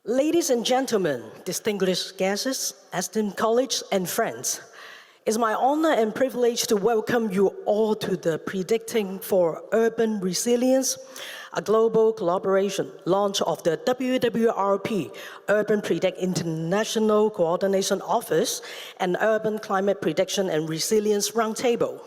Ladies and gentlemen, distinguished guests, esteemed colleagues and friends, it's my honor and privilege to welcome you all to the Predicting for Urban Resilience, a global collaboration launch of the WWRP, Urban Predict International Coordination Office, and Urban Climate Prediction and Resilience Roundtable.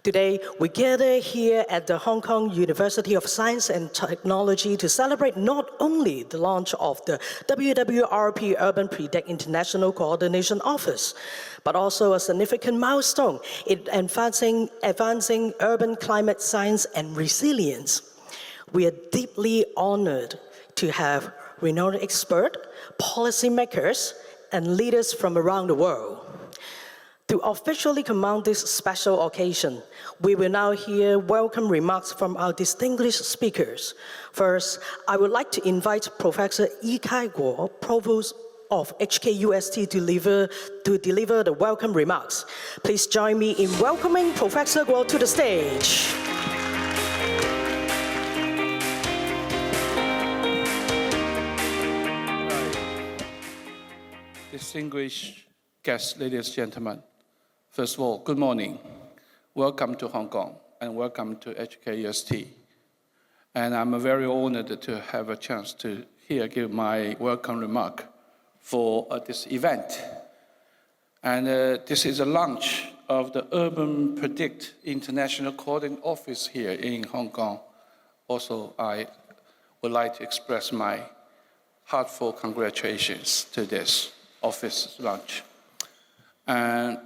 Today, we gather here at the Hong Kong University of Science and Technology to celebrate not only the launch of the WWRP Urban Predict International Coordination Office, but also a significant milestone in advancing urban climate science and resilience. We are deeply honored to have renowned experts, policymakers, and leaders from around the world. To officially command this special occasion, we will now hear welcome remarks from our distinguished speakers. First, I would like to invite Professor Yike, Provost of HKUST to deliver the welcome remarks. Please join me in welcoming Professor Guo to the stage. Distinguished guests, ladies and gentlemen, first of all, good morning. Welcome to Hong Kong and welcome to HKUST. And I'm very honored to have a chance to here give my welcome remark for this event. And this is a launch of the Urban Predict International Coordination Office here in Hong Kong. Also, I would like to express my heartfelt congratulations to this office launch. And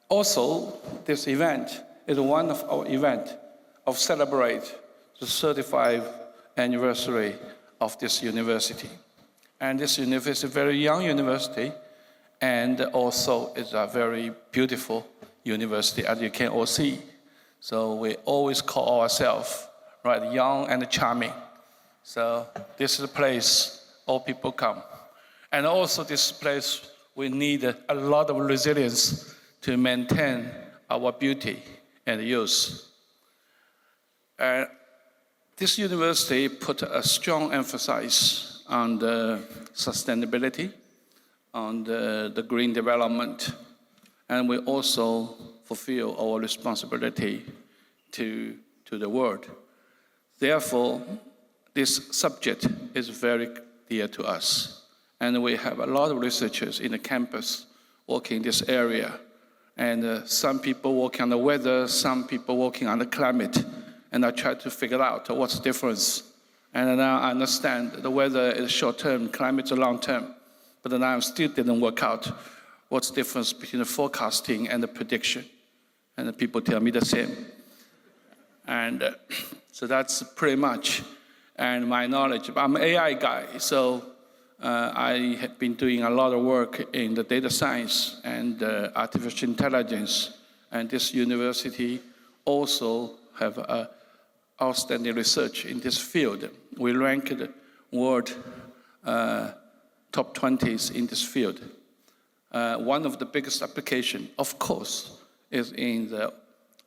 also, this event is one of our events of celebrate the 35th anniversary of this university. And this university is a very young university, and also is a very beautiful university, as you can all see. So we always call ourselves, right, young and charming. So this is a place all people come. And also this place, we need a lot of resilience to maintain our beauty and youth. This university put a strong emphasis on the sustainability, on the green development, and we also fulfill our responsibility to the world. Therefore, this subject is very dear to us. And we have a lot of researchers in the campus working in this area. And some people working on the weather, some people working on the climate. And I try to figure out what's the difference. And now I understand the weather is short-term, climate is long-term. But now still didn't work out what's the difference between the forecasting and the prediction. And the people tell me the same. And so that's pretty much. And my knowledge, I'm an AI guy, so I have been doing a lot of work in the data science and artificial intelligence. And this university also have outstanding research in this field. We ranked world top 20s in this field. One of the biggest applications, of course, is in the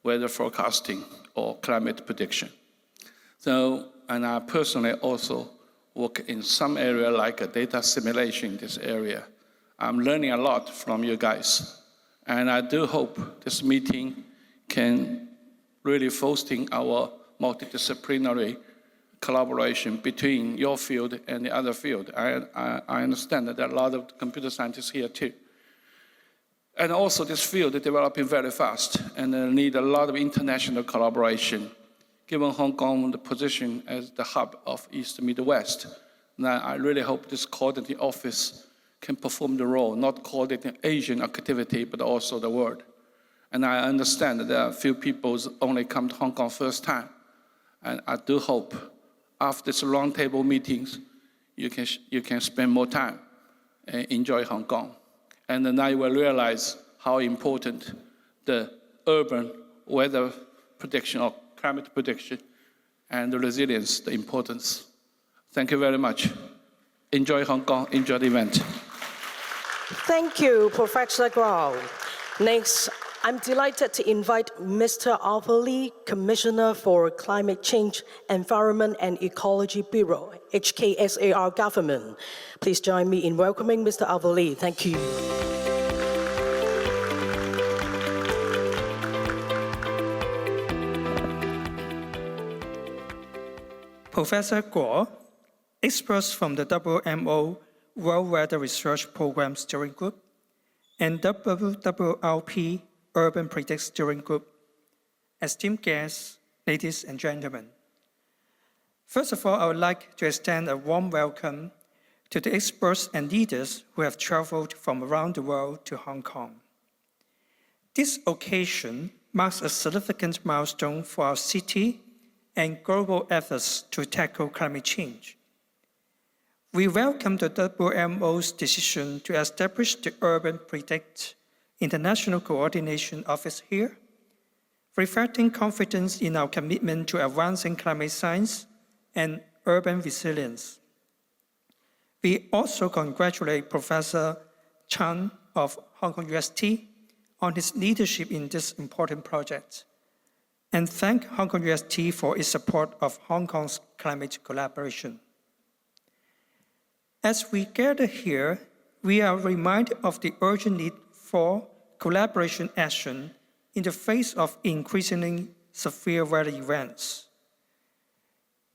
weather forecasting or climate prediction. So, and I personally also work in some area like a data simulation in this area. I'm learning a lot from you guys. And I do hope this meeting can really fostering our multidisciplinary collaboration between your field and the other field. I understand that there are a lot of computer scientists here too. And also this field is developing very fast and need a lot of international collaboration. Given Hong Kong the position as the hub of East Midwest, now I really hope this coordinating office can perform the role, not coordinating Asian activity, but also the world. And I understand that there are a few people who only come to Hong Kong first time. And I do hope after this roundtable meetings, you can spend more time and enjoy Hong Kong. And then now you will realize how important the urban weather prediction or climate prediction and the resilience, the importance. Thank you very much. Enjoy Hong Kong, enjoy the event. Thank you, Professor Guo. Next, I'm delighted to invite Mr. Arthur Lee, Commissioner for Climate Change, Environment and Ecology Bureau, HKSAR Government. Please join me in welcoming Mr. Arthur Lee. Thank you. Professor Guo, experts from the WMO World Weather Research Program Steering Group and WWRP Urban Predict Steering Group, esteemed guests, ladies and gentlemen. First of all, I would like to extend a warm welcome to the experts and leaders who have traveled from around the world to Hong Kong. This occasion marks a significant milestone for our city and global efforts to tackle climate change. We welcome the WMO's decision to establish the Urban Predict International Coordination Office here, reflecting confidence in our commitment to advancing climate science and urban resilience. We also congratulate Professor Chen of Hong Kong UST on his leadership in this important project, and thank Hong Kong UST for its support of Hong Kong's climate collaboration. As we gather here, we are reminded of the urgent need for collaboration action in the face of increasingly severe weather events.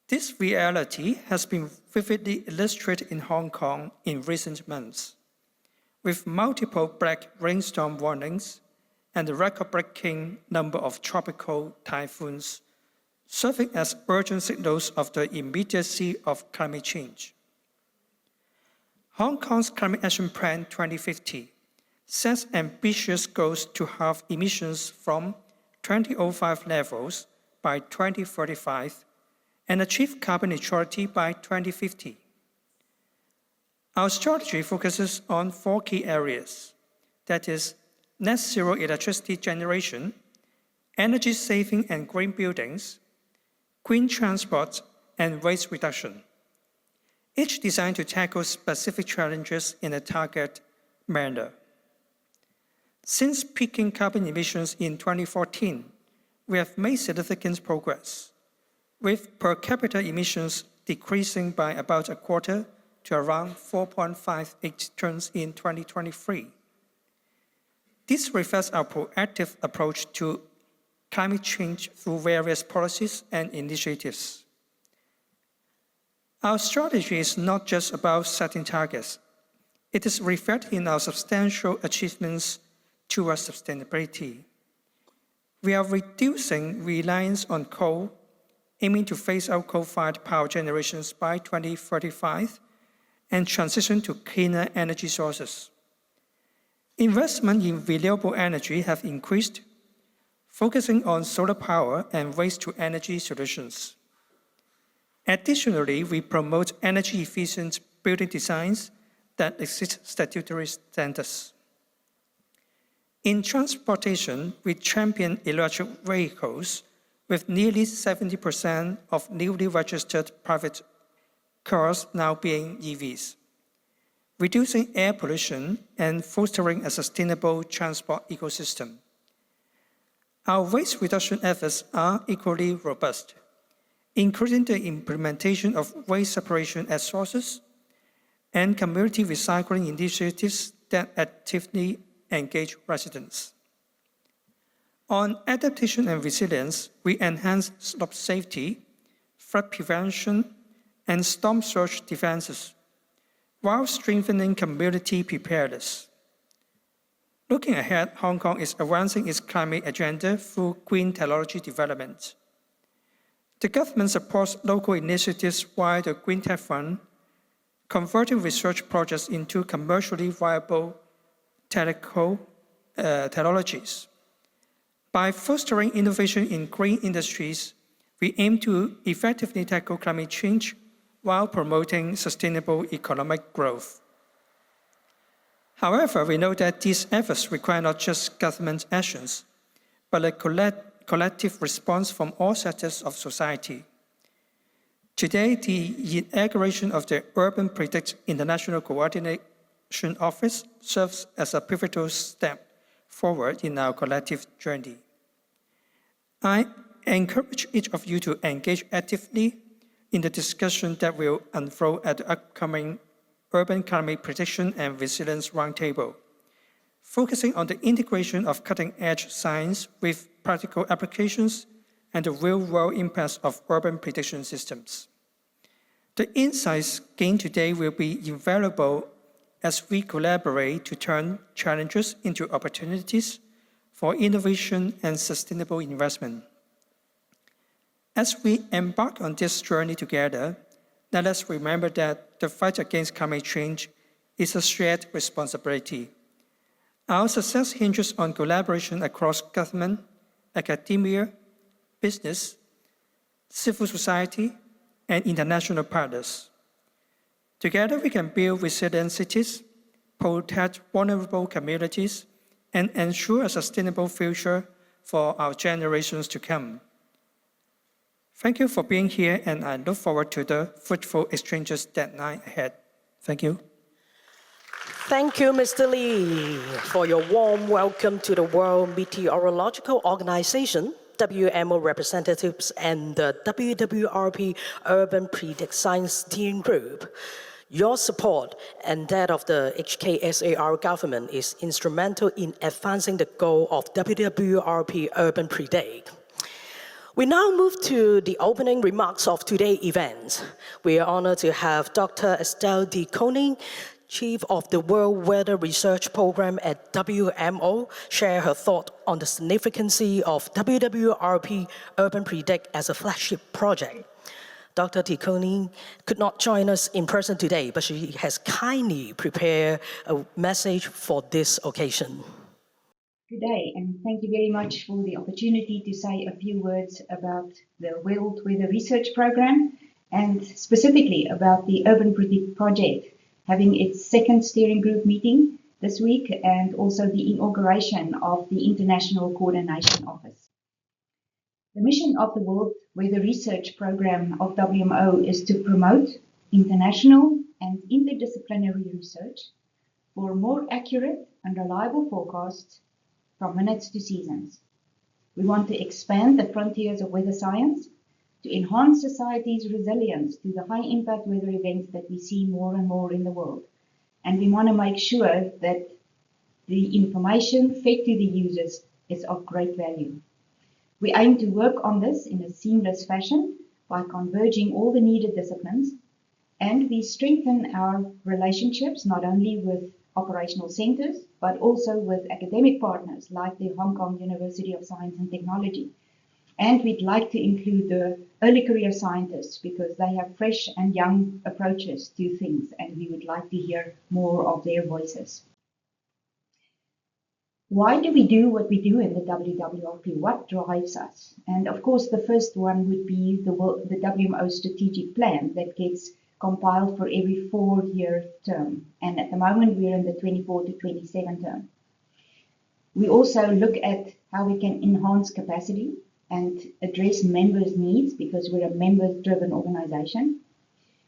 This reality has been vividly illustrated in Hong Kong in recent months, with multiple black rainstorm warnings and the record-breaking number of tropical typhoons serving as urgent signals of the immediacy of climate change. Hong Kong's Climate Action Plan 2050 sets ambitious goals to halve emissions from 2005 levels by 2045 and achieve carbon neutrality by 2050. Our strategy focuses on 4 key areas, that is, net zero electricity generation, energy saving and green buildings, green transport, and waste reduction, each designed to tackle specific challenges in a targeted manner. Since peaking carbon emissions in 2014, we have made significant progress, with per capita emissions decreasing by about a quarter to around 4.58 tons in 2023. This reflects our proactive approach to climate change through various policies and initiatives. Our strategy is not just about setting targets. It is reflected in our substantial achievements towards sustainability. We are reducing reliance on coal, aiming to phase out coal-fired power generations by 2035 and transition to cleaner energy sources. Investment in renewable energy have increased, focusing on solar power and waste-to-energy solutions. Additionally, we promote energy-efficient building designs that exceed statutory standards. In transportation, we champion electric vehicles with nearly 70% of newly registered private cars now being EVs, reducing air pollution and fostering a sustainable transport ecosystem. Our waste reduction efforts are equally robust, including the implementation of waste separation at sources and community recycling initiatives that actively engage residents. On adaptation and resilience, we enhance slope safety, flood prevention, and storm surge defenses, while strengthening community preparedness. Looking ahead, Hong Kong is advancing its climate agenda through green technology development. The government supports local initiatives via the Green Tech Fund, converting research projects into commercially viable technologies. By fostering innovation in green industries, we aim to effectively tackle climate change while promoting sustainable economic growth. However, we know that these efforts require not just government actions, but a collective response from all sectors of society. Today, the inauguration of the Urban Predict International Coordination Office serves as a pivotal step forward in our collective journey. I encourage each of you to engage actively in the discussion that will unfold at the upcoming Urban Climate Prediction and Resilience Roundtable, focusing on the integration of cutting-edge science with practical applications and the real-world impacts of urban prediction systems. The insights gained today will be invaluable as we collaborate to turn challenges into opportunities for innovation and sustainable investment. As we embark on this journey together, let us remember that the fight against climate change is a shared responsibility. Our success hinges on collaboration across government, academia, business, civil society, and international partners. Together, we can build resilient cities, protect vulnerable communities, and ensure a sustainable future for our generations to come. Thank you for being here, and I look forward to the fruitful exchanges that lie ahead. Thank you. Thank you, Mr. Lee, for your warm welcome to the World Meteorological Organization, WMO representatives, and the WWRP Urban Predict Science Steering Group. Your support and that of the HKSAR government is instrumental in advancing the goal of WWRP Urban Predict. We now move to the opening remarks of today's event. We are honored to have Dr. Estelle de Koning, Chief of the World Weather Research Program at WMO, share her thought on the significance of WWRP Urban Predict as a flagship project. Dr. de Koning could not join us in person today, but she has kindly prepared a message for this occasion. Good day, and thank you very much for the opportunity to say a few words about the World Weather Research Program and specifically about the Urban Predict project having its second steering group meeting this week and also the inauguration of the International Coordination Office. The mission of the World Weather Research Program of WMO is to promote international and interdisciplinary research for more accurate and reliable forecasts from minutes to seasons. We want to expand the frontiers of weather science to enhance society's resilience to the high-impact weather events that we see more and more in the world. And we want to make sure that the information fed to the users is of great value. We aim to work on this in a seamless fashion by converging all the needed disciplines, and we strengthen our relationships not only with operational centers, but also with academic partners like the Hong Kong University of Science and Technology. And we'd like to include the early career scientists because they have fresh and young approaches to things, and we would like to hear more of their voices. Why do we do what we do in the WWRP? What drives us? And of course, the first one would be the WMO strategic plan that gets compiled for every 4-year term. And at the moment, we're in the 24 to 27 term. We also look at how we can enhance capacity and address members' needs because we're a member-driven organization.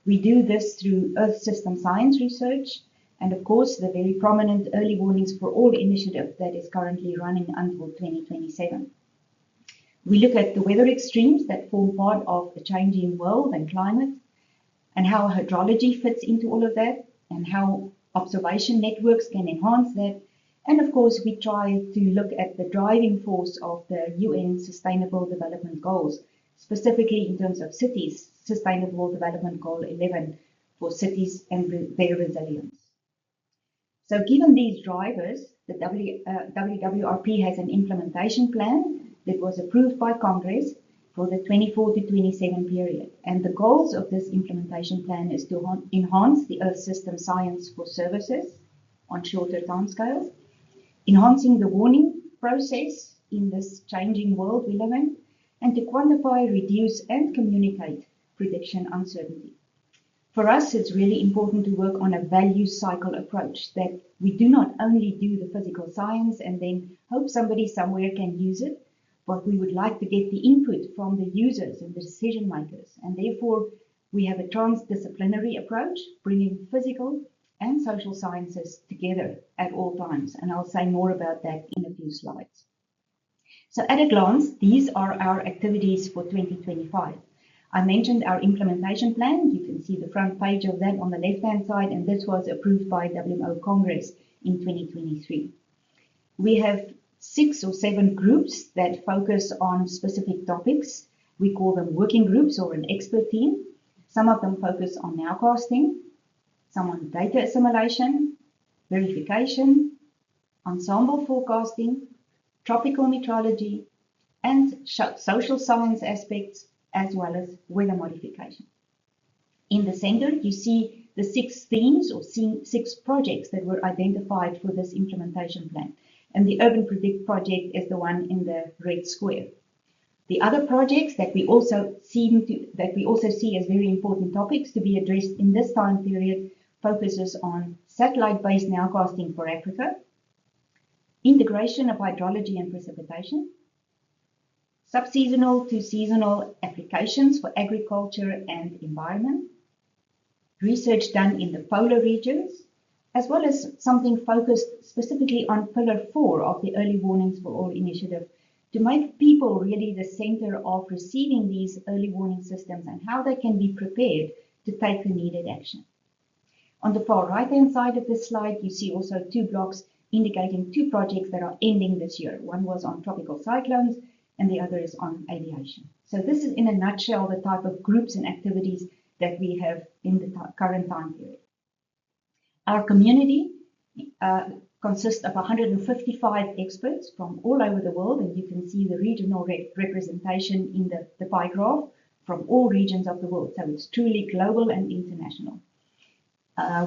We do this through Earth system science research and, of course, the very prominent Early Warnings for All initiative that is currently running until 2027. We look at the weather extremes that form part of the changing world and climate, and how hydrology fits into all of that, and how observation networks can enhance that. And of course, we try to look at the driving force of the UN Sustainable Development Goals, specifically in terms of cities, Sustainable Development Goal 11 for cities and their resilience. So given these drivers, the WWRP has an implementation plan that was approved by Congress for the 24 to 27 period. And the goals of this implementation plan is to enhance the Earth system science for services on shorter timescales, enhancing the warning process in this changing world we live in, and to quantify, reduce, and communicate prediction uncertainty. For us, it's really important to work on a value cycle approach, that we do not only do the physical science and then hope somebody somewhere can use it, but we would like to get the input from the users and the decision makers. And therefore, we have a transdisciplinary approach, bringing physical and social sciences together at all times. And I'll say more about that in a few slides. So at a glance, these are our activities for 2025. I mentioned our implementation plan. You can see the front page of that on the left-hand side, and this was approved by WMO Congress in 2023. We have 6 or 7 groups that focus on specific topics. We call them working groups or an expert team. Some of them focus on nowcasting, some on data assimilation, verification, ensemble forecasting, tropical metrology, and social science aspects, as well as weather modification. In the center, you see the 6 themes or 6 projects that were identified for this implementation plan. And the Urban Predict project is the one in the red square. The other projects that we also see as very important topics to be addressed in this time period focuses on satellite-based nowcasting for Africa, integration of hydrology and precipitation, subseasonal to seasonal applications for agriculture and environment, research done in the polar regions, as well as something focused specifically on Pillar 4 of the Early Warnings for All initiative, to make people really the center of receiving these early warning systems and how they can be prepared to take the needed action. On the far right-hand side of this slide, you see also 2 blocks indicating 2 projects that are ending this year. One was on tropical cyclones and the other is on aviation. So this is in a nutshell the type of groups and activities that we have in the current time period. Our community consists of 155 experts from all over the world, and you can see the regional representation in the pie graph from all regions of the world. So it's truly global and international.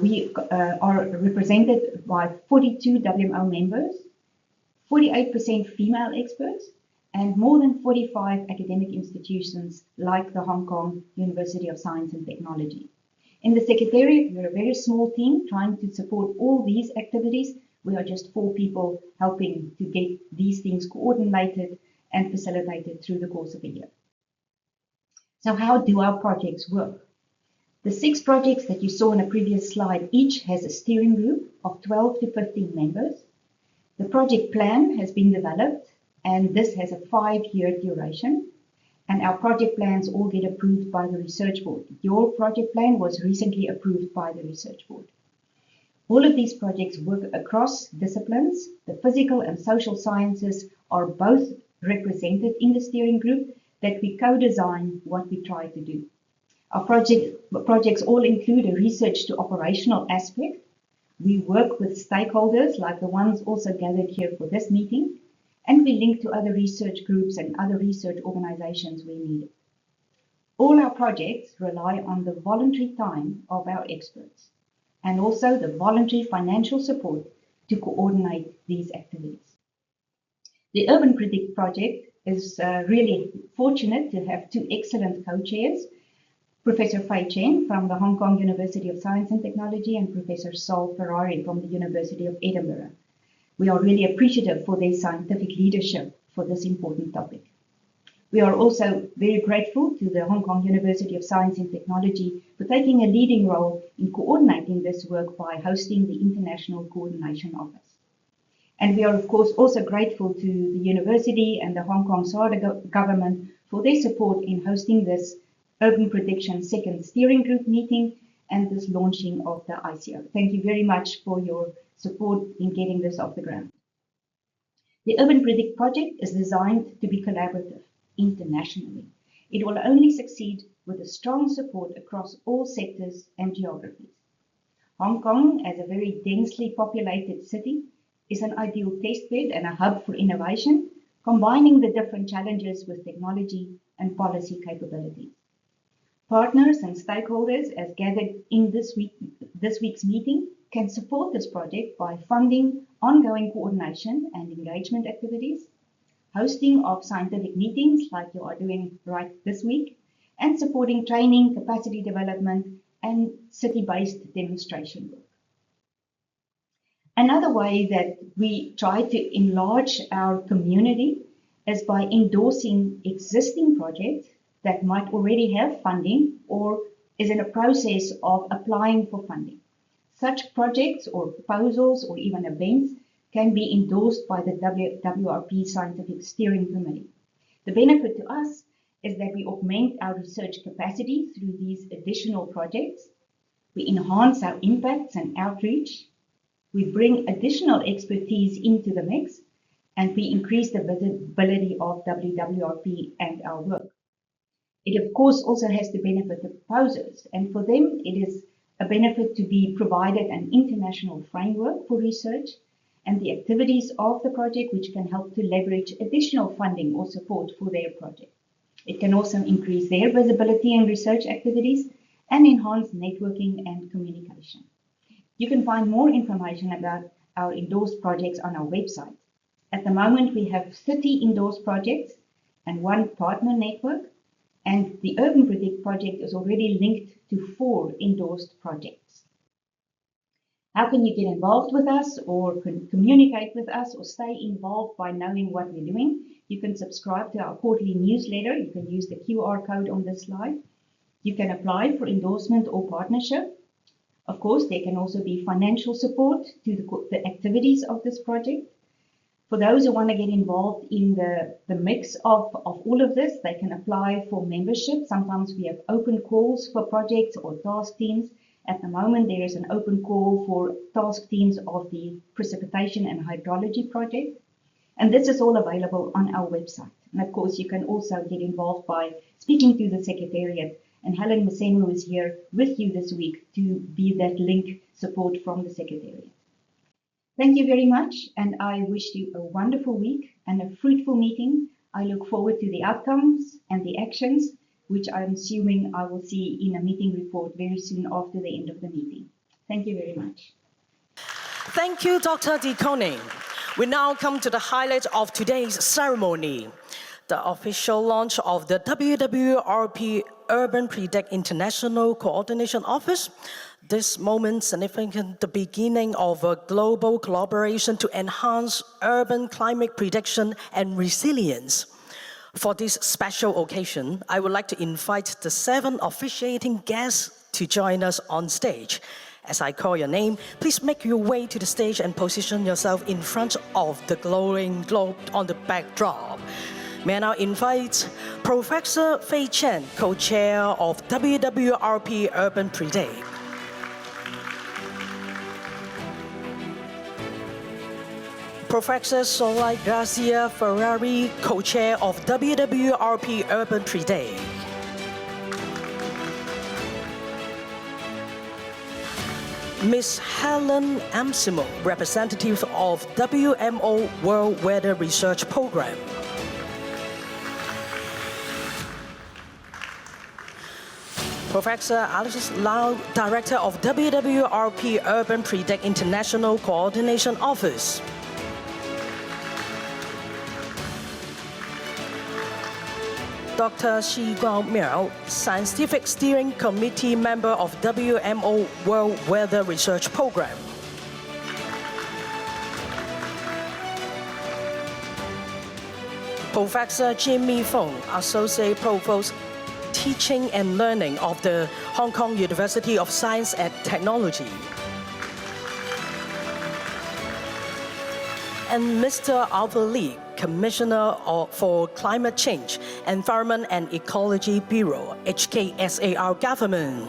We are represented by 42 WMO members, 48% female experts, and more than 45 academic institutions like the Hong Kong University of Science and Technology. In the Secretariat, we're a very small team trying to support all these activities. We are just 4 people helping to get these things coordinated and facilitated through the course of a year. So how do our projects work? The 6 projects that you saw in a previous slide each has a steering group of 12 to 15 members. The project plan has been developed, and this has a 5-year duration. And our project plans all get approved by the research board. Your project plan was recently approved by the research board. All of these projects work across disciplines. The physical and social sciences are both represented in the steering group that we co-design what we try to do. Our projects all include a research to operational aspect. We work with stakeholders like the ones also gathered here for this meeting, and we link to other research groups and other research organizations where needed. All our projects rely on the voluntary time of our experts and also the voluntary financial support to coordinate these activities. The Urban Predict project is really fortunate to have 2 excellent co-chairs, Professor Chen from the Hong Kong University of Science and Technology and Professor Ferrari from the University of Edinburgh. We are really appreciative for their scientific leadership for this important topic. We are also very grateful to the Hong Kong University of Science and Technology for taking a leading role in coordinating this work by hosting the International Coordination Office. And we are, of course, also grateful to the university and the Hong Kong SAR government for their support in hosting this Urban Prediction 2nd Steering Group meeting and this launching of the ICO. Thank you very much for your support in getting this off the ground. The Urban Predict project is designed to be collaborative internationally. It will only succeed with a strong support across all sectors and geographies. Hong Kong, as a very densely populated city, is an ideal testbed and a hub for innovation, combining the different challenges with technology and policy capabilities. Partners and stakeholders, as gathered in this week's meeting, can support this project by funding ongoing coordination and engagement activities, hosting of scientific meetings like you are doing right this week, and supporting training, capacity development, and city-based demonstration work. Another way that we try to enlarge our community is by endorsing existing projects that might already have funding or is in a process of applying for funding. such projects or proposals or even events can be endorsed by the WWRP Scientific Steering Committee. The benefit to us is that we augment our research capacity through these additional projects. We enhance our impacts and outreach. We bring additional expertise into the mix, and we increase the visibility of WWRP and our work. It, of course, also has the benefit of proposers, and for them, it is a benefit to be provided an international framework for research and the activities of the project, which can help to leverage additional funding or support for their project. It can also increase their visibility in research activities and enhance networking and communication. You can find more information about our endorsed projects on our website. At the moment, we have 30 endorsed projects and 1 partner network, and the Urban Predict project is already linked to 4 endorsed projects. How can you get involved with us or communicate with us or stay involved by knowing what we're doing? You can subscribe to our quarterly newsletter. You can use the QR code on this slide. You can apply for endorsement or partnership. Of course, there can also be financial support to the activities of this project. For those who want to get involved in the mix of all of this, they can apply for membership. Sometimes we have open calls for projects or task teams. At the moment, there is an open call for task teams of the precipitation and hydrology project. And this is all available on our website. And of course, you can also get involved by speaking to the Secretariat. And Helen Masenu is here with you this week to be that link support from the Secretariat. Thank you very much, and I wish you a wonderful week and a fruitful meeting. I look forward to the outcomes and the actions, which I'm assuming I will see in a meeting report very soon after the end of the meeting. Thank you very much. Thank you, Dr. De Koning. We now come to the highlight of today's ceremony, the official launch of the WWRP Urban Predict International Coordination Office. This moment signifies the beginning of a global collaboration to enhance urban climate prediction and resilience. For this special occasion, I would like to invite the 7 officiating guests to join us on stage. As I call your name, please make your way to the stage and position yourself in front of the glowing globe on the backdrop. May I now invite Professor Fei Chen, co-chair of WWRP Urban Predict. Professor Soledad Ferrari, co-chair of WWRP Urban Predict. Ms. Helen Amsimo, representative of WMO World Weather Research Program. Professor Alexis Lau, Director of WWRP Urban Predict International Coordination Office. Dr. Xi Guomiao, Scientific Steering Committee member of WMO World Weather Research Program. Professor Jimmy Fong, Associate Provost, Teaching and Learning of the Hong Kong University of Science and Technology. And Mr. Arthur Lee, Commissioner for Climate Change, Environment and Ecology Bureau, HKSAR Government.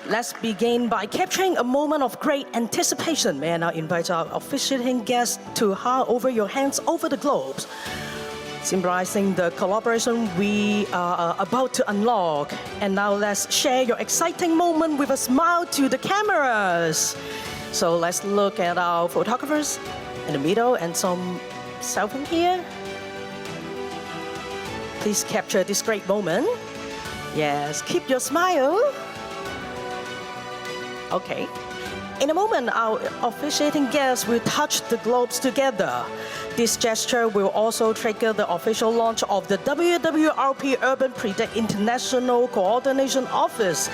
Let's begin by capturing a moment of great anticipation. May I now invite our officiating guests to hold over your hands over the globes, symbolizing the collaboration we are about to unlock. And now let's share your exciting moment with a smile to the cameras. So let's look at our photographers in the middle and some selfie here. Please capture this great moment. Yes, keep your smile. Okay. In a moment, our officiating guests will touch the globes together. This gesture will also trigger the official launch of the WWRP Urban Predict International Coordination Office.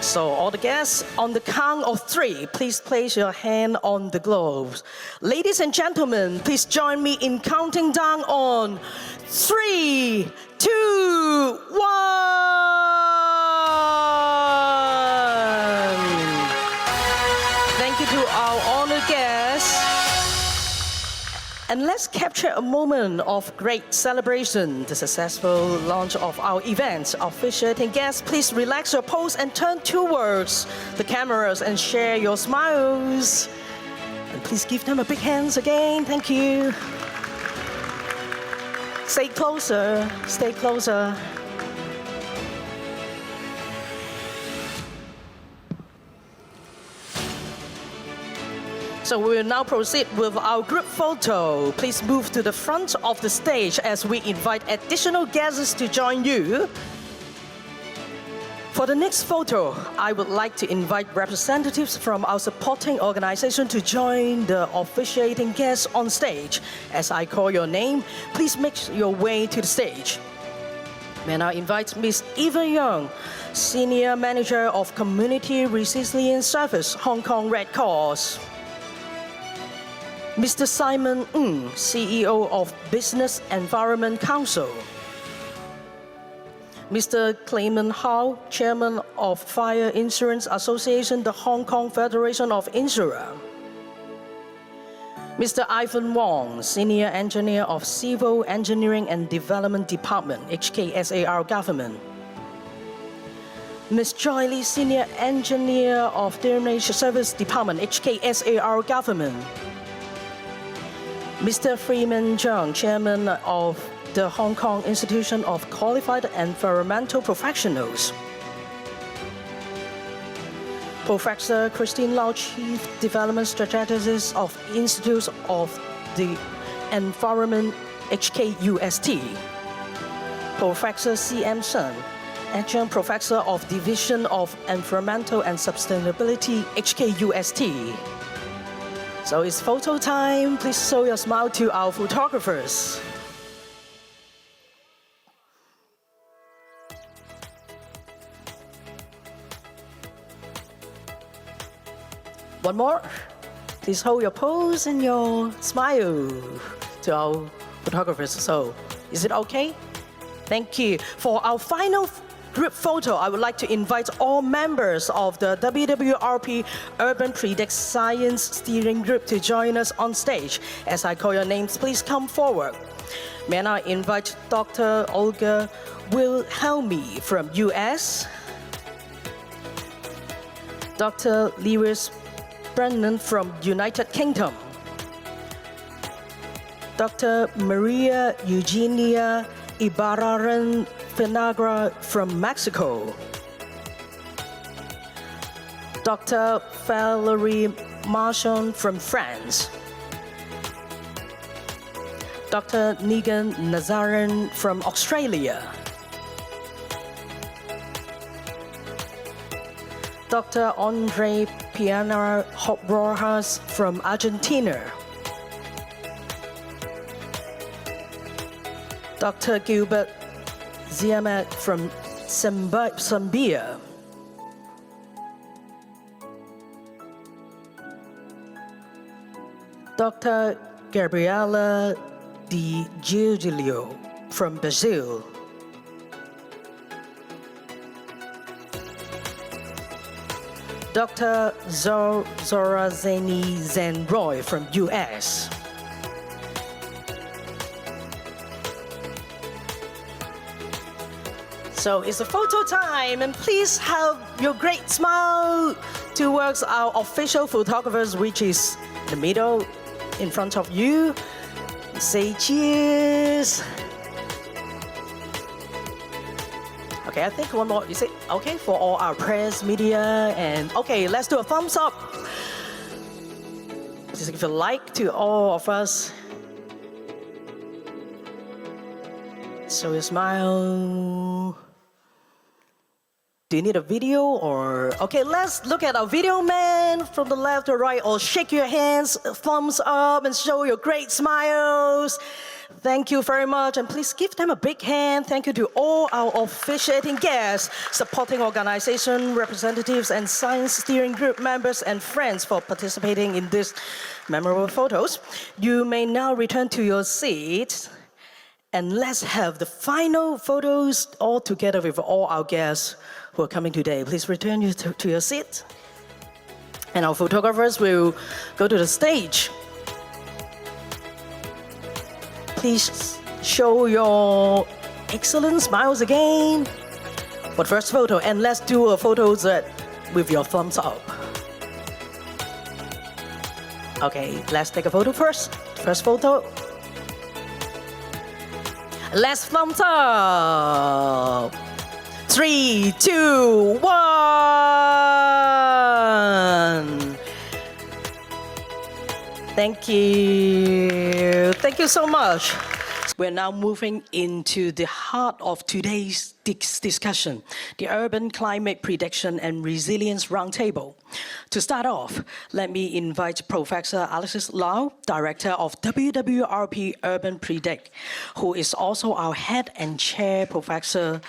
So all the guests, on the count of 3, please place your hand on the globes. Ladies and gentlemen, please join me in counting down on 3, 2, 1. let's capture a moment of great celebration, the successful launch of our event. Officiating guests, please relax your pose and turn towards the cameras and share your smiles. And please give them a big hands again. Thank you. Stay closer, stay closer. So we will now proceed with our group photo. Please move to the front of the stage as we invite additional guests to join you. For the next photo, I would like to invite representatives from our supporting organization to join the officiating guests on stage. As I call your name, please make your way to the stage. May I now invite Ms. Eva Yeung, Senior Manager of Community Resilience Service, Hong Kong Red Cross. Mr. Simon Ng, CEO of Business Environment Council. Mr. Clement Hao, Chairman of Fire Insurance Association, the Hong Kong Federation of Insurer. Mr. Ivan Wong, Senior Engineer of Civil Engineering and Development Department, HKSAR Government. Ms. Joy Lee, Senior Engineer of Drainage Service Department, HKSAR Government. Mr. Freeman Zhang, Chairman of the Hong Kong Institution of Qualified Environmental Professionals. Professor Christine Lau, Chief Development Strategist of Institute of the Environment, HKUST. Professor C.M. Shun, Adjunct Professor of Division of Environmental and Sustainability, HKUST. So it's photo time. Please show your smile to our photographers. One more. Please hold your pose and your smile to our photographers. So, is it okay? Thank you. For our final group photo, I would like to invite all members of the WWRP Urban Predict Science Steering Group to join us on stage. As I call your names, please come forward. May I now invite Dr. Olga Wilhelmi from US, Dr. Lewis Blunn from United Kingdom, Dr. Maria Eugenia Ibarraran Finagra from Mexico, Dr. Valerie Marchand from France, Dr. Negan Nazaran from Australia, Dr. Andre Piana Rojas from Argentina, Dr. Gilbert Ziamat from Zambia, Dr. Gabriela Di Giulio from Brazil, Dr. Zorazani Zenroy from US, So it's a photo time, and please have your great smile towards our official photographers, which is in the middle in front of you. Say cheers. Okay, I think one more. Is it okay for all our press, media, and okay, let's do a thumbs up. Just give a like to all of us. So you smile. Do you need a video or? Okay, let's look at our video man from the left to right, or shake your hands, thumbs up, and show your great smiles. Thank you very much, and please give them a big hand. Thank you to all our officiating guests, supporting organization representatives, and science steering group members and friends for participating in these memorable photos. You may now return to your seats, and let's have the final photos all together with all our guests who are coming today. Please return to your seat, and our photographers will go to the stage. Please show your excellent smiles again. But first photo, and let's do a photo with your thumbs up. Okay, let's take a photo first. First photo. Let's thumbs up. 3, 2, 1. Thank you. Thank you so much. We're now moving into the heart of today's discussion, the Urban Climate Prediction and Resilience Roundtable. To start off, let me invite Professor Alexis Lau, Director of WWRP Urban Predict, who is also our head and chair professor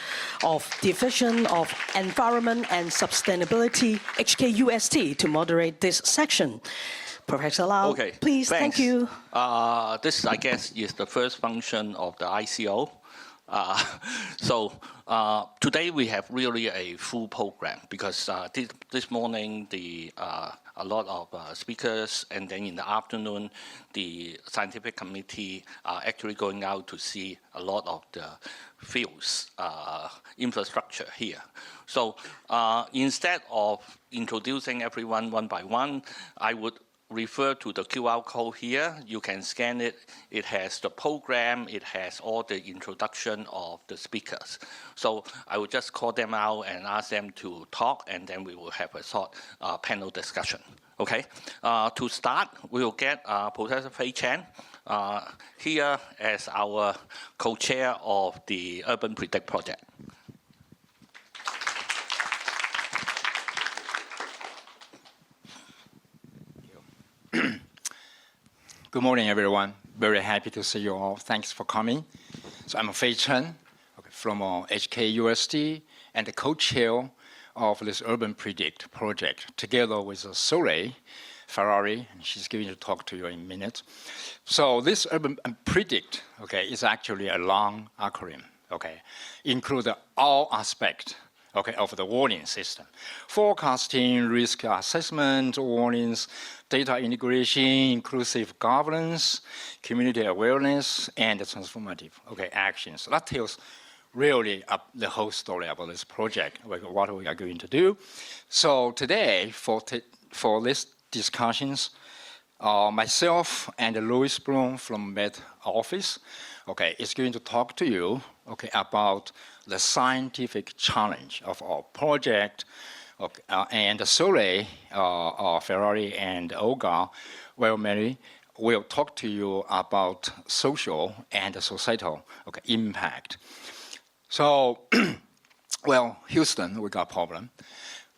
of Division of Environment and Sustainability, HKUST, to moderate this section. Professor Lau, okay, please, thanks. Thank you. This, I guess, is the first function of the ICO. Today we have really a full program because this morning a lot of speakers, and then in the afternoon the scientific committee are actually going out to see a lot of the fields infrastructure here. So instead of introducing everyone one by one, I would refer to the QR code here. You can scan it. It has the program. It has all the introduction of the speakers. So I will just call them out and ask them to talk, and then we will have a short panel discussion. Okay. To start, we will get Professor Chen here as our co-chair of the Urban Predict project. Good morning, everyone. Very happy to see you all. Thanks for coming. So I'm Chen from HKUST and the co-chair of this Urban Predict project, together with Soledad, Ferrari, and she's going to talk to you in a minute. So this Urban Predict, is actually a long acronym, include all aspects of the warning system. Forecasting, risk assessment, warnings, data integration, inclusive governance, community awareness, and transformative actions. That tells really the whole story about this project, what we are going to do. So today, for these discussions, myself and Louis Blunn from Met Office, is going to talk to you, about the scientific challenge of our project, and Soledad, Ferrari, and Olga, will talk to you about social and societal impact. So, Houston, we got a problem.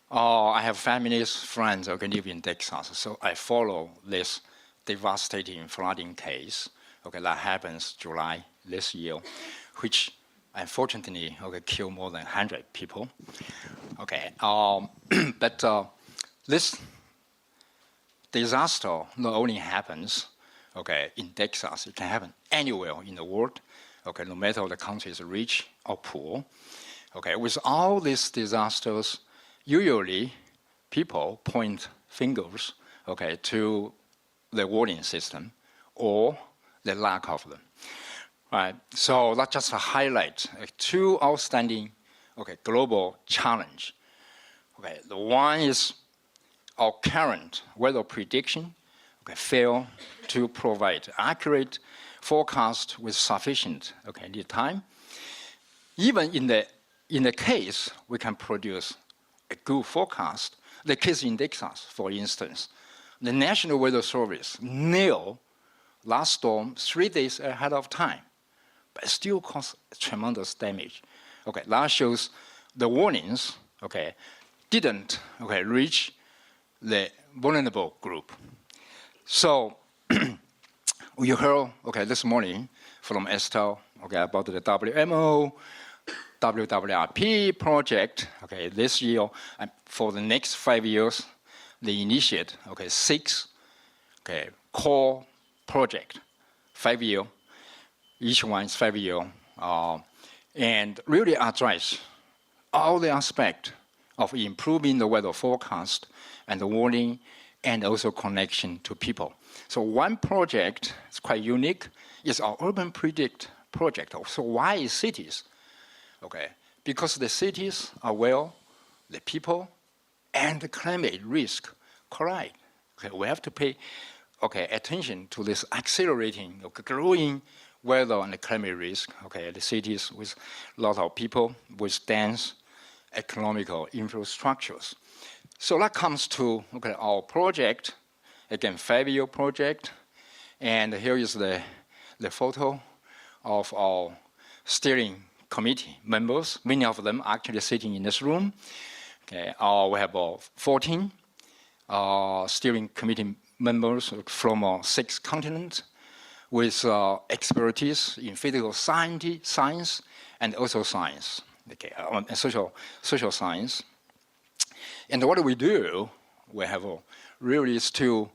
I have families, friends who live in Texas, so I follow this devastating flooding case that happens July this year, which unfortunately killed more than 100 people. But this disaster not only happens in Texas, it can happen anywhere in the world, no matter the country is rich or poor. With all these disasters, usually people point fingers to the warning system or the lack of them. Right. So that just highlights two outstanding global challenge. The one is our current weather prediction fail to provide accurate forecast with sufficient lead time. Even in the case we can produce a good forecast, the case in Texas, for instance, the National Weather Service nailed last storm 3 days ahead of time, but still caused tremendous damage. That shows the warnings, didn't reach the vulnerable group. So we heard, this morning from Estelle, about the WMO-WWRP project. This year, and for the next 5 years, they initiate 6 core project, 5 year. Each one is 5 year, and really address all the aspects of improving the weather forecast and the warning and also connection to people. So one project is quite unique, is our Urban Predict project. So why is cities? Okay, because the cities are where the people and the climate risk collide. Okay, we have to pay attention to this accelerating, growing weather and climate risk. Okay, the cities with a lot of people, with dense economical infrastructures. So that comes to our project, again, 5-year project. And here is the photo of our steering committee members. Many of them actually sitting in this room. Okay, we have 14 steering committee members from 6 continents with expertise in physical science and also science, and social science. And what we do, we have really is to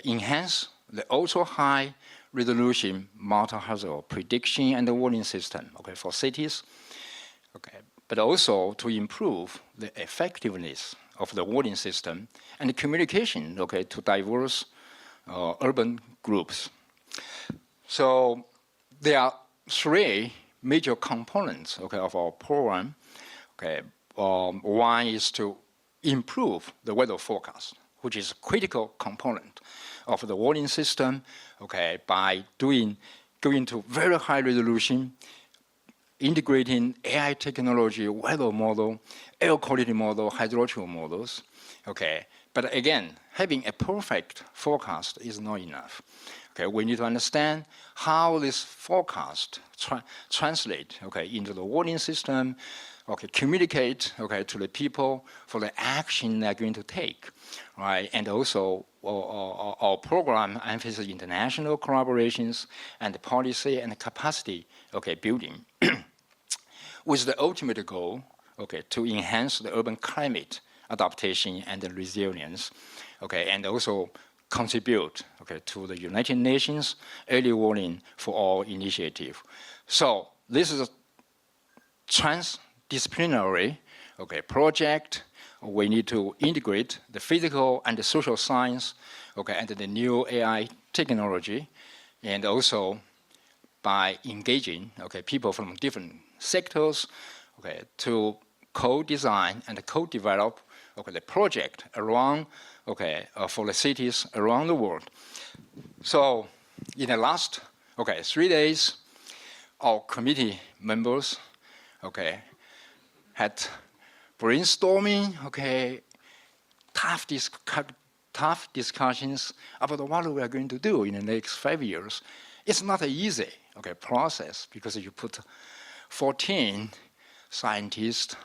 enhance the ultra-high resolution multi-hazard prediction and the warning system for cities, but also to improve the effectiveness of the warning system and the communication to diverse urban groups. So there are 3 major components of our program. One is to improve the weather forecast, which is a critical component of the warning system, by going to very high resolution, integrating AI technology, weather model, air quality model, hydrological models. But again, having a perfect forecast is not enough. We need to understand how this forecast translate into the warning system, communicate to the people for the action they're going to take, right? And also our program emphasizes international collaborations and policy and capacity building with the ultimate goal to enhance the urban climate adaptation and the resilience, and also contribute to the United Nations early warning for all initiative. So this is a transdisciplinary project. We need to integrate the physical and the social science and the new AI technology, and also by engaging people from different sectors to co-design and co-develop the project around for the cities around the world. So in the last 3 days, our committee members had brainstorming, tough discussions about what we are going to do in the next 5 years. It's not an easy process, because you put 14 scientists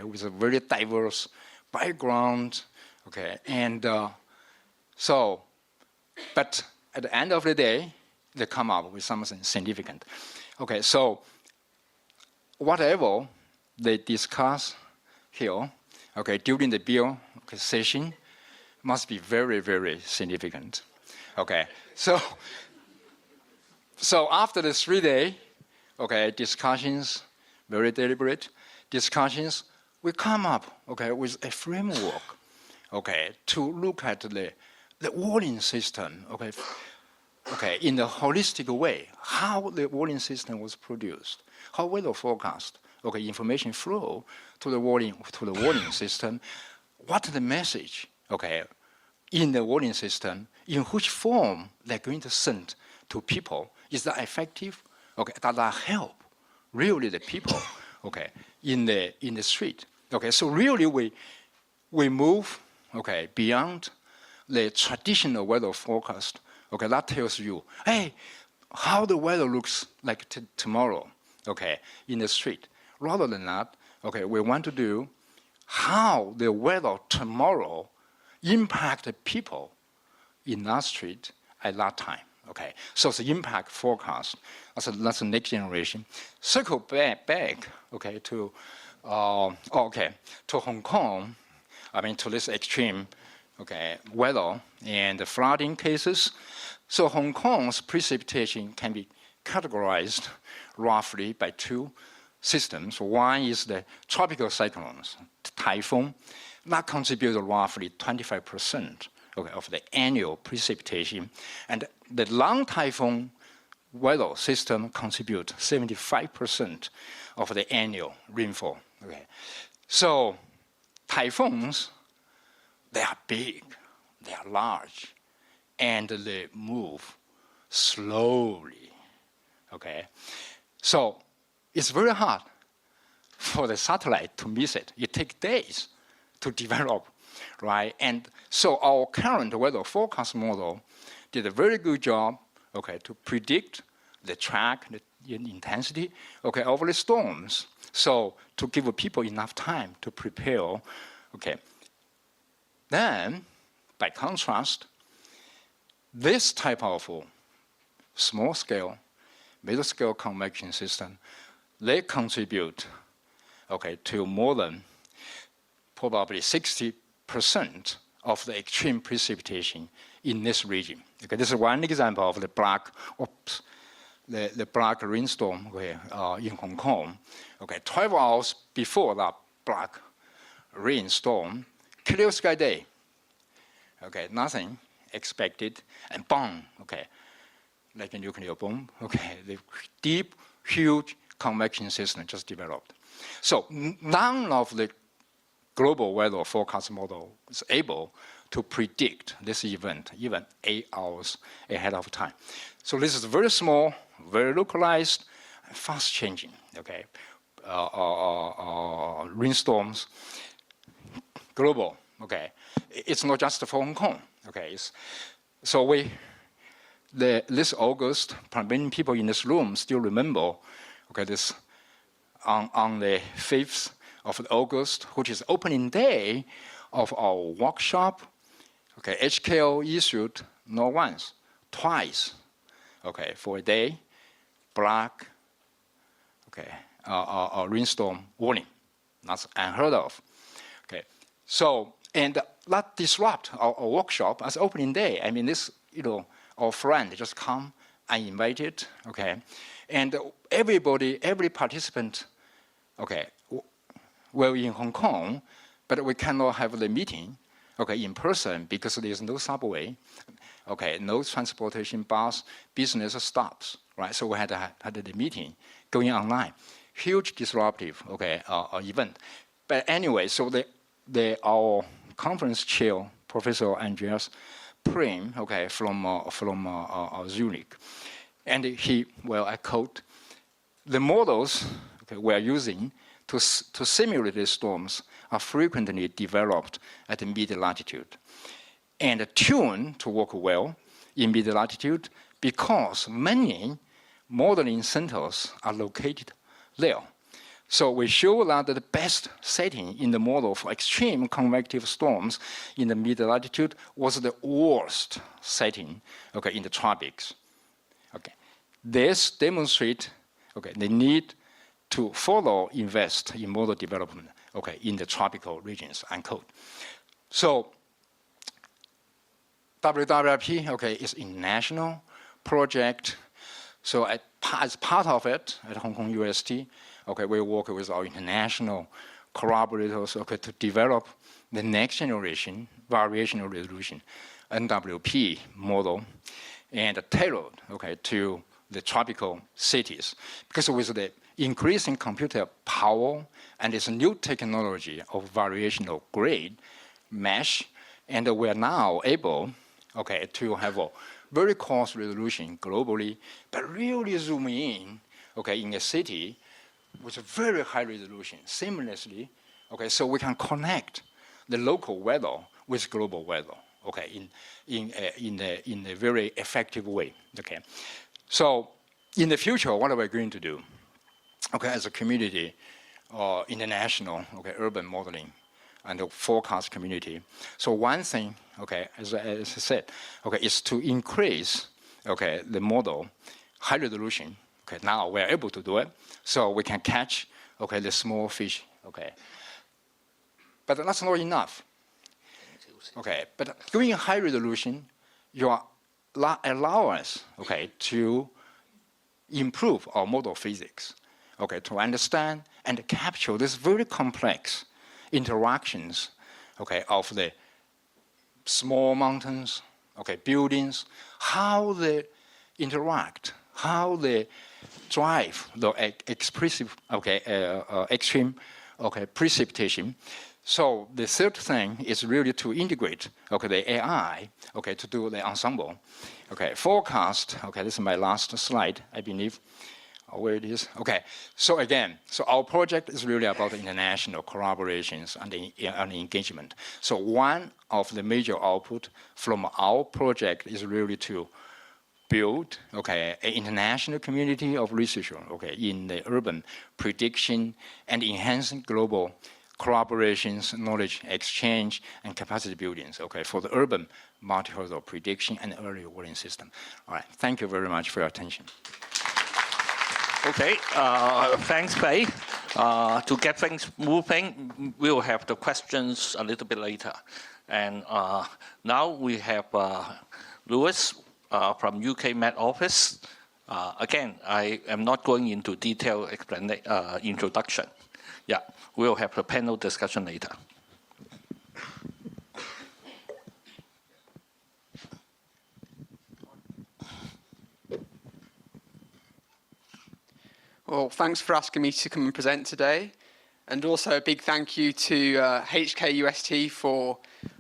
with a very diverse background, and so, but at the end of the day, they come up with something significant. So whatever they discuss here, during the bill session, must be very, very significant. So after the 3-day, discussions, very deliberate discussions, we come up, with a framework, to look at the warning system, in a holistic way, how the warning system was produced, how weather forecast, information flow to the warning system, what the message, in the warning system, in which form they're going to send to people. Is that effective? Does that help really the people, in the street? So really we move, beyond the traditional weather forecast. That tells you, hey, how the weather looks like tomorrow, in the street. Rather than that, we want to do how the weather tomorrow impact the people in that street at that time. So the impact forecast, that's the next generation. Circle back, to Hong Kong. To this extreme, weather and the flooding cases. So Hong Kong's precipitation can be categorized roughly by 2 systems. One is the tropical cyclones, typhoon, that contributes roughly 25% okay, of the annual precipitation. And the long typhoon weather system contribute 75% of the annual rainfall. Okay. So typhoons, they are big, they are large, and they move slowly. Okay. So it's very hard for the satellite to miss it. It takes days to develop, right? And so our current weather forecast model did a very good job, okay, to predict the track, the intensity, okay, of the storms. So to give people enough time to prepare, okay. Then, by contrast, this type of small scale, middle scale convection system, they contribute, okay, to more than probably 60% of the extreme precipitation in this region. Okay, this is one example of the black, the black rainstorm in Hong Kong. Okay, 12 hours before that black rainstorm, clear sky day. Okay, nothing expected, and boom, okay, like a nuclear bomb. Okay, the deep, huge convection system just developed. So none of the global weather forecast model is able to predict this event even 8 hours ahead of time. So this is very small, very localized, fast changing, okay? Rainstorms, global, okay? It's not just for Hong Kong, okay? So this August, many people in this room still remember, okay, this on the 5th of August, which is opening day of our workshop. Okay, HKO issued not once, twice, okay, for a day, black, okay, rainstorm warning. That's unheard of. Okay, so, and that disrupt our workshop as opening day. I mean, this, our friend just come uninvited, okay, and everybody, every participant, okay, we're in Hong Kong, but we cannot have the meeting, okay, in person because there's no subway, okay, no transportation bus, business stops, right? So we had the meeting going online, huge disruptive, okay, event. But anyway, so our conference chair, Professor Andreas Prim, okay, from Zurich, and I quote, the models, okay, we're using to simulate the storms are frequently developed at mid-latitude and tuned to work well in mid-latitude because many modeling centers are located there. So we show that the best setting in the model for extreme convective storms in the mid-latitude was the worst setting, okay, in the tropics. Okay, this demonstrates, okay, the need to further invest in model development, okay, in the tropical regions, unquote. So WWRP, okay, is a national project. So as part of it, at Hong Kong UST, okay, we work with our international collaborators, okay, to develop the next generation variational resolution NWP model and tailored, okay, to the tropical cities. Because with the increasing computer power and this new technology of variational grid mesh, and we are now able, okay, to have a very coarse resolution globally, but really zoom in, okay, in a city with a very high resolution seamlessly, okay, so we can connect the local weather with global weather, okay, in a very effective way, okay. So in the future, what are we going to do? Okay, as a community, international, okay, urban modeling and the forecast community. So one thing, okay, as I said, okay, is to increase, okay, the model high resolution. Okay, now we're able to do it, so we can catch, okay, the small fish, okay. But that's not enough. Okay, but doing high resolution, you allow us, okay, to improve our model physics, okay, to understand and capture this very complex interactions, okay, of the small mountains, okay, buildings, how they interact, how they drive the extreme precipitation. So the third thing is really to integrate the AI to do the ensemble. Forecast, this is my last slide, I believe. Where it is. So again, our project is really about international collaborations and engagement. So one of the major output from our project is really to build an international community of researchers in the urban prediction and enhancing global collaborations, knowledge exchange, and capacity buildings for the urban multi-horizontal prediction and early warning system. All right, thank you very much for your attention. Okay, thanks, Fei. To get things moving, we'll have the questions a little bit later. And now we have Lewis from UK Met Office. Again, I am not going into detailed introduction. Yeah, we'll have the panel discussion later. Well, thanks for asking me to come and present today. And also a big thank you to HKUST for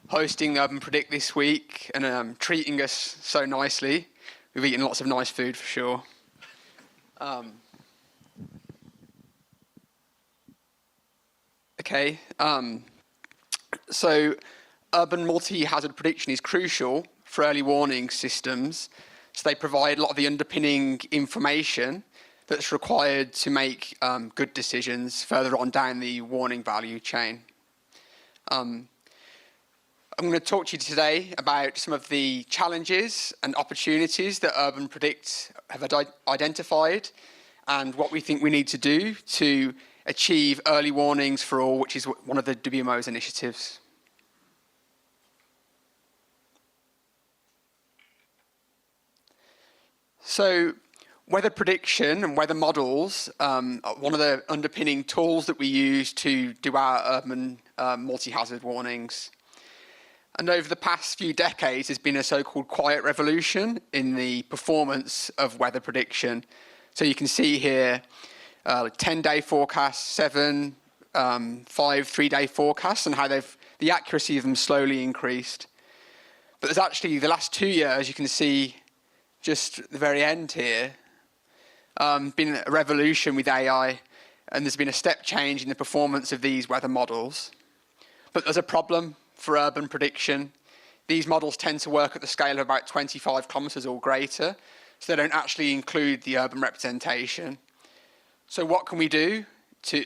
hosting the Urban Predict this week and treating us so nicely. We've eaten lots of nice food for sure. So urban multi-hazard prediction is crucial for early warning systems. So they provide a lot of the underpinning information that's required to make good decisions further on down the warning value chain. I'm going to talk to you today about some of the challenges and opportunities that Urban Predict have identified and what we think we need to do to achieve early warnings for all, which is one of the WMO's initiatives. So, weather prediction and weather models are one of the underpinning tools that we use to do our urban multi-hazard warnings. And over the past few decades, there's been a so-called quiet revolution in the performance of weather prediction. So you can see here 10-day forecasts, 7, 5, 3-day forecasts, and how the accuracy of them slowly increased. But there's actually, the last 2 years, you can see just at the very end here, been a revolution with AI, and there's been a step change in the performance of these weather models. But there's a problem for urban prediction. These models tend to work at the scale of about 25 kilometers or greater, so they don't actually include the urban representation. So what can we do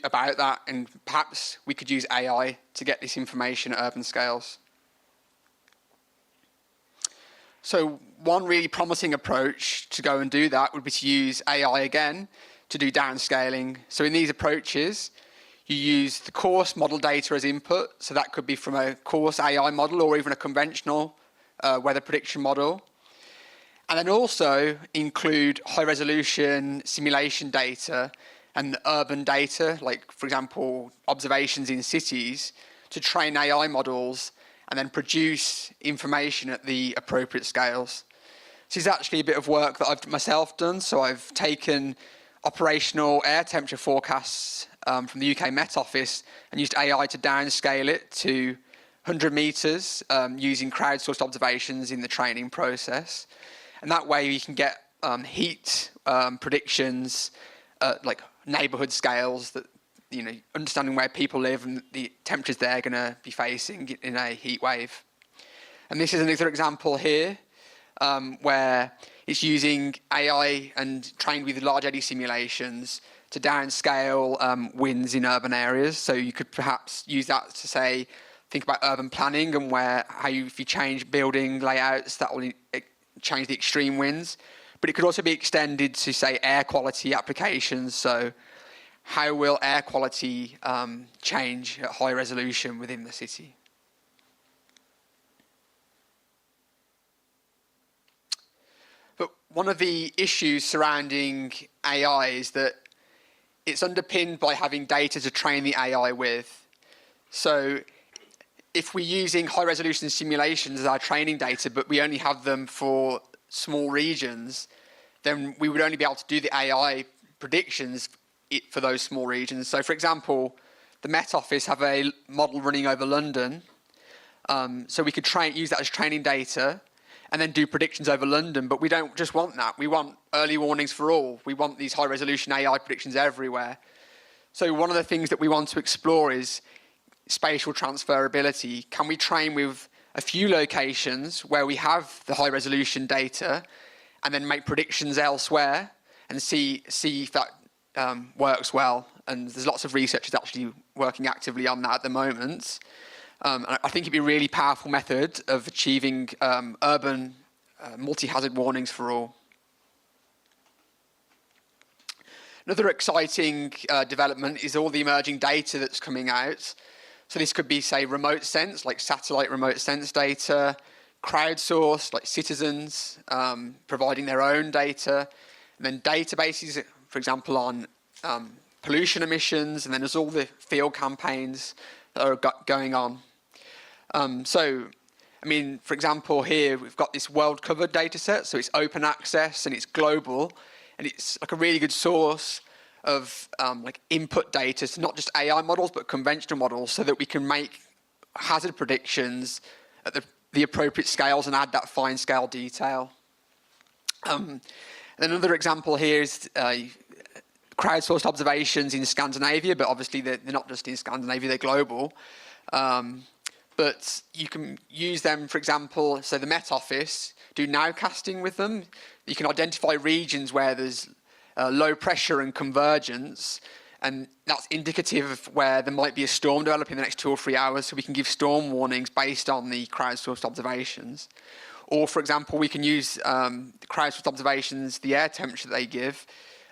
about that? And perhaps we could use AI to get this information at urban scales. So one really promising approach to go and do that would be to use AI again to do downscaling. So in these approaches, you use the coarse model data as input. So that could be from a coarse AI model or even a conventional weather prediction model. And then also include high resolution simulation data and urban data, like for example, observations in cities, to train AI models and then produce information at the appropriate scales. This is actually a bit of work that I've myself done. So I've taken operational air temperature forecasts from the UK Met Office and used AI to downscale it to 100 meters using crowdsourced observations in the training process. And that way you can get heat predictions at like neighborhood scales, that understanding where people live and the temperatures they're going to be facing in a heat wave. And this is another example here where it's using AI and trained with large eddy simulations to downscale winds in urban areas. So you could perhaps use that to say, think about urban planning and if you change building layouts, that will change the extreme winds. But it could also be extended to, say, air quality applications. So how will air quality change at high resolution within the city? But one of the issues surrounding AI is that it's underpinned by having data to train the AI with. So if we're using high-resolution simulations as our training data, but we only have them for small regions, then we would only be able to do the AI predictions for those small regions. So, for example, the Met Office have a model running over London, so we could use that as training data and then do predictions over London, but we don't just want that. We want early warnings for all. We want these high-resolution AI predictions everywhere. So one of the things that we want to explore is spatial transferability. Can we train with a few locations where we have the high-resolution data and then make predictions elsewhere and see if that works well? And there's lots of researchers actually working actively on that at the moment. And I think it'd be a really powerful method of achieving urban multi-hazard warnings for all. Another exciting development is all the emerging data that's coming out. So this could be, say, remote sense, like satellite remote sense data, crowdsourced, like citizens providing their own data, and then databases, for example, on pollution emissions, and then there's all the field campaigns that are going on. So, I mean, for example, here we've got this world covered data set, so it's open access and it's global, and it's like a really good source of like input data, so not just AI models, but conventional models, so that we can make hazard predictions at the appropriate scales and add that fine scale detail. And another example here is crowdsourced observations in Scandinavia, but obviously they're not just in Scandinavia, they're global. But you can use them, for example, so the Met Office do nowcasting with them. You can identify regions where there's low pressure and convergence, and that's indicative of where there might be a storm developing in the next 2 or 3 hours, so we can give storm warnings based on the crowdsourced observations. Or, for example, we can use crowdsourced observations, the air temperature that they give,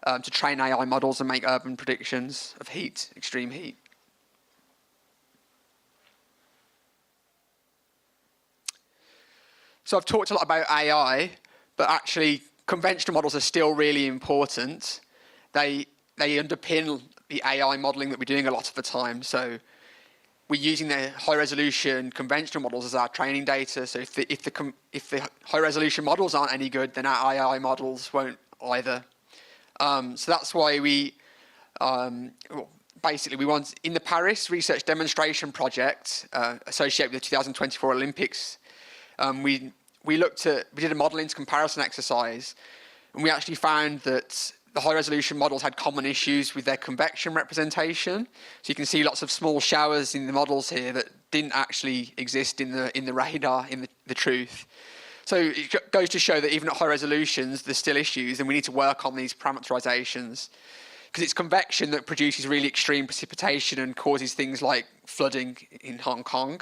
to train AI models and make urban predictions of heat, extreme heat. So I've talked a lot about AI, but actually conventional models are still really important. They underpin the AI modeling that we're doing a lot of the time. So we're using the high-resolution conventional models as our training data. So if the high-resolution models aren't any good, then our AI models won't either. So that's why we basically we want, in the Paris Research Demonstration Project associated with the 2024 Olympics, we did a model-ins comparison exercise, and we actually found that the high-resolution models had common issues with their convection representation. So you can see lots of small showers in the models here that didn't actually exist in the radar, in the truth. So it goes to show that even at high resolutions, there's still issues, and we need to work on these parameterizations. Because it's convection that produces really extreme precipitation and causes things like flooding in Hong Kong.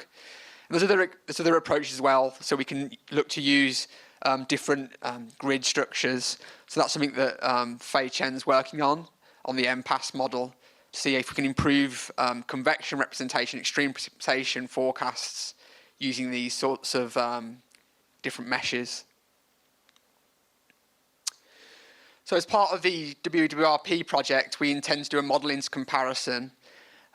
And there's other approaches as well, so we can look to use different grid structures. So that's something that Chen's working on the MPAS model, to see if we can improve convection representation, extreme precipitation forecasts using these sorts of different meshes. So as part of the WWRP project, we intend to do a model-ins comparison.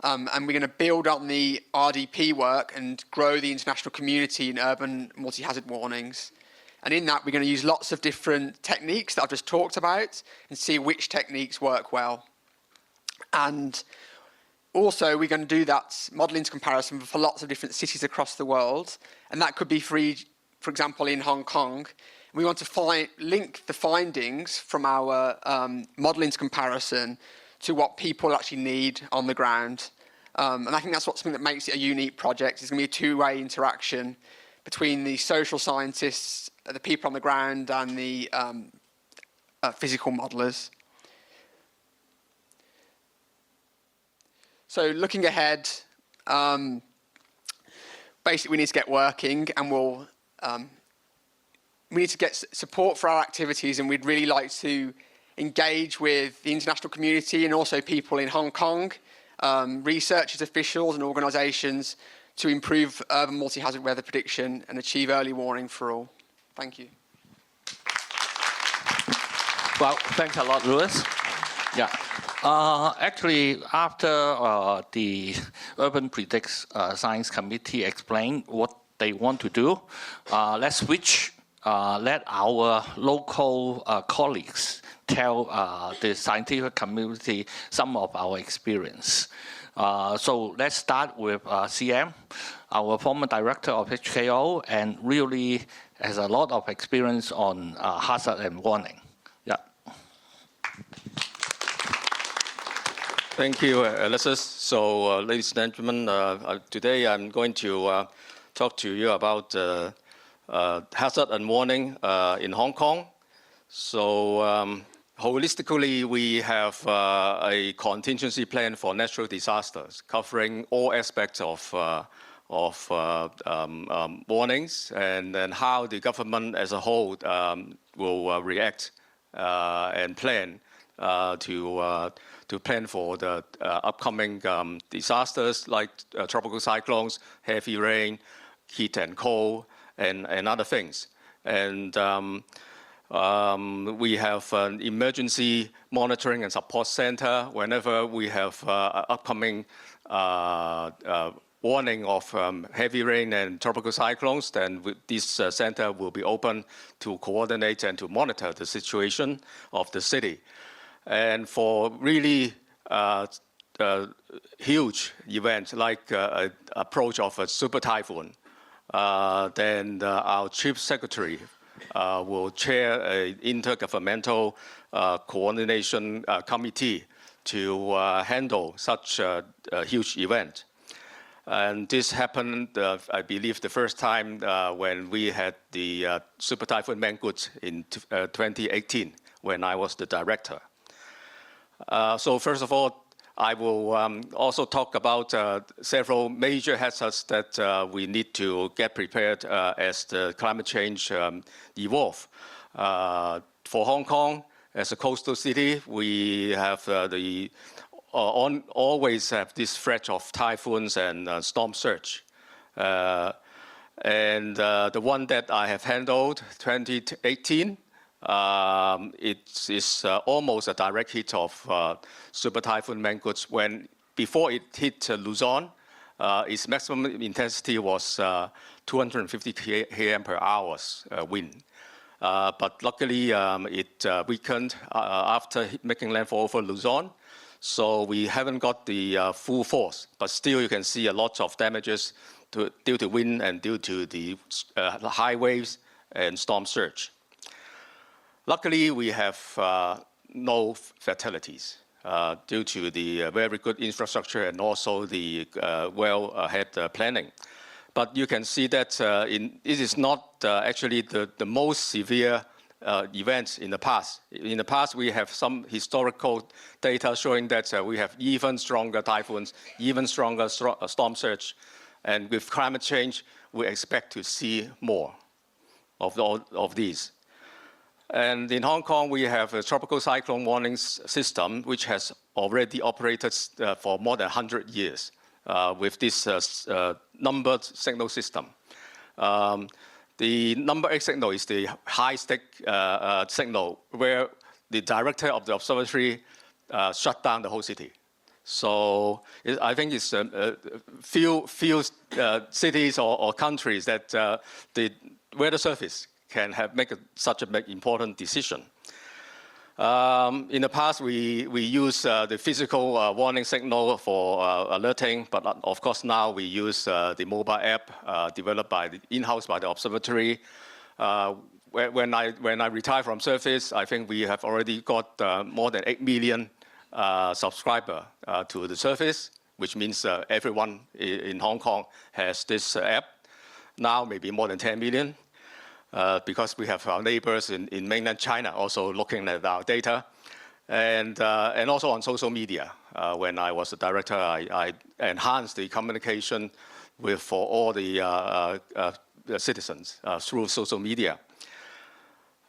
And we're going to build on the RDP work and grow the international community in urban multi-hazard warnings. And in that, we're going to use lots of different techniques that I've just talked about and see which techniques work well. And also, we're going to do that model-ins comparison for lots of different cities across the world. And that could be for example, in Hong Kong. We want to link the findings from our model-ins comparison to what people actually need on the ground. And I think that's something that makes it a unique project. It's going to be a two-way interaction between the social scientists, the people on the ground, and the physical modelers. So looking ahead, basically we need to get working, and we need to get support for our activities, and we'd really like to engage with the international community and also people in Hong Kong, researchers, officials and organisations to improve urban multi-hazard weather prediction and achieve early warning for all. Thank you. Well, thanks a lot, Lewis. Yeah. Actually, after the Urban Predicts Science Committee explained what they want to do, let's switch. Let our local colleagues tell the scientific community some of our experience. So let's start with CM, our former director of HKO, and really has a lot of experience on hazard and warning. Yeah. Thank you, Alexis. So, ladies and gentlemen, today I'm going to talk to you about hazard and warning in Hong Kong. So, holistically, we have a contingency plan for natural disasters covering all aspects of warnings and how the government as a whole will react and plan to plan for the upcoming disasters like tropical cyclones, heavy rain, heat and cold, and other things. And we have an emergency monitoring and support center. Whenever we have upcoming warning of heavy rain and tropical cyclones, then this center will be open to coordinate and to monitor the situation of the city. And for really huge events like approach of a super typhoon, then our chief secretary will chair an intergovernmental coordination committee to handle such a huge event. And this happened, I believe, the first time when we had the super typhoon Mangkhut in 2018, when I was the director. So first of all, I will also talk about several major hazards that we need to get prepared as the climate change evolve. For Hong Kong, as a coastal city, we have always have this threat of typhoons and storm surge. And the one that I have handled, 2018, it is almost a direct hit of Super Typhoon Mangkhut. When before it hit Luzon, its maximum intensity was 250 km per hour wind. But luckily, it weakened after making landfall over Luzon. So we haven't got the full force, but still you can see a lot of damages due to wind and due to the high waves and storm surge. Luckily, we have no fatalities due to the very good infrastructure and also the well-ahead planning. But you can see that it is not actually the most severe events in the past. In the past, we have some historical data showing that we have even stronger typhoons, even stronger storm surge. And with climate change, we expect to see more of these. And in Hong Kong, we have a tropical cyclone warning system, which has already operated for more than 100 years with this numbered signal system. The number 8 signal is the high-stake signal where the director of the observatory shut down the whole city. So I think it's few cities or countries that the weather service can make such an important decision. In the past, we use the physical warning signal for alerting, but of course now we use the mobile app developed in-house by the observatory. When I retire from service, I think we have already got more than 8 million subscribers to the service, which means everyone in Hong Kong has this app. Now maybe more than 10 million. Because we have our neighbors in mainland China also looking at our data, and also on social media. When I was the director, I enhanced the communication for all the citizens through social media.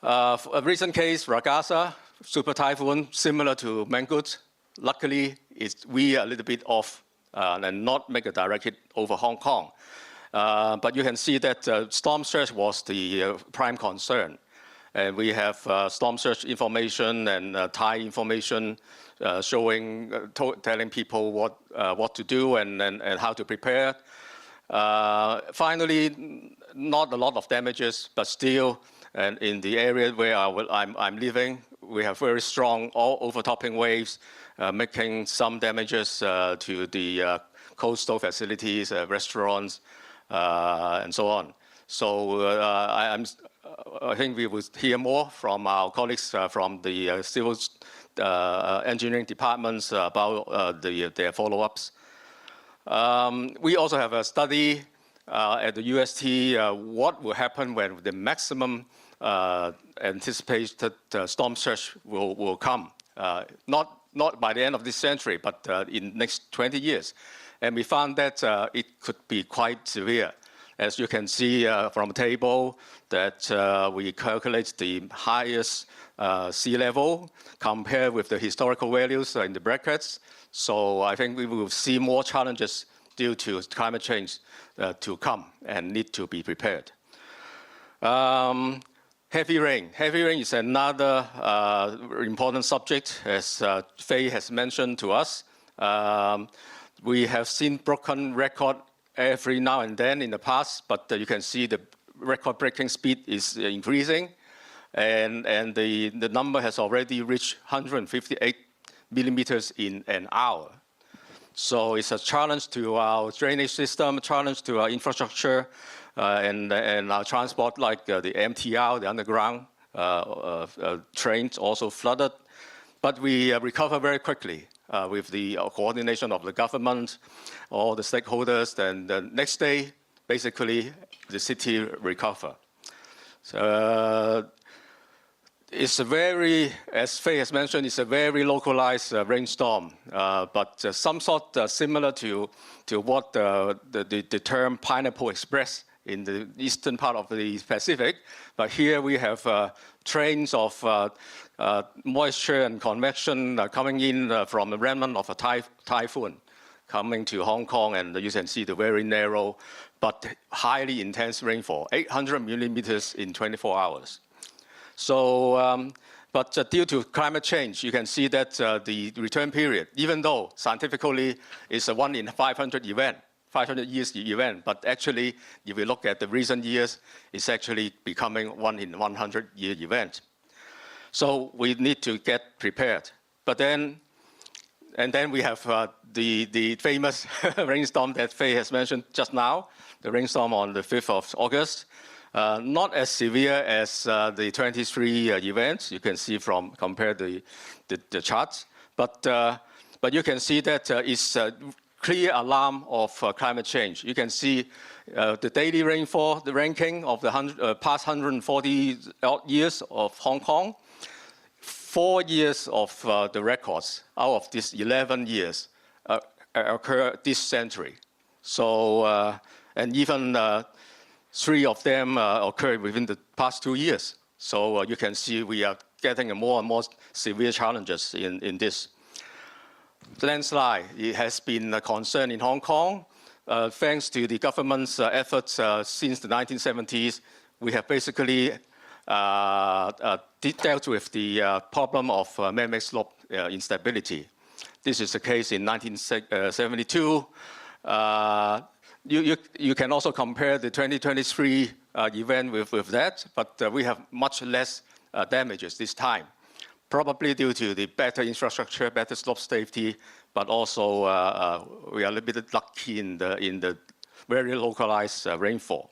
A recent case, Ragasa, super typhoon, similar to Mangkhut. Luckily, we are a little bit off and not make a direct hit over Hong Kong. But you can see that storm surge was the prime concern. And we have storm surge information and tide information showing, telling people what to do and how to prepare. Finally, not a lot of damages, but still, and in the area where I'm living, we have very strong overtopping waves, making some damages to the coastal facilities, restaurants, and so on. So I think we will hear more from our colleagues from the civil engineering departments about their follow-ups. We also have a study at the UST, what will happen when the maximum anticipated storm surge will come. Not by the end of this century, but in the next 20 years. And we found that it could be quite severe. As you can see from the table, that we calculate the highest sea level compared with the historical values in the brackets. So I think we will see more challenges due to climate change to come and need to be prepared. Heavy rain. Heavy rain is another important subject, as Faye has mentioned to us. We have seen broken record every now and then in the past, but you can see the record-breaking speed is increasing, and the number has already reached 158 millimeters in an hour. So it's a challenge to our drainage system, a challenge to our infrastructure, and our transport, like the MTR, the underground trains also flooded. But we recover very quickly with the coordination of the government, all the stakeholders, and the next day, basically, the city recover. So, it's a very, as Faye has mentioned, it's a very localized rainstorm, but some sort similar to what the term Pineapple Express in the eastern part of the Pacific. But here we have trains of moisture and convection coming in from the remnant of a typhoon coming to Hong Kong, and you can see the very narrow but highly intense rainfall, 800 millimeters in 24 hours. So, but due to climate change, you can see that the return period, even though scientifically it's a 1 in 500 event, 500 years event, but actually, if we look at the recent years, it's actually becoming 1 in 100 year event. So we need to get prepared. But then, and then we have the famous rainstorm that Faye has mentioned just now, the rainstorm on the 5th of August. Not as severe as the 23 events. You can see from compare the charts, but you can see that it's a clear alarm of climate change. You can see the daily rainfall, the ranking of the past 140 years of Hong Kong. 4 years of the records out of these 11 years occur this century. So and even 3 of them occurred within the past 2 years. So you can see we are getting more and more severe challenges in this. Landslide, it has been a concern in Hong Kong. Thanks to the government's efforts since the 1970s, we have basically dealt with the problem of man-made slope instability. This is the case in 1972. You can also compare the 2023 event with that, but we have much less damages this time, probably due to the better infrastructure, better slope safety, but also we are a little bit lucky in the very localized rainfall.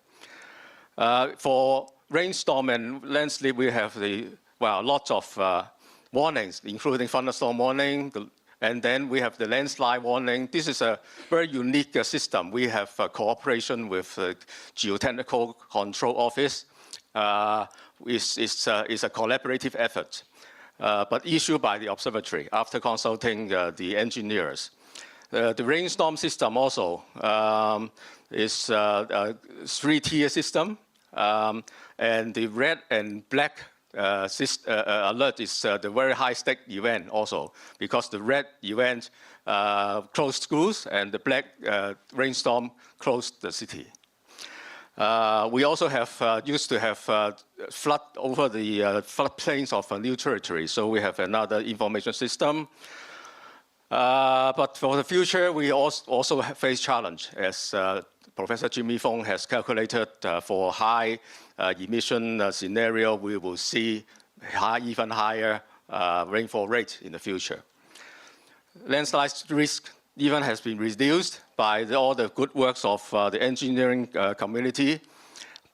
For rainstorm and landslide, we have lots of warnings, including thunderstorm warning, and then we have the landslide warning. This is a very unique system. We have cooperation with the Geotechnical Control Office. It's a collaborative effort, but issued by the Observatory after consulting the engineers. The rainstorm system also is a 3-tier system, and the red and black alert is the very high-stake event also, because the red event closed schools and the black rainstorm closed the city. We also have used to have flood over the floodplains of new territory, so we have another information system. But for the future, we also face challenge, as Professor Jimmy Fong has calculated for high emission scenario, we will see even higher rainfall rate in the future. Landslide risk even has been reduced by all the good works of the engineering community,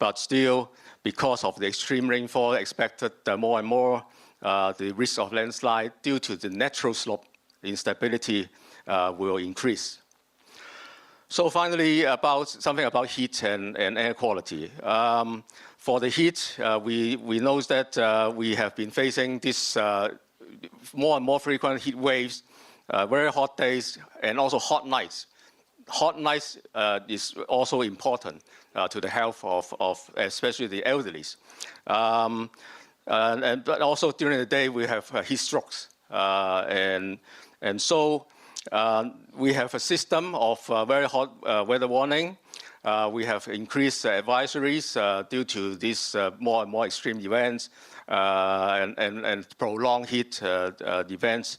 but still, because of the extreme rainfall expected more and more, the risk of landslide due to the natural slope instability will increase. So finally, something about heat and air quality. For the heat, we know that we have been facing this more and more frequent heat waves, very hot days, and also hot nights. Hot nights is also important to the health of especially the elderly. But also during the day, we have heat strokes. And so we have a system of very hot weather warning. We have increased advisories due to these more and more extreme events and prolonged heat events.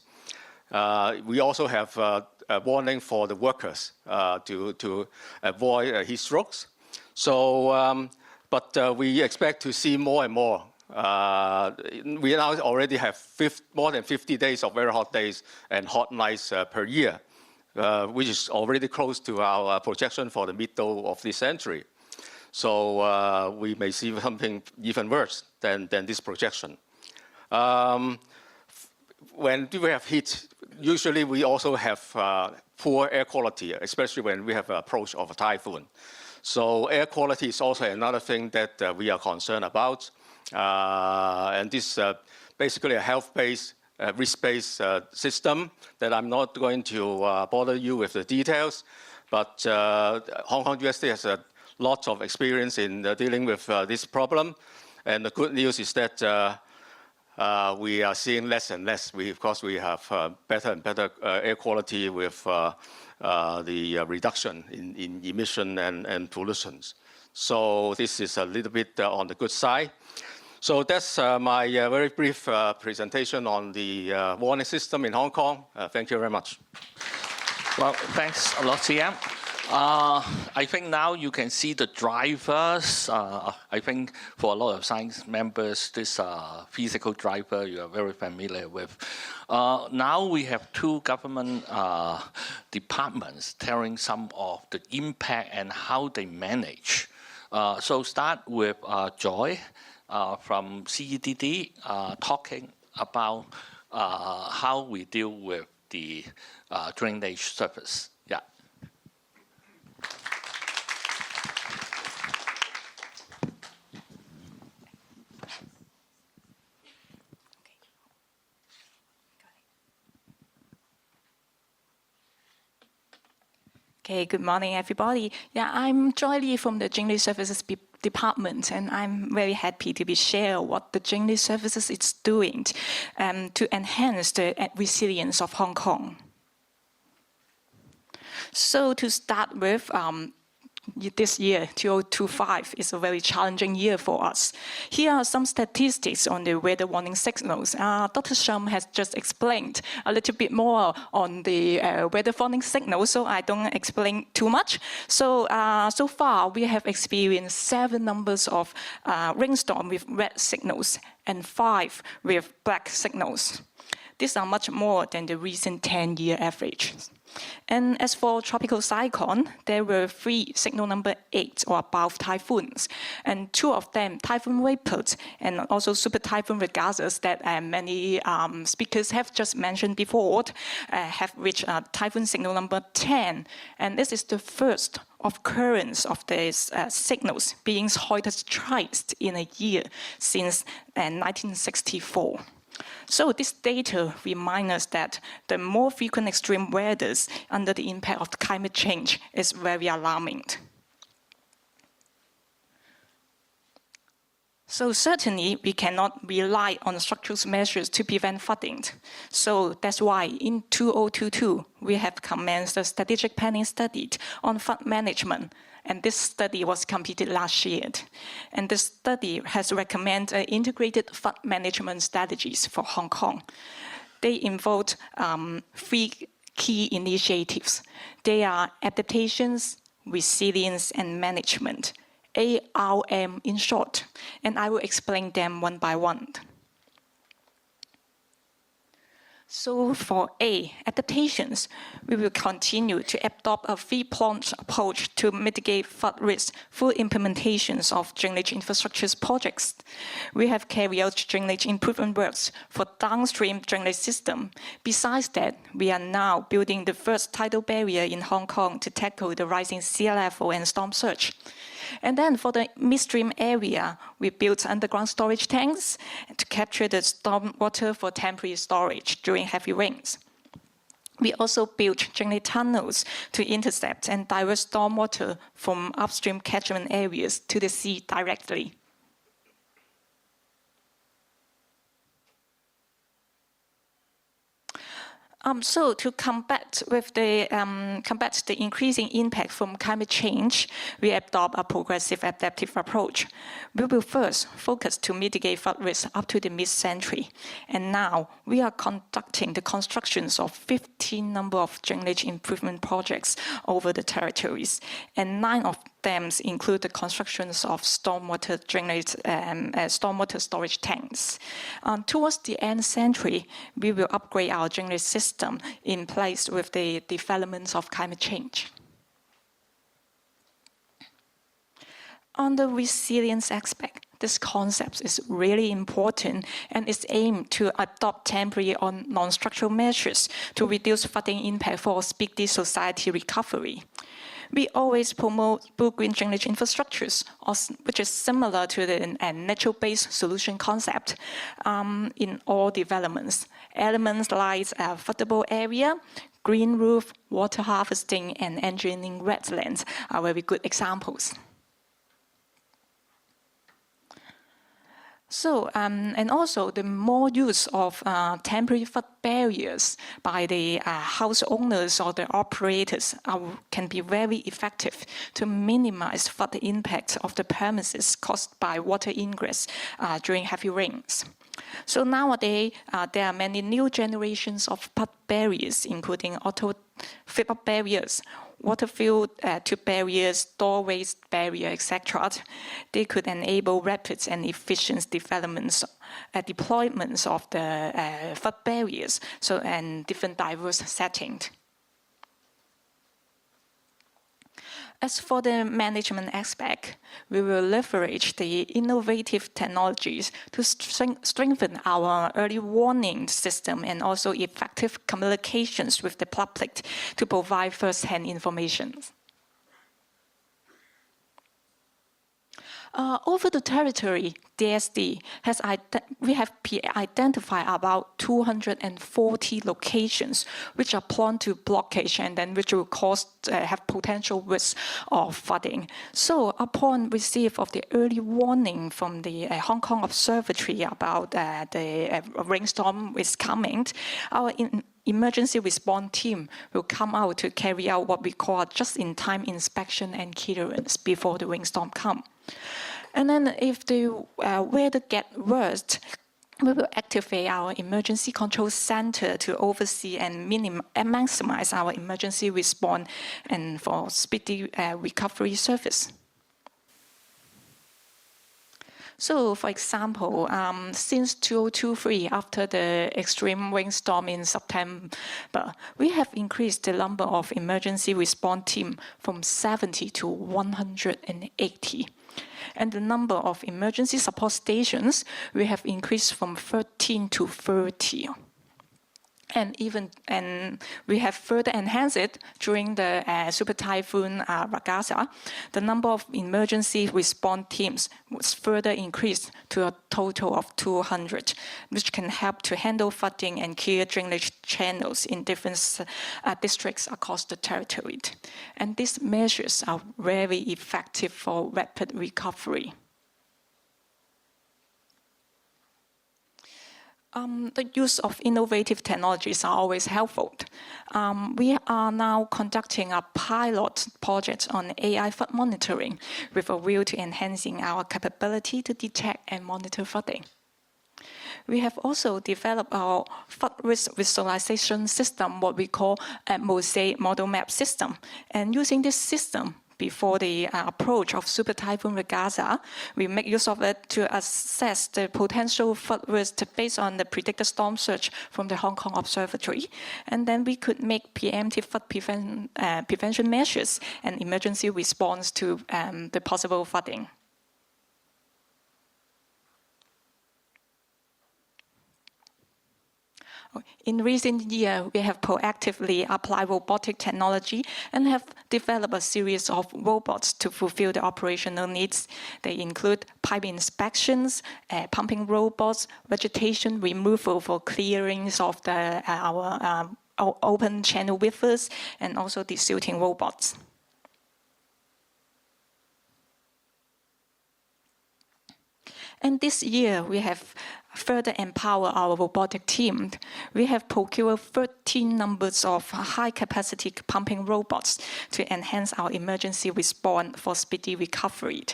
We also have a warning for the workers to avoid heat strokes. So, but we expect to see more and more. We now already have more than 50 days of very hot days and hot nights per year, which is already close to our projection for the middle of this century. So we may see something even worse than this projection. When we have heat, usually we also have poor air quality, especially when we have an approach of a typhoon. So air quality is also another thing that we are concerned about. And this is basically a health-based, risk-based system that I'm not going to bother you with the details. But Hong Kong UST has a lot of experience in dealing with this problem. And the good news is that we are seeing less and less. Of course, we have better and better air quality with the reduction in emission and pollutions. So this is a little bit on the good side. So that's my very brief presentation on the warning system in Hong Kong. Thank you very much. Well, thanks a lot, TM. I think now you can see the drivers. I think for a lot of science members, this physical driver you are very familiar with. Now we have two government departments telling some of the impact and how they manage. So start with Joy from CEDD talking about how we deal with the drainage surface. Yeah. Okay, good morning, everybody. Yeah, I'm Joy Lee from the Drainage Services Department, and I'm very happy to be share what the Drainage Services is doing to enhance the resilience of Hong Kong. So to start with, this year, 2025, is a very challenging year for us. Here are some statistics on the weather warning signals. Dr. Shun has just explained a little bit more on the weather warning signals, so I don't explain too much. So, so far, we have experienced 7 numbers of rainstorm with red signals and 5 with black signals. These are much more than the recent 10-year average. And as for tropical cyclone, there were 3 signal number 8 or above typhoons, and 2 of them, Typhoon Vapid and also Super Typhoon Regatas, that many speakers have just mentioned before, have reached typhoon signal number 10. And this is the first occurrence of these signals being hoisted twice in a year since 1964. So this data reminds us that the more frequent extreme weathers under the impact of climate change is very alarming. So certainly we cannot rely on structural measures to prevent flooding. So that's why in 2022 we have commenced a strategic planning study on flood management. And this study was completed last year. And this study has recommended integrated flood management strategies for Hong Kong. They involved 3 key initiatives. They are adaptations, resilience, and management, ARM in short, and I will explain them one by one. So for A, adaptations, we will continue to adopt a three-pronged approach to mitigate flood risk through implementations of drainage infrastructure projects. We have carried out drainage improvement works for downstream drainage system. Besides that, we are now building the first tidal barrier in Hong Kong to tackle the rising sea level and storm surge. And then for the midstream area, we built underground storage tanks to capture the storm water for temporary storage during heavy rains. We also built drainage tunnels to intercept and divert stormwater from upstream catchment areas to the sea directly. So to combat the increasing impact from climate change, we adopt a progressive adaptive approach. We will first focus to mitigate flood risk up to the mid-century. And now we are conducting the constructions of 15 number of drainage improvement projects over the territories. And 9 of them include the constructions of stormwater drainage, stormwater storage tanks. Towards the end century, we will upgrade our drainage system in place with the developments of climate change. On the resilience aspect, this concept is really important and is aimed to adopt temporary or non-structural measures to reduce flooding impact for speedy society recovery. We always promote blue-green drainage infrastructures, which is similar to the natural-based solution concept in all developments. Elements like floodable area, green roof, water harvesting, and engineering wetlands are very good examples. So, and also the more use of temporary flood barriers by the house owners or the operators can be very effective to minimize flood impact of the premises caused by water ingress during heavy rains. So nowadays, there are many new generations of flood barriers, including auto flip-up barriers, water-filled tube barriers, doorways barrier, etc. They could enable rapid and efficient deployments of the flood barriers, and different diverse settings. As for the management aspect, we will leverage the innovative technologies to strengthen our early warning system and also effective communications with the public to provide first-hand information. Over the territory, DSD we have identified about 240 locations which are prone to blockage and then which will have potential risk of flooding. So upon receipt of the early warning from the Hong Kong Observatory about the rainstorm is coming, our emergency response team will come out to carry out what we call just-in-time inspection and clearance before the rainstorm comes. And then if the weather gets worse, we will activate our emergency control center to oversee and maximize our emergency response and for speedy recovery service. So, for example, since 2023, after the extreme rainstorm in September, we have increased the number of emergency response teams from 70 to 180. And the number of emergency support stations, we have increased from 13 to 30. And we have further enhanced it during the super typhoon Ragasa. The number of emergency response teams was further increased to a total of 200, which can help to handle flooding and clear drainage channels in different districts across the territory. And these measures are very effective for rapid recovery. The use of innovative technologies are always helpful. We are now conducting a pilot project on AI flood monitoring with a view to enhancing our capability to detect and monitor flooding. We have also developed our flood risk visualization system, what we call a mosaic model map system. And using this system, before the approach of Super Typhoon Ragasa, we make use of it to assess the potential flood risk based on the predicted storm surge from the Hong Kong Observatory. And then we could make preemptive flood prevention measures and emergency response to the possible flooding. In recent years, we have proactively applied robotic technology and have developed a series of robots to fulfill the operational needs. They include pipe inspections, pumping robots, vegetation removal for clearings of our open channel rivers, and also desilting robots. And this year, we have further empowered our robotic team. We have procured 13 numbers of high-capacity pumping robots to enhance our emergency response for speedy recovery.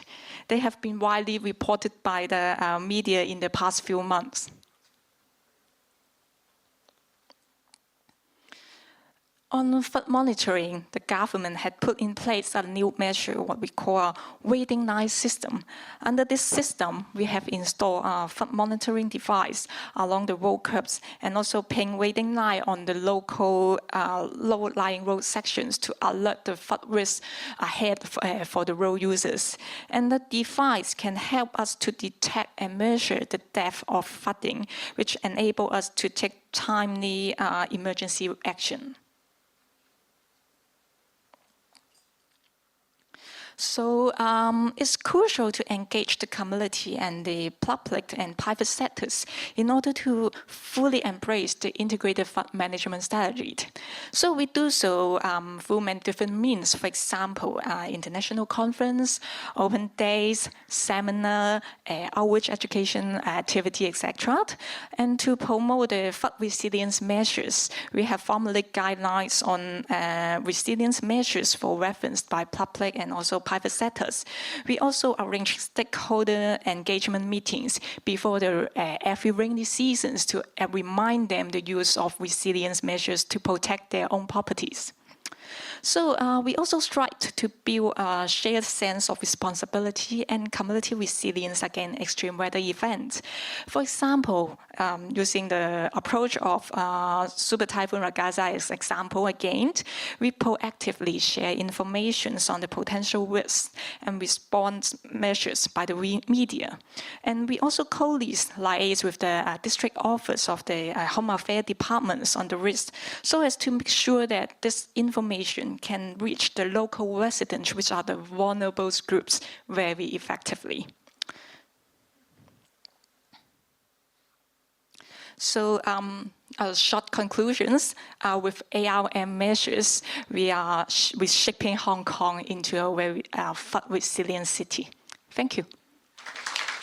They have been widely reported by the media in the past few months. On flood monitoring, the government had put in place a new measure, what we call a waiting line system. Under this system, we have installed a flood monitoring device along the road curbs and also ping waiting line on the local low-lying road sections to alert the flood risk ahead for the road users. And the device can help us to detect and measure the depth of flooding, which enable us to take timely emergency action. So it's crucial to engage the community and the public and private sectors in order to fully embrace the integrated flood management strategy. So we do so through many different means. For example, international conference, open days, seminar, outreach education activity, etc. And to promote the flood resilience measures, we have formulated guidelines on resilience measures for reference by public and also private sectors. We also arrange stakeholder engagement meetings before every rainy seasons to remind them the use of resilience measures to protect their own properties. So we also strive to build a shared sense of responsibility and community resilience against extreme weather events. For example, using the approach of Super Typhoon Ragasa as example again, we proactively share information on the potential risks and response measures by the media. And we also liaise with the district office of the Home Affairs departments on the risk so as to make sure that this information can reach the local residents, which are the vulnerable groups, very effectively. So, short conclusions. With ARM measures, we're shaping Hong Kong into a very flood resilient city. Thank you.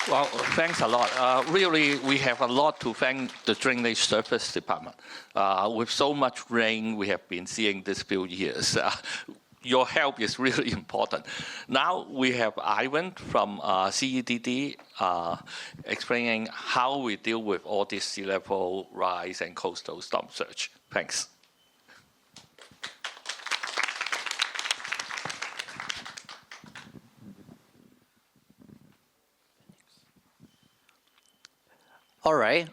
Well, thanks a lot. Really, we have a lot to thank the Drainage Service Department. With so much rain we have been seeing this few years, your help is really important. Now we have Ivan from CEDD explaining how we deal with all this sea level rise and coastal storm surge. Thanks. All right.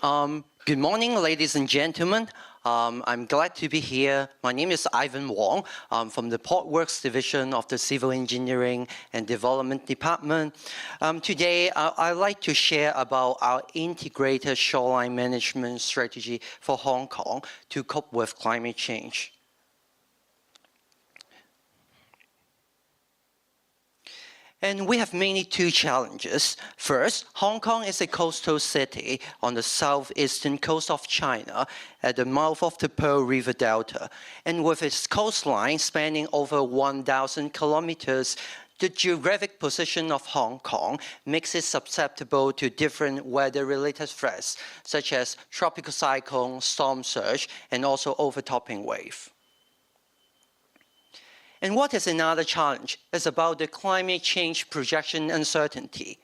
Good morning, ladies and gentlemen. I'm glad to be here. My name is Ivan Wong. I'm from the Port Works Division of the Civil Engineering and Development Department. Today, I'd like to share about our integrated shoreline management strategy for Hong Kong to cope with climate change. And we have mainly two challenges. First, Hong Kong is a coastal city on the southeastern coast of China at the mouth of the Pearl River Delta. And with its coastline spanning over 1,000 kilometers, the geographic position of Hong Kong makes it susceptible to different weather-related threats, such as tropical cyclone, storm surge, and also overtopping wave. And what is another challenge is about the climate change projection uncertainty.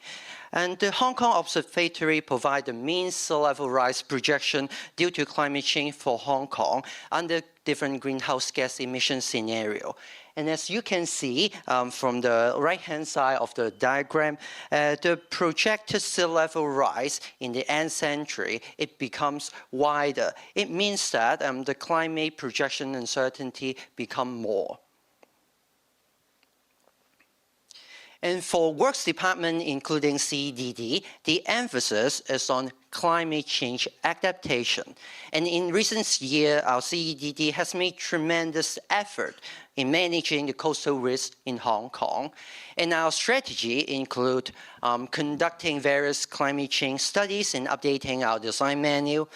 And the Hong Kong Observatory provides the mean sea level rise projection due to climate change for Hong Kong under different greenhouse gas emission scenario. And as you can see from the right-hand side of the diagram, the projected sea level rise in the end century, it becomes wider. It means that the climate projection uncertainty become more. And for works department, including CEDD, the emphasis is on climate change adaptation. And in recent years, our CEDD has made tremendous effort in managing the coastal risk in Hong Kong. And our strategy include conducting various climate change studies and updating our design manual,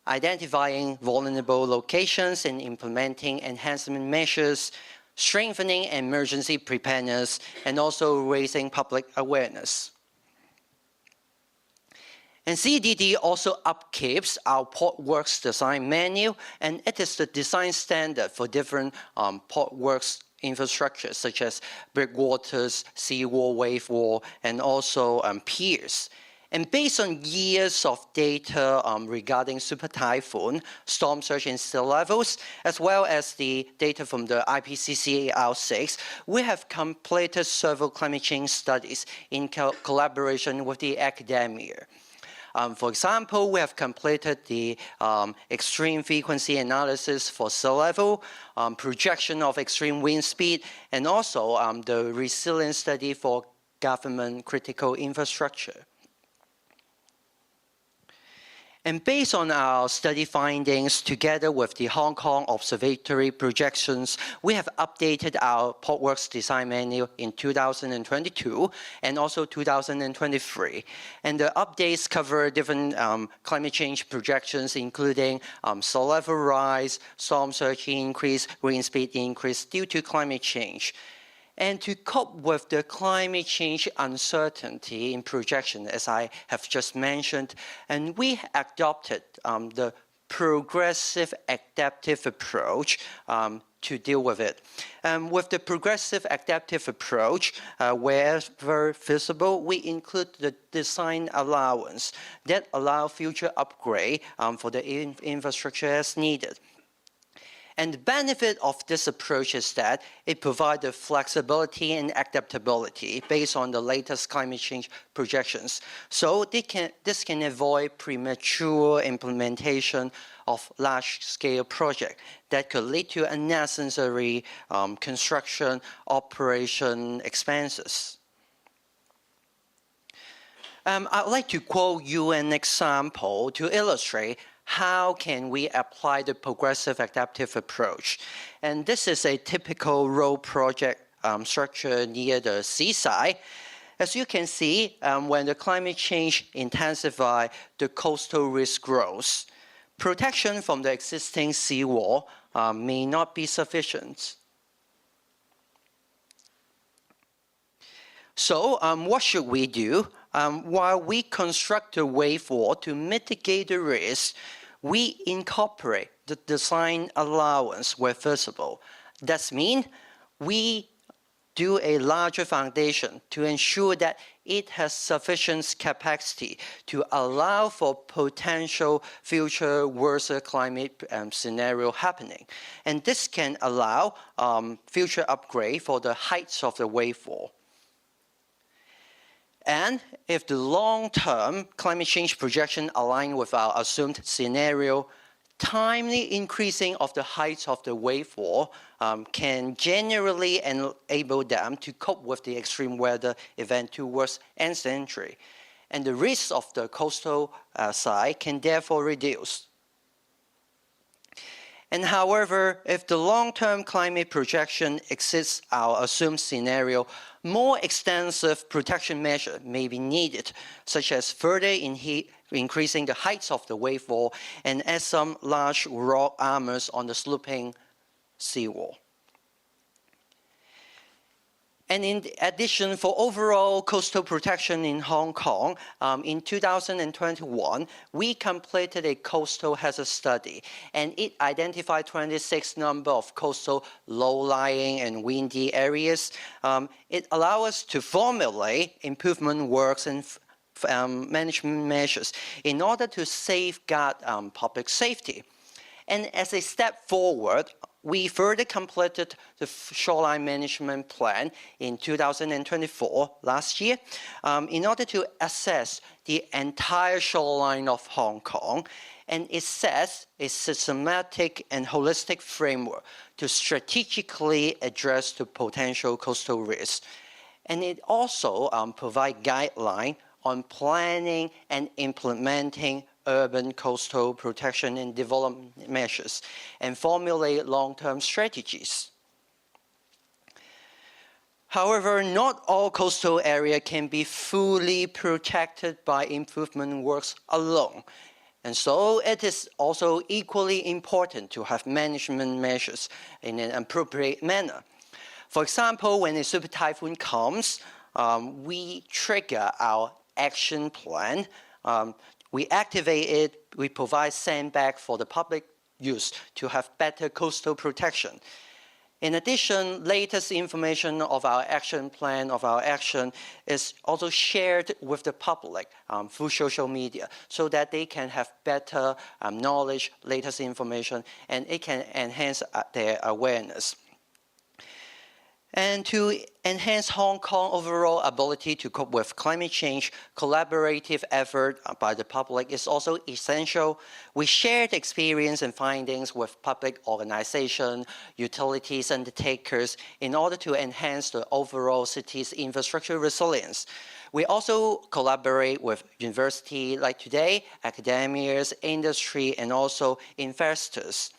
identifying vulnerable locations and implementing enhancement measures, strengthening emergency preparedness, and also raising public awareness. And CDD also upkeeps our port works design manual, and it is the design standard for different port works infrastructures, such as breakwaters, seawall, wave wall, and also piers. And based on years of data regarding super typhoon, storm surge and sea levels, as well as the data from the IPCC AR6, we have completed several climate change studies in collaboration with the academia. For example, we have completed the extreme frequency analysis for sea level, projection of extreme wind speed, and also the resilience study for government critical infrastructure. And based on our study findings, together with the Hong Kong Observatory projections, we have updated our portworks design manual in 2022 and also 2023. And the updates cover different climate change projections, including sea level rise, storm surge increase, wind speed increase due to climate change. And to cope with the climate change uncertainty in projection, as I have just mentioned, and we adopted the progressive adaptive approach to deal with it. With the progressive adaptive approach, wherever feasible, we include the design allowance that allow future upgrade for the infrastructure as needed. And the benefit of this approach is that it provides the flexibility and adaptability based on the latest climate change projections. So this can avoid premature implementation of large-scale projects that could lead to unnecessary construction operation expenses. I'd like to quote you an example to illustrate how can we apply the progressive adaptive approach. And this is a typical road project structure near the seaside. As you can see, when the climate change intensifies, the coastal risk grows. Protection from the existing seawall may not be sufficient. So what should we do? While we construct a wave wall to mitigate the risk, we incorporate the design allowance where feasible. That means we do a larger foundation to ensure that it has sufficient capacity to allow for potential future worse climate scenario happening. And this can allow future upgrade for the heights of the wave wall. And if the long-term climate change projection align with our assumed scenario, timely increasing of the height of the wave wall can generally enable them to cope with the extreme weather event towards end century. And the risk of the coastal side can therefore reduce. And however, if the long-term climate projection exceeds our assumed scenario, more extensive protection measures may be needed, such as further increasing the heights of the wave wall and add some large rock armors on the sloping seawall. And in addition, for overall coastal protection in Hong Kong, in 2021, we completed a coastal hazard study, and it identified 26 number of coastal low-lying and windy areas. It allowed us to formulate improvement works and management measures in order to safeguard public safety. And as a step forward, we further completed the shoreline management plan in 2024, last year, in order to assess the entire shoreline of Hong Kong, and it sets a systematic and holistic framework to strategically address the potential coastal risks. And it also provides guidelines on planning and implementing urban coastal protection and development measures, and formulate long-term strategies. However, not all coastal area can be fully protected by improvement works alone. And so it is also equally important to have management measures in an appropriate manner. For example, when a super typhoon comes, we trigger our action plan. We activate it, we provide sandbag for the public use to have better coastal protection. In addition, latest information of our action plan, of our action, is also shared with the public through social media so that they can have better knowledge, latest information, and it can enhance their awareness. And to enhance Hong Kong's overall ability to cope with climate change, collaborative effort by the public is also essential. We shared experience and findings with public organizations, utilities, undertakers in order to enhance the overall city's infrastructure resilience. We also collaborate with universities like today, academics, industry, and also investors.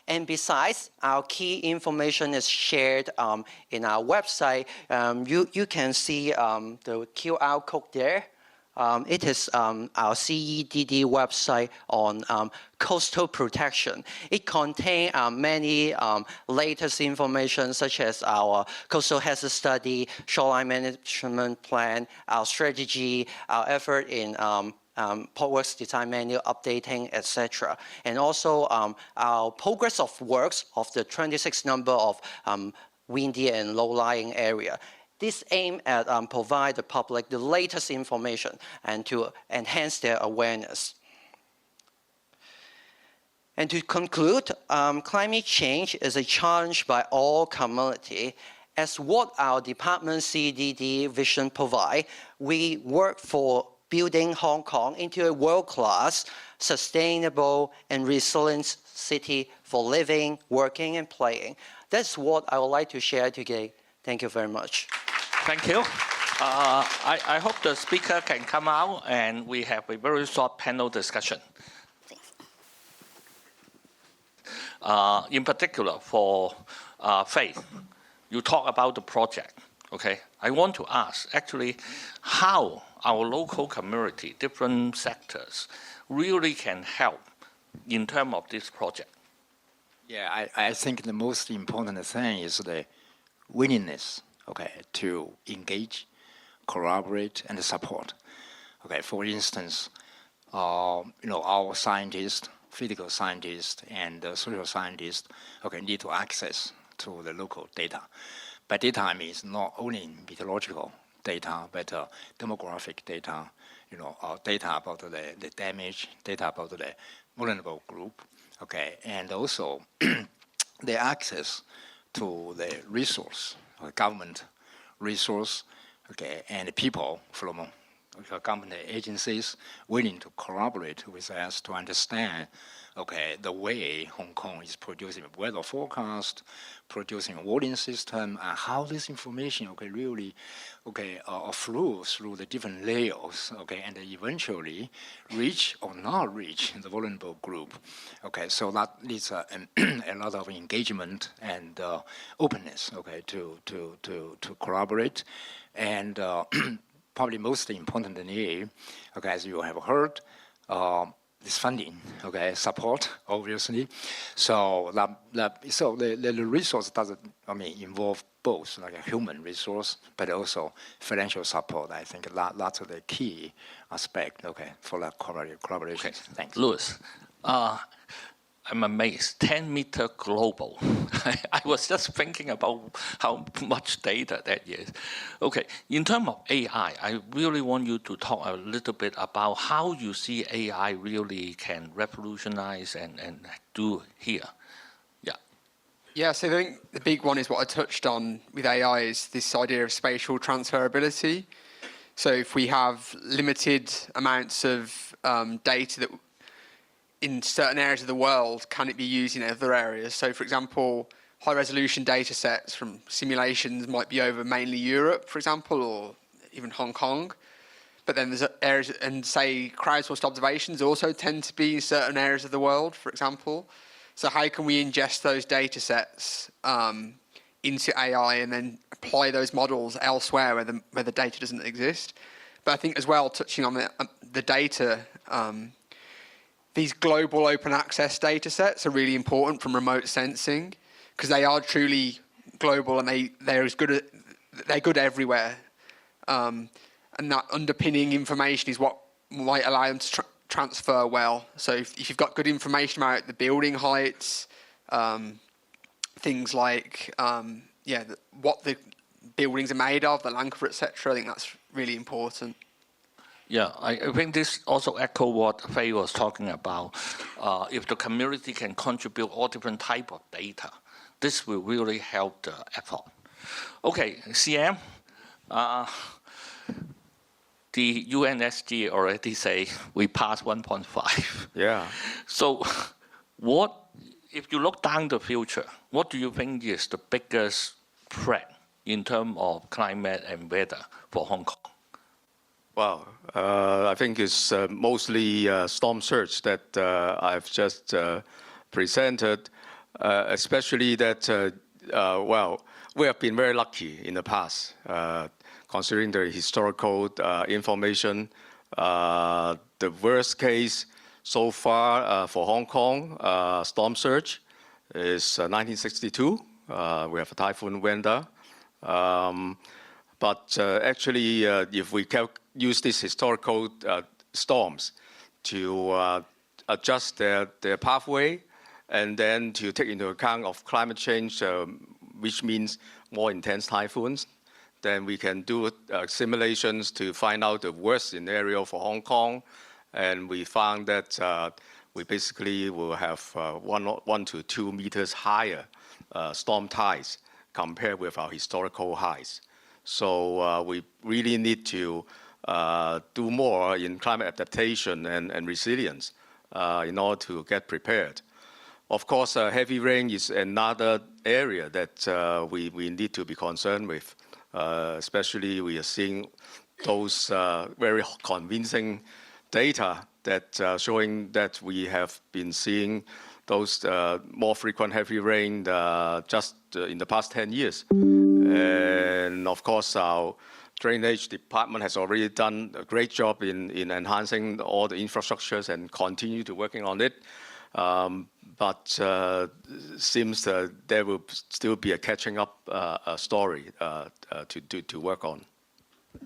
And besides, our key information is shared in our website. You can see the QR code there. It is our CEDD website on coastal protection. It contains many latest information such as our coastal hazard study, shoreline management plan, our strategy, our effort in Portworks design manual updating, etc. And also our progress of works of the 26 number of windy and low-lying area. This aim at provide the public the latest information and to enhance their awareness. And to conclude, climate change is a challenge by all community. As what our department CDD vision provide, we work for building Hong Kong into a world-class, sustainable, and resilient city for living, working, and playing. That's what I would like to share today. Thank you very much. Thank you. I hope the speaker can come out and we have a very short panel discussion. In particular, for Faith, you talk about the project, okay? I want to ask, actually, how our local community, different sectors, really can help in terms of this project? Yeah, I think the most important thing is the willingness, okay, to engage, collaborate, and support. Okay, for instance, our scientists, physical scientists, and social scientists, okay, need to access to the local data. But data means not only meteorological data, but demographic data, data about the damage, data about the vulnerable group, okay, and also the access to the resource, government resource, okay, and people from government agencies willing to collaborate with us to understand, okay, the way Hong Kong is producing weather forecast, producing warning system, and how this information, okay, really, okay, flows through the different layers, okay, and eventually reach or not reach the vulnerable group, okay. So that needs a lot of engagement and openness, okay, to collaborate, and probably most importantly, okay, as you have heard, this funding, okay, support, obviously. So the resource doesn't, involve both, like a human resource, but also financial support. I think that's the key aspect, okay, for that collaboration. Okay. Thanks. Louis, I'm amazed, 10-meter global. I was just thinking about how much data that is. Okay, in terms of AI, I really want you to talk a little bit about how you see AI really can revolutionize and do here. Yeah. Yeah, so I think the big one is what I touched on with AI is this idea of spatial transferability. So if we have limited amounts of data that in certain areas of the world, can it be used in other areas? So, for example, high-resolution data sets from simulations might be over mainly Europe, for example, or even Hong Kong. But then there's areas, and say crowdsourced observations also tend to be in certain areas of the world, for example. So how can we ingest those data sets into AI and then apply those models elsewhere where the data doesn't exist? But I think as well, touching on the data, these global open access data sets are really important from remote sensing because they are truly global and they're good everywhere. And that underpinning information is what might allow them to transfer well. So if you've got good information about the building heights, things like what the buildings are made of, the land cover, etc., I think that's really important. Yeah, I think this also echo what Faye was talking about. If the community can contribute all different type of data, this will really help the effort. Okay, CM, the UNSG already say we passed 1.5. Yeah. So if you look down the future, what do you think is the biggest threat in terms of climate and weather for Hong Kong? Well, I think it's mostly storm surge that I've just presented, especially that, we have been very lucky in the past, considering the historical information. The worst case so far for Hong Kong, storm surge, is 1962. We have a typhoon Wenda. But actually, if we use these historical storms to adjust their pathway and then to take into account of climate change, which means more intense typhoons, then we can do simulations to find out the worst scenario for Hong Kong. And we found that we basically will have 1 to 2 meters higher storm tides compared with our historical highs. So we really need to do more in climate adaptation and resilience in order to get prepared. Of course, heavy rain is another area that we need to be concerned with. Especially we are seeing those very convincing data that showing that we have been seeing those more frequent heavy rain just in the past 10 years. And of course, our drainage department has already done a great job in enhancing all the infrastructures and continue to working on it. But seems there will still be a catching up story to work on.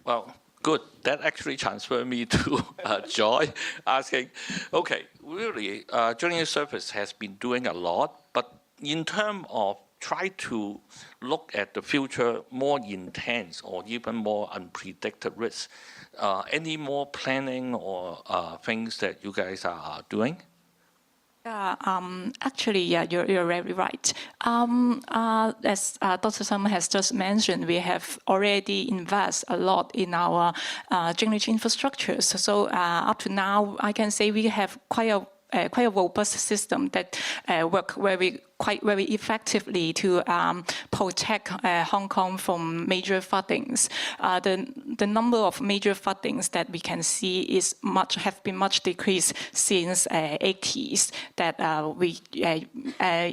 Well, good. That actually transferred me to Joy asking, okay, really, journalist service has been doing a lot, but in terms of try to look at the future more intense or even more unpredicted risks, any more planning or things that you guys are doing? Actually, yeah, you're very right. As Dr. Chen has just mentioned, we have already invested a lot in our drainage infrastructures. So up to now, I can say we have quite a robust system that work very effectively to protect Hong Kong from major floodings. The number of major floodings that we can see have been much decreased since 80s. That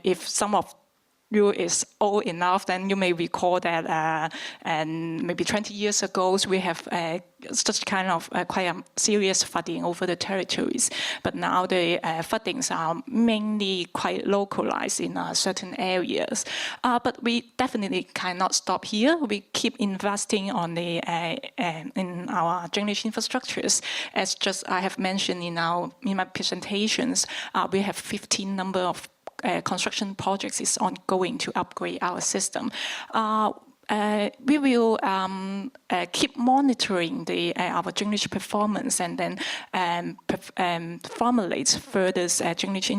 if some of you is old enough, then you may recall that and maybe 20 years ago, we have such kind of quite a serious flooding over the territories. But now the floodings are mainly quite localized in certain areas. But we definitely cannot stop here. We keep investing on the in our drainage infrastructures. As just I have mentioned in my presentations, we have 15 number of construction projects is ongoing to upgrade our system. We will keep monitoring our drainage performance and then formulate further drainage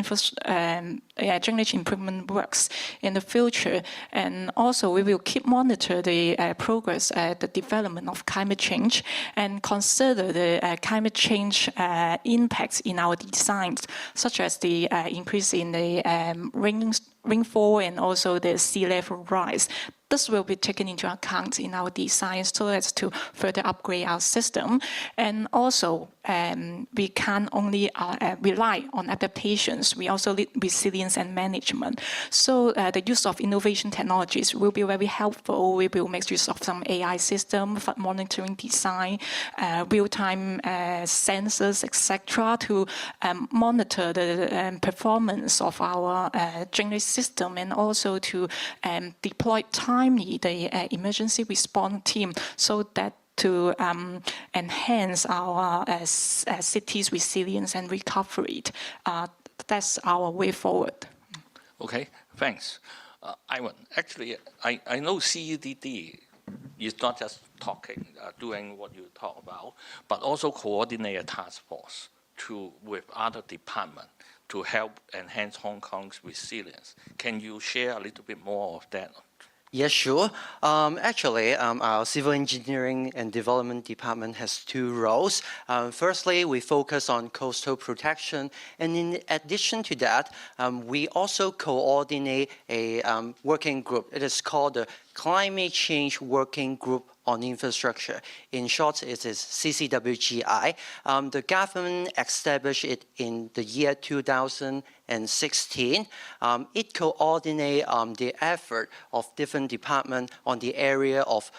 improvement works in the future. And also we will keep monitor the progress, the development of climate change, and consider the climate change impacts in our designs, such as the increase in the rainfall and also the sea level rise. This will be taken into account in our design so as to further upgrade our system. And also, we can't only rely on adaptations. We also need resilience and management. So the use of innovation technologies will be very helpful. We will make use of some AI system for monitoring design, real-time sensors, etc., to monitor the performance of our drainage system, and also to deploy timely the emergency response team so that to enhance our city's resilience and recovery. That's our way forward. Okay, thanks. Ivan, actually, I know CEDD is not just talking, doing what you talk about, but also coordinate a task force with other departments to help enhance Hong Kong's resilience. Can you share a little bit more of that? Yes, sure. Actually, our Civil Engineering and Development Department has two roles. Firstly, we focus on coastal protection, and in addition to that, we also coordinate a working group. It is called the Climate Change Working Group on Infrastructure. In short, it is CCWGI. The government established it in the year 2016. It coordinates the effort of different departments on the area of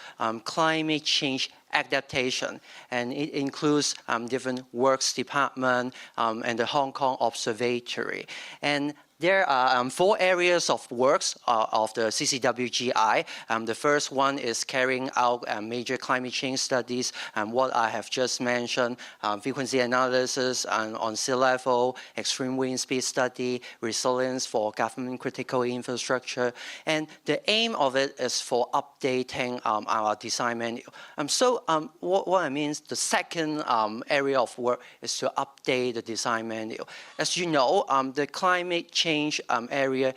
climate change adaptation, and it includes different works department and the Hong Kong Observatory. And there are 4 areas of works of the CCWGI. The first one is carrying out major climate change studies, and what I have just mentioned, frequency analysis on sea level, extreme wind speed study, resilience for government critical infrastructure. And the aim of it is for updating our design manual. What I mean is the second area of work is to update the design manual. As you know, the climate change area,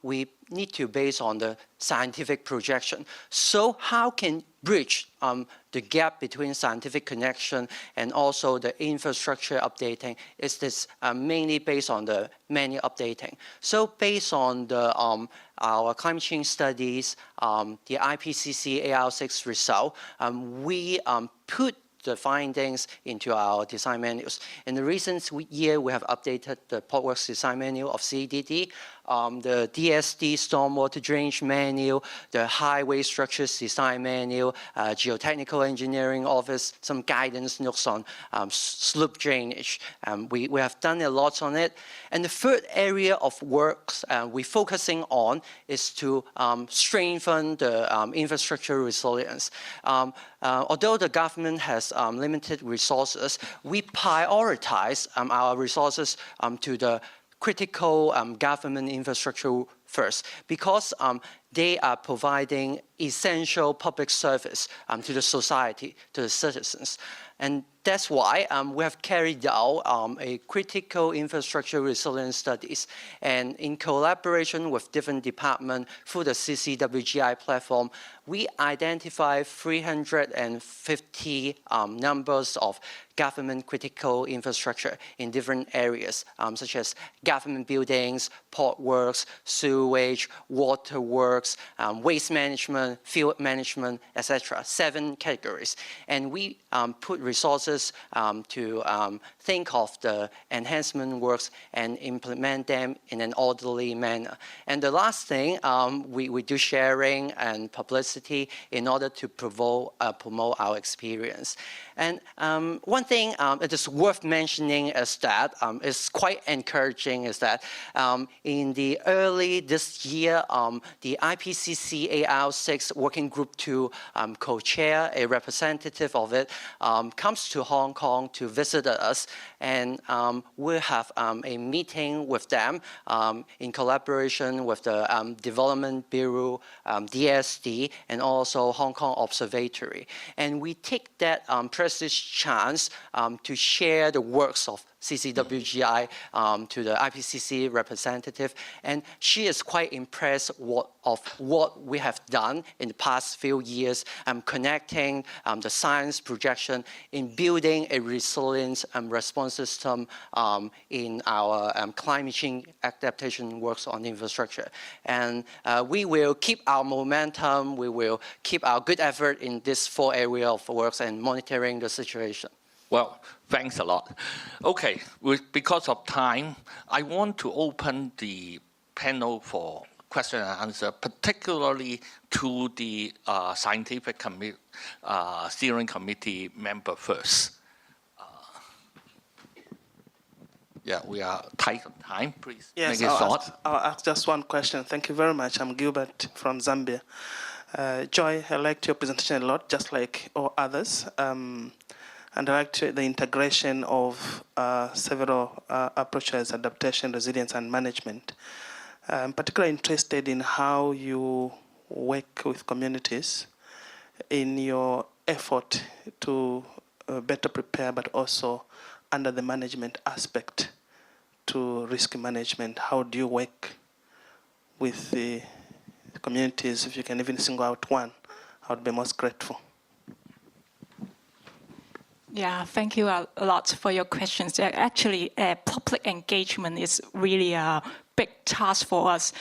we need to base on the scientific projection. So how can bridge the gap between scientific connection and also the infrastructure updating? Is this mainly based on the manual updating? So based on the our climate change studies, the IPCC AR6 result, we put the findings into our design manuals. In the recent year, we have updated the Portworks design manual of CEDD, the DSD stormwater drainage manual, the highway structures design manual, geotechnical engineering office, some guidance notes on slope drainage. We have done a lot on it. And the third area of works we're focusing on is to strengthen the infrastructure resilience. Although the government has limited resources, we prioritize our resources to the critical government infrastructure first, because they are providing essential public service to the society, to the citizens. And that's why we have carried out a critical infrastructure resilience studies. And in collaboration with different departments through the CCWGI platform, we identify 350 numbers of government critical infrastructure in different areas, such as government buildings, port works, sewage, water works, waste management, field management, etc. 7 categories. And we put resources to think of the enhancement works and implement them in an orderly manner. And the last thing, we do sharing and publicity in order to promote our experience. And one thing it is worth mentioning is that is quite encouraging is that in the early this year, the IPCC AR6 Working Group 2 co-chair, a representative of it, comes to Hong Kong to visit us, and we'll have a meeting with them in collaboration with the Development Bureau, DSD, and also Hong Kong Observatory. And we take that precious chance to share the works of CCWGI to the IPCC representative, and she is quite impressed of what we have done in the past few years, connecting the science projection in building a resilient response system in our climate change adaptation works on infrastructure. And we will keep our momentum, we will keep our good effort in this 4 areas of works and monitoring the situation. Well, thanks a lot. Okay, because of time, I want to open the panel for question and answer, particularly to the scientific steering committee member first. Yeah, we are tight on time. Please yes, make it short. I'll ask just one question. Thank you very much. I'm Gilbert from Zambia. Joy, I liked your presentation a lot, just like all others. And I liked the integration of several approaches, adaptation, resilience, and management. I'm particularly interested in how you work with communities in your effort to better prepare, but also under the management aspect to risk management. How do you work with the communities? If you can even single out one, I would be most grateful. Yeah, thank you a lot for your questions. Actually, public engagement is really a big task for us.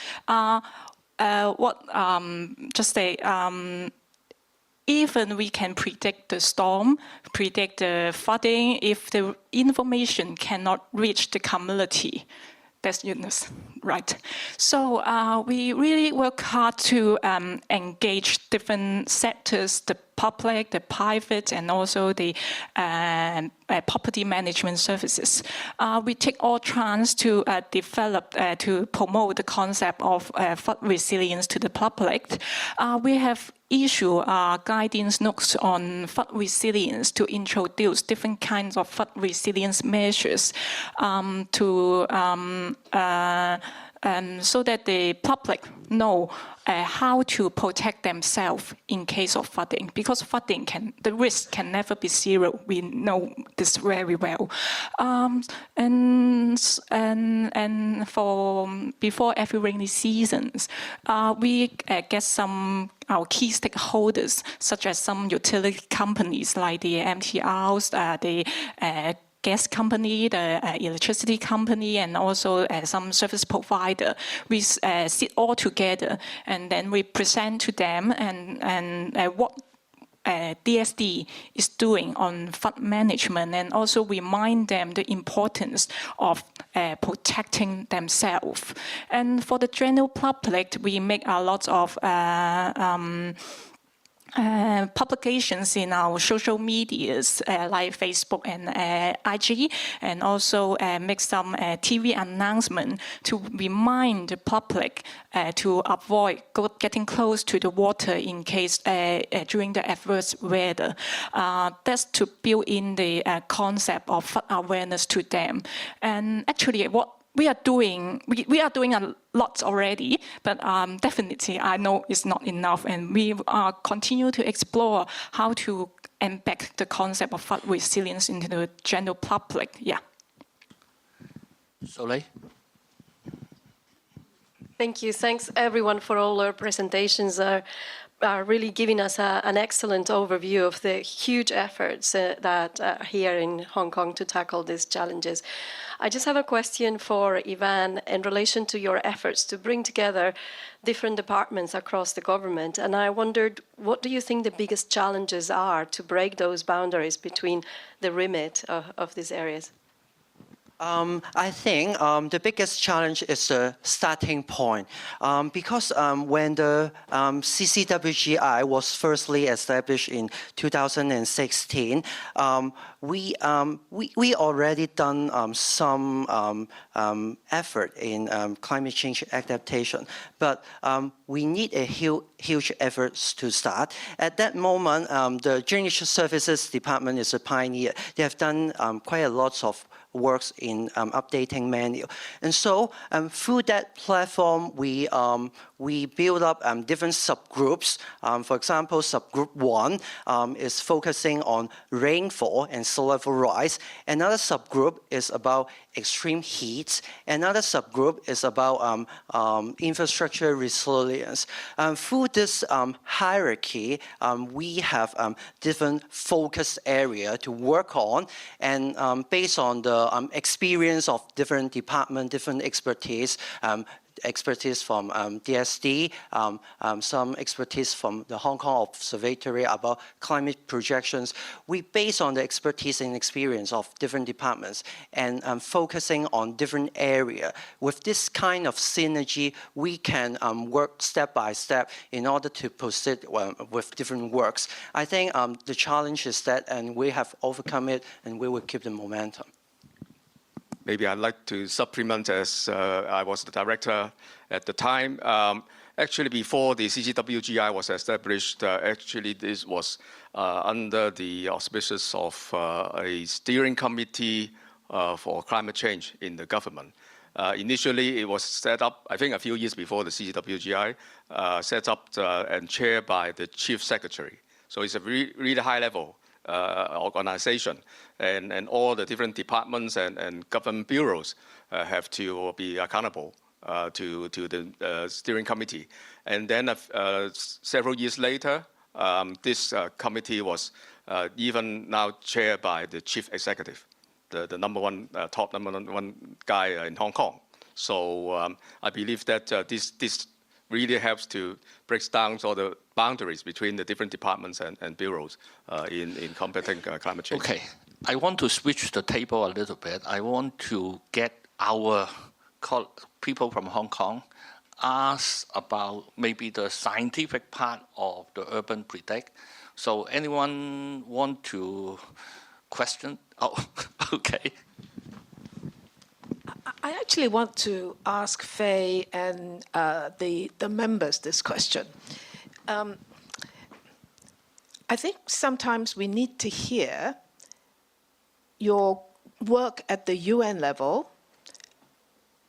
Even we can predict the storm, predict the flooding, if the information cannot reach the community, that's useless, right? So we really work hard to engage different sectors, the public, the private, and also the property management services. We take all chance to develop, to promote the concept of flood resilience to the public. We have issue guidance notes on flood resilience to introduce different kinds of flood resilience measures so that the public know how to protect themselves in case of flooding, because flooding the risk can never be zero. We know this very well. And for before every rainy seasons, we get our key stakeholders, such as some utility companies like the MTRs, the gas company, the electricity company, and also some service provider. We sit all together, and then we present to them and what DSD is doing on flood management, and also remind them the importance of protecting themselves. And for the general public, we make a lot of publications in our social medias like Facebook and IG, and also make some TV announcement to remind the public to avoid getting close to the water in case during the adverse weather. That's to build in the concept of awareness to them. And actually, what we are doing a lot already, but definitely I know it's not enough, and we continue to explore how to embed the concept of flood resilience into the general public. Yeah. Soledad? Thank you. Thanks everyone for all your presentations. really giving us an excellent overview of the huge efforts that are here in Hong Kong to tackle these challenges. I just have a question for Ivan in relation to your efforts to bring together different departments across the government. And I wondered, what do you think the biggest challenges are to break those boundaries between the remit of these areas? I think the biggest challenge is the starting point, because when the CCWGI was firstly established in 2016, we already done some effort in climate change adaptation, but we need a huge efforts to start. At that moment, the Drainage Services Department is a pioneer. They have done quite a lot of works in updating manual. And so through that platform, we build up different subgroups. For example, subgroup 1 is focusing on rainfall and sea level rise. Another subgroup is about extreme heat. Another subgroup is about infrastructure resilience. Through this hierarchy, we have different focus area to work on, and based on the experience of different departments, different expertise from DSD, some expertise from the Hong Kong Observatory about climate projections. We base on the expertise and experience of different departments and focusing on different areas. With this kind of synergy, we can work step by step in order to proceed with different works. I think the challenge is that, and we have overcome it, and we will keep the momentum. Maybe I'd like to supplement, as I was the director at the time. Actually, before the CCWGI was established, actually this was under the auspices of a steering committee for climate change in the government. Initially, it was set up, I think a few years before the CCWGI, set up and chaired by the chief secretary. So it's a really high level organization, and all the different departments and government bureaus have to be accountable to the steering committee. And then several years later, this committee was even now chaired by the chief executive, the top number one guy in Hong Kong. So I believe that this really helps to break down all the boundaries between the different departments and bureaus in combating climate change. Okay, I want to switch the table a little bit. I want to get our people from Hong Kong ask about maybe the scientific part of the urban predict. So anyone want to question? Oh, okay. I actually want to ask Faye and the members this question. I think sometimes we need to hear your work at the UN level.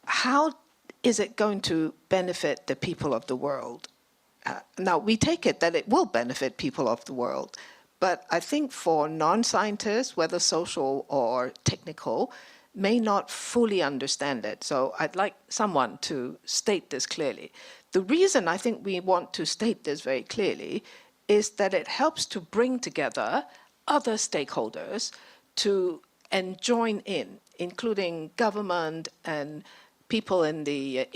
How is it going to benefit the people of the world? Now, we take it that it will benefit people of the world, but I think for non-scientists, whether social or technical, may not fully understand it. So I'd like someone to state this clearly. The reason I think we want to state this very clearly is that it helps to bring together other stakeholders and join in, including government and people in the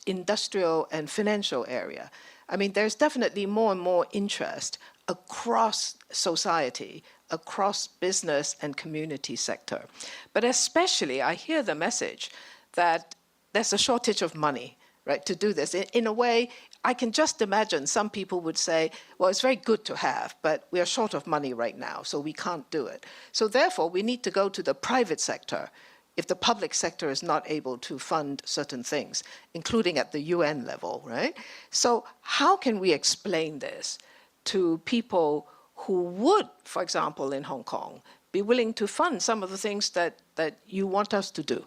industrial and financial area. I mean, there's definitely more and more interest across society, across business and community sector. But especially, I hear the message that there's a shortage of money, right, to do this. In a way, I can just imagine some people would say, well, it's very good to have, but we are short of money right now, so we can't do it. So therefore, we need to go to the private sector if the public sector is not able to fund certain things, including at the UN level, right? So how can we explain this to people who would, for example, in Hong Kong, be willing to fund some of the things that you want us to do?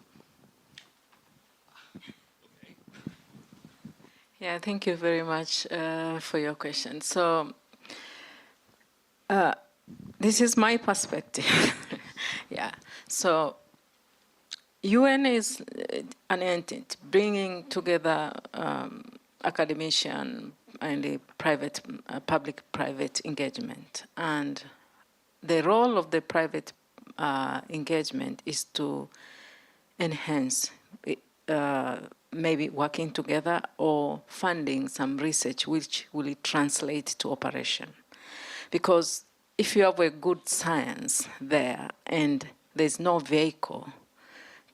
Yeah, thank you very much for your question. So this is my perspective. Yeah, so UN is an entity bringing together academicians, the private, public-private engagement. And the role of the private engagement is to enhance maybe working together or funding some research which will translate to operation. Because if you have a good science there and there's no vehicle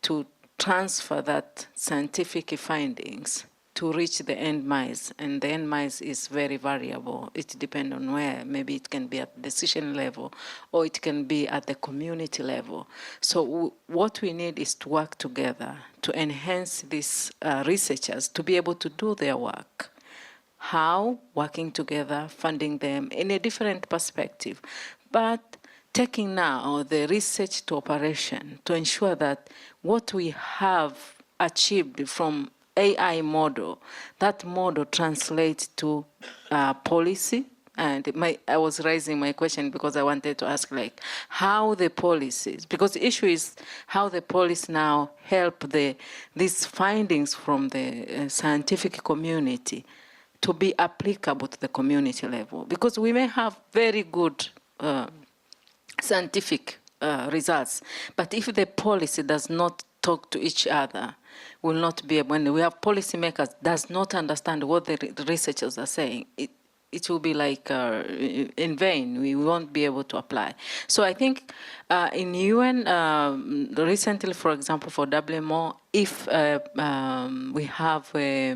to transfer that scientific findings to reach the end mice, and the end mice is very variable. It depends on where. Maybe it can be at the decision level, or it can be at the community level. So what we need is to work together to enhance these researchers to be able to do their work. How? Working together, funding them in a different perspective. But taking now the research to operation to ensure that what we have achieved from AI model, that model translates to policy. And I was raising my question because I wanted to ask, like, how the policies, because the issue is how the policy now help these findings from the scientific community to be applicable to the community level. Because we may have very good scientific results, but if the policy does not talk to each other, will not be able, when we have policymakers does not understand what the researchers are saying, it will be like in vain. We won't be able to apply. So I think in UN, recently, for example, for WMO, if we have a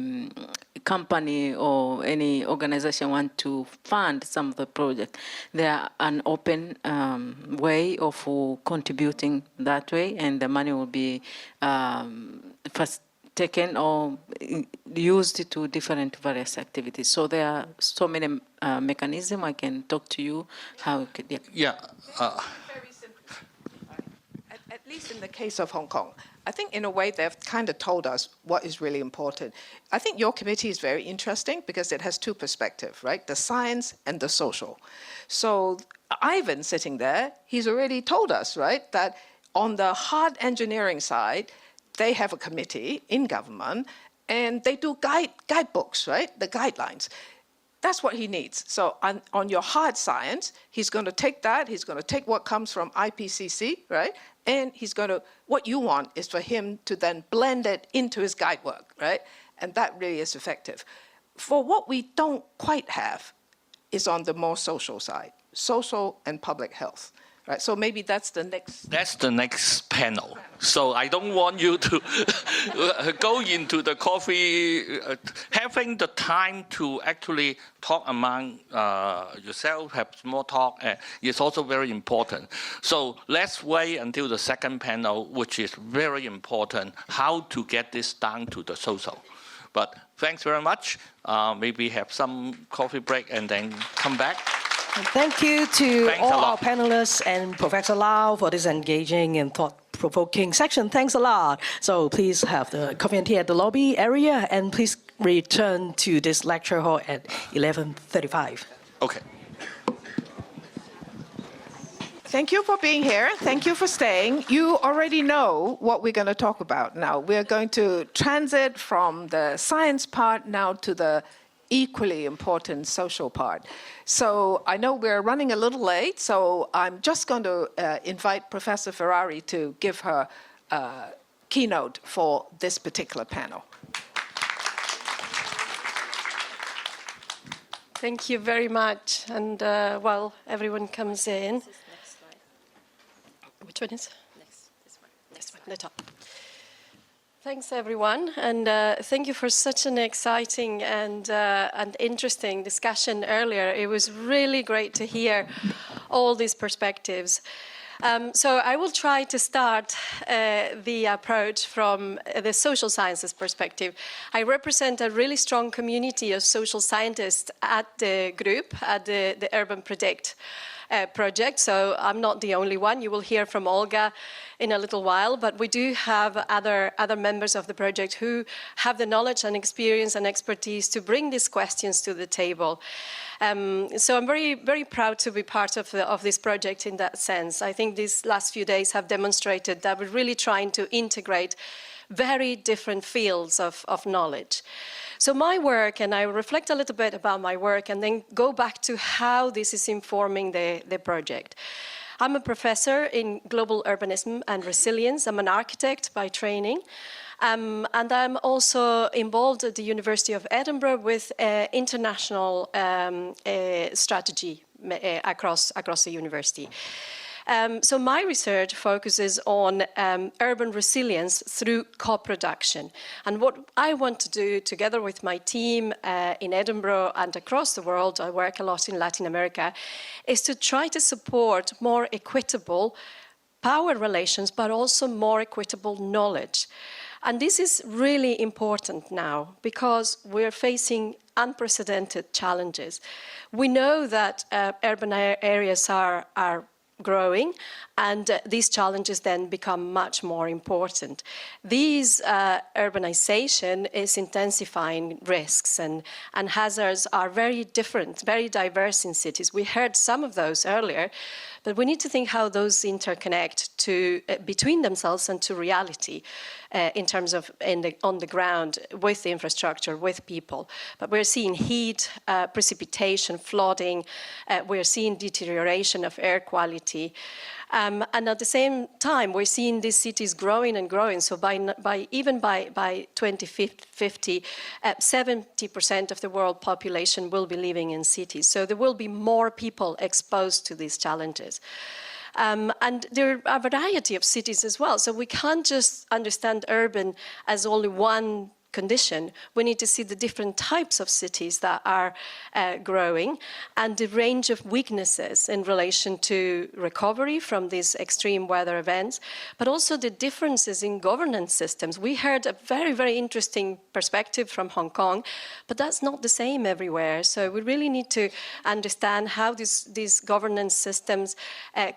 company or any organization want to fund some of the project, there are an open way of contributing that way, and the money will be first taken or used to different various activities. So there are so many mechanisms. I can talk to you how it could, Yeah. Very simply, at least in the case of Hong Kong, I think in a way they've kind of told us what is really important. I think your committee is very interesting because it has two perspectives, right? The science and the social. So Ivan sitting there, he's already told us, right, that on the hard engineering side, they have a committee in government and they do guidebooks, right? The guidelines. That's what he needs. So on your hard science, he's going to take that, he's going to take what comes from IPCC, right? And he's going to, what you want is for him to then blend it into his guide work, right? And that really is effective. For what we don't quite have is on the more social side, social and public health. Right, so maybe that's the next. That's the next panel. So I don't want you to go into the coffee. Having the time to actually talk among yourself, have more talk, is also very important. So let's wait until the second panel, which is very important, how to get this down to the social. But thanks very much. Maybe have some coffee break and then come back. And thank you to all our panelists and Professor Lau for this engaging and thought-provoking section. Thanks a lot. So please have the coffee and tea at the lobby area, and please return to this lecture hall at 11:35. Okay. Thank you for being here. Thank you for staying. You already know what we're going to talk about now. We're going to transit from the science part now to the equally important social part. So I know we're running a little late, so I'm just going to invite Professor Ferrari to give her keynote for this particular panel. Thank you very much. And while everyone comes in. Which one is? This one, the top. Thanks, everyone, and thank you for such an exciting and interesting discussion earlier. It was really great to hear all these perspectives. So I will try to start the approach from the social sciences perspective. I represent a really strong community of social scientists at the group, at the Urban Predict project, so I'm not the only one. You will hear from Olga in a little while, but we do have other members of the project who have the knowledge and experience and expertise to bring these questions to the table. So I'm very, very proud to be part of this project in that sense. I think these last few days have demonstrated that we're really trying to integrate very different fields of knowledge. So my work, and I reflect a little bit about my work and then go back to how this is informing the project. I'm a professor in global urbanism and resilience. I'm an architect by training. And I'm also involved at the University of Edinburgh with international strategy across the university. So my research focuses on urban resilience through co-production. And what I want to do together with my team in Edinburgh and across the world, I work a lot in Latin America, is to try to support more equitable power relations, but also more equitable knowledge. And this is really important now because we're facing unprecedented challenges. We know that urban areas are growing, and these challenges then become much more important. These urbanization is intensifying risks, and hazards are very different, very diverse in cities. We heard some of those earlier, but we need to think how those interconnect to between themselves and to reality in terms of on the ground with the infrastructure, with people. But we're seeing heat, precipitation, flooding. We're seeing deterioration of air quality. And at the same time, we're seeing these cities growing and growing. So even by 2050, 70% of the world population will be living in cities. So there will be more people exposed to these challenges. And there are a variety of cities as well. So we can't just understand urban as only one condition. We need to see the different types of cities that are growing and the range of weaknesses in relation to recovery from these extreme weather events, but also the differences in governance systems. We heard a very, very interesting perspective from Hong Kong, but that's not the same everywhere. So we really need to understand how these governance systems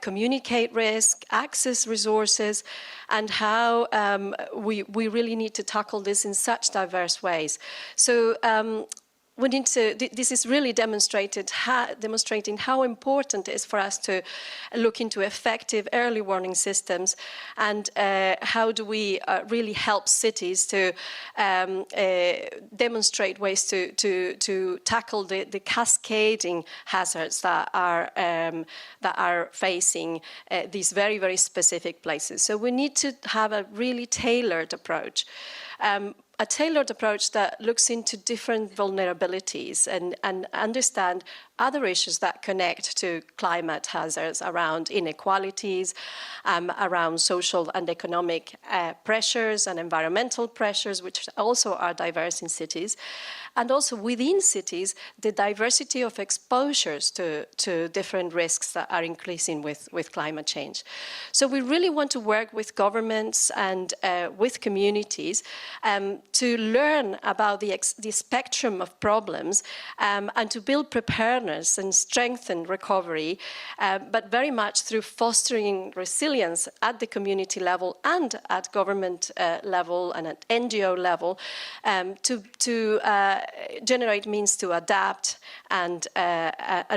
communicate risk, access resources, and how we really need to tackle this in such diverse ways. So we need to, this is really demonstrating how important it is for us to look into effective early warning systems and how do we really help cities to demonstrate ways to tackle the cascading hazards that are facing these very, very specific places. So we need to have a really tailored approach. A tailored approach that looks into different vulnerabilities and understand other issues that connect to climate hazards around inequalities, around social and economic pressures and environmental pressures, which also are diverse in cities. And also within cities, the diversity of exposures to different risks that are increasing with climate change. So we really want to work with governments and with communities to learn about the spectrum of problems and to build preparedness and strengthen recovery, but very much through fostering resilience at the community level and at government level and at NGO level to generate means to adapt and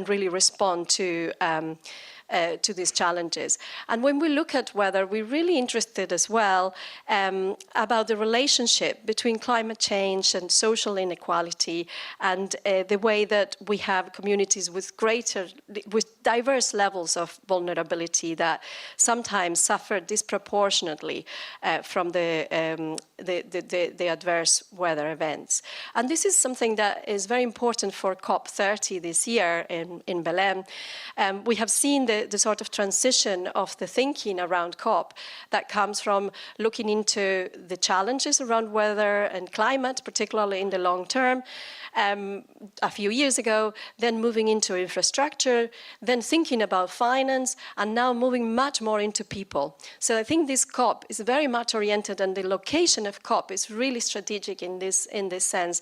really respond to these challenges. And when we look at weather, we're really interested as well about the relationship between climate change and social inequality and the way that we have communities with diverse levels of vulnerability that sometimes suffer disproportionately from the adverse weather events. And this is something that is very important for COP30 this year in Belém. We have seen the sort of transition of the thinking around COP that comes from looking into the challenges around weather and climate, particularly in the long term, a few years ago, then moving into infrastructure, then thinking about finance, and now moving much more into people. So I think this COP is very much oriented, and the location of COP is really strategic in this sense,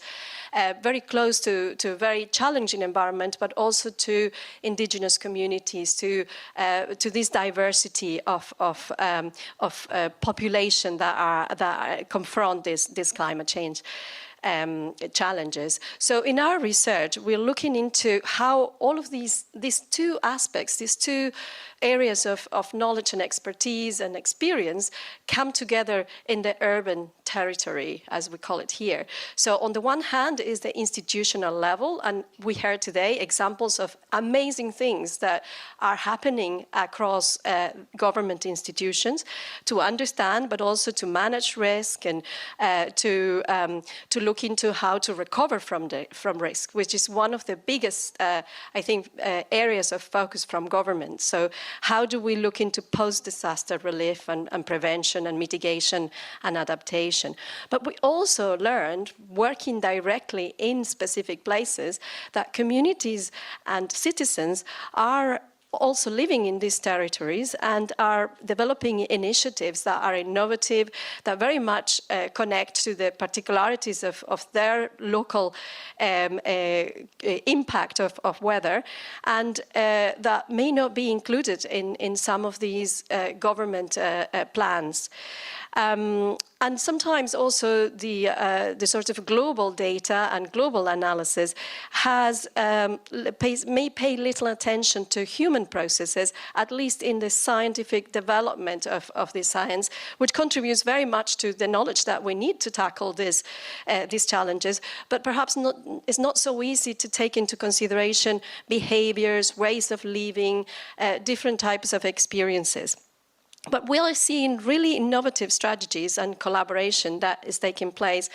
very close to a very challenging environment, but also to indigenous communities, to this diversity of population that confront this climate change. challenges. So in our research, we're looking into how all of these two aspects, these two areas of knowledge and expertise and experience come together in the urban territory, as we call it here. So on the one hand is the institutional level, and we heard today examples of amazing things that are happening across government institutions to understand, but also to manage risk and to look into how to recover from risk, which is one of the biggest, I think, areas of focus from government. So how do we look into post-disaster relief and prevention and mitigation and adaptation? But we also learned, working directly in specific places, that communities and citizens are also living in these territories and are developing initiatives that are innovative, that very much connect to the particularities of their local impact of weather, and that may not be included in some of these government plans. And sometimes also the sort of global data and global analysis may pay little attention to human processes, at least in the scientific development of the science, which contributes very much to the knowledge that we need to tackle these challenges, but perhaps it's not so easy to take into consideration behaviors, ways of living, different types of experiences. But we are seeing really innovative strategies and collaboration that is taking place,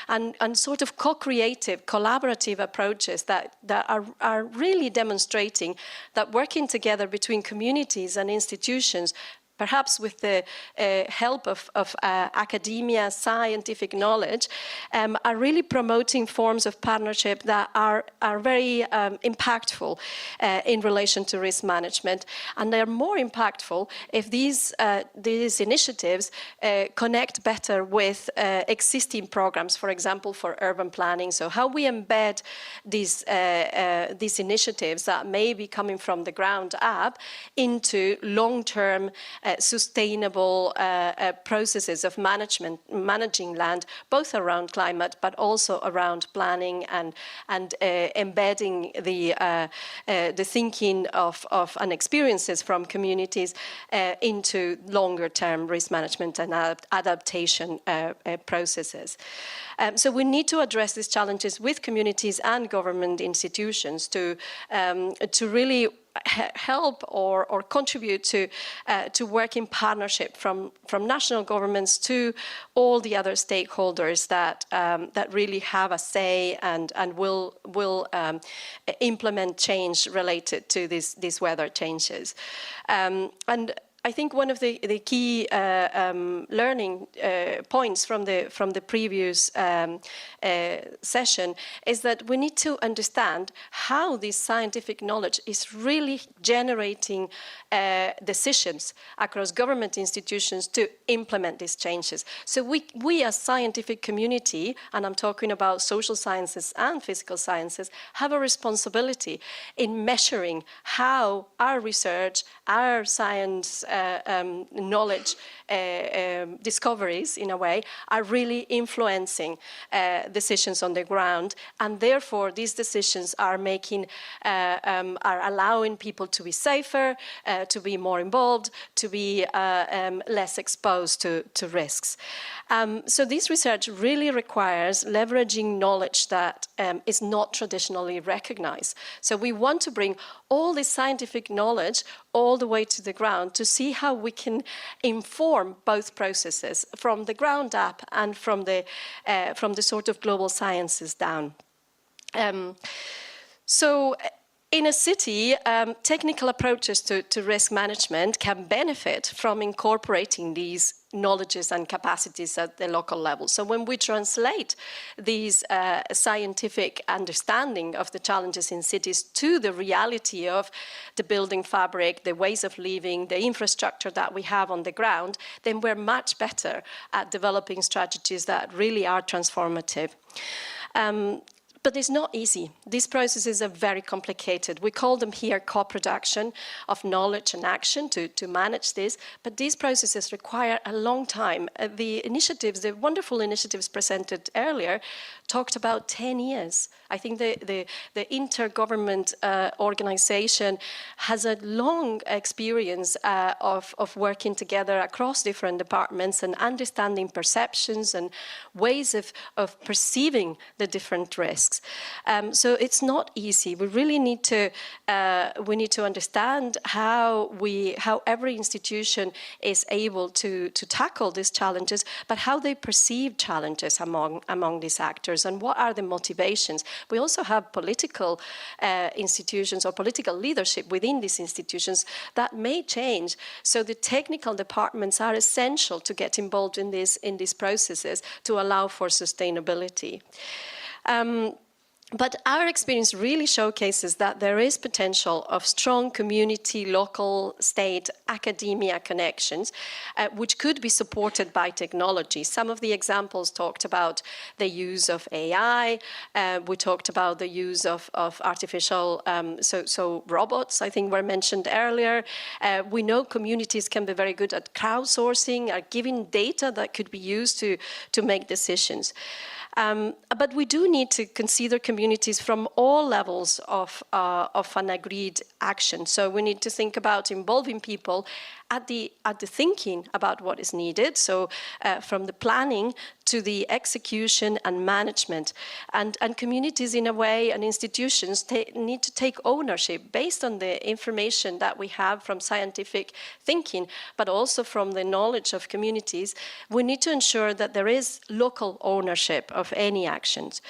and sort of co-creative, collaborative approaches that are really demonstrating that working together between communities and institutions, perhaps with the help of academia, scientific knowledge, are really promoting forms of partnership that are very impactful in relation to risk management. And they're more impactful if these initiatives connect better with existing programs, for example, for urban planning. So how we embed these initiatives that may be coming from the ground up into long-term sustainable processes of managing land, both around climate, but also around planning and embedding the thinking of and experiences from communities into longer-term risk management and adaptation processes. So we need to address these challenges with communities and government institutions to really help or contribute to work in partnership from national governments to all the other stakeholders that really have a say and will implement change related to these weather changes. And I think one of the key learning points from the previous session is that we need to understand how this scientific knowledge is really generating decisions across government institutions to implement these changes. So we as scientific community, and I'm talking about social sciences and physical sciences, have a responsibility in measuring how our research, our science knowledge discoveries, in a way, are really influencing decisions on the ground, and therefore these decisions are are allowing people to be safer, to be more involved, to be less exposed to risks. So this research really requires leveraging knowledge that is not traditionally recognized. So we want to bring all this scientific knowledge all the way to the ground to see how we can inform both processes from the ground up and from the sort of global sciences down. So in a city, technical approaches to risk management can benefit from incorporating these knowledges and capacities at the local level. So when we translate these scientific understanding of the challenges in cities to the reality of the building fabric, the ways of living, the infrastructure that we have on the ground, then we're much better at developing strategies that really are transformative. But it's not easy. These processes are very complicated. We call them here co-production of knowledge and action to manage this, but these processes require a long time. The initiatives, the wonderful initiatives presented earlier, talked about 10 years. I think the intergovernment organization has a long experience of working together across different departments and understanding perceptions and ways of perceiving the different risks. So it's not easy. We really need to understand how every institution is able to tackle these challenges, but how they perceive challenges among these actors and what are the motivations. We also have political institutions or political leadership within these institutions that may change. So the technical departments are essential to get involved in these processes to allow for sustainability. But our experience really showcases that there is potential of strong community, local, state, academia connections, which could be supported by technology. Some of the examples talked about the use of AI. We talked about the use of artificial, so robots, I think, were mentioned earlier. We know communities can be very good at crowdsourcing, are giving data that could be used to make decisions. But we do need to consider communities from all levels of an agreed action. So we need to think about involving people at the thinking about what is needed. So from the planning to the execution and management. And communities in a way and institutions need to take ownership based on the information that we have from scientific thinking, but also from the knowledge of communities. We need to ensure that there is local ownership of any actions.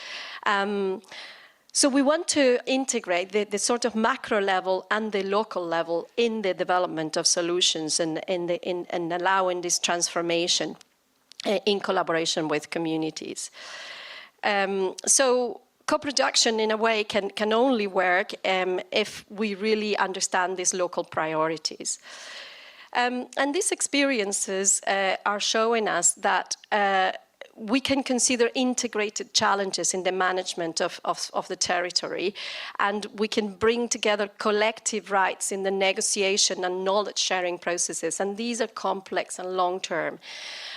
So we want to integrate the sort of macro level and the local level in the development of solutions and allowing this transformation in collaboration with communities. So co-production in a way can only work if we really understand these local priorities. And these experiences are showing us that we can consider integrated challenges in the management of the territory, and we can bring together collective rights in the negotiation and knowledge sharing processes, and these are complex and long-term.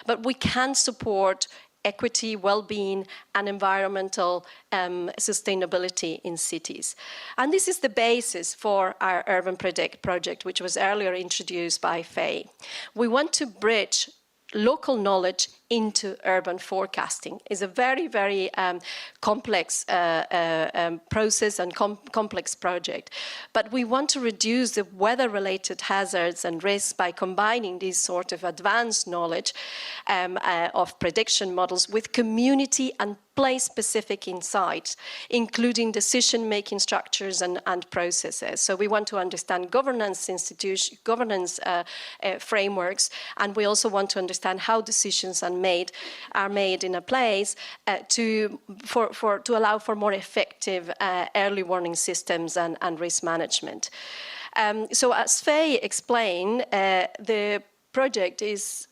But we can support equity, well-being, and environmental sustainability in cities. And this is the basis for our Urban Predict project, which was earlier introduced by Faye. We want to bridge local knowledge into urban forecasting. Is a very, very complex process and complex project. But we want to reduce the weather-related hazards and risks by combining these sort of advanced knowledge of prediction models with community and place-specific insights, including decision-making structures and processes. So we want to understand governance frameworks, and we also want to understand how decisions are made in a place to allow for more effective early warning systems and risk management. So as Faye explained, the project is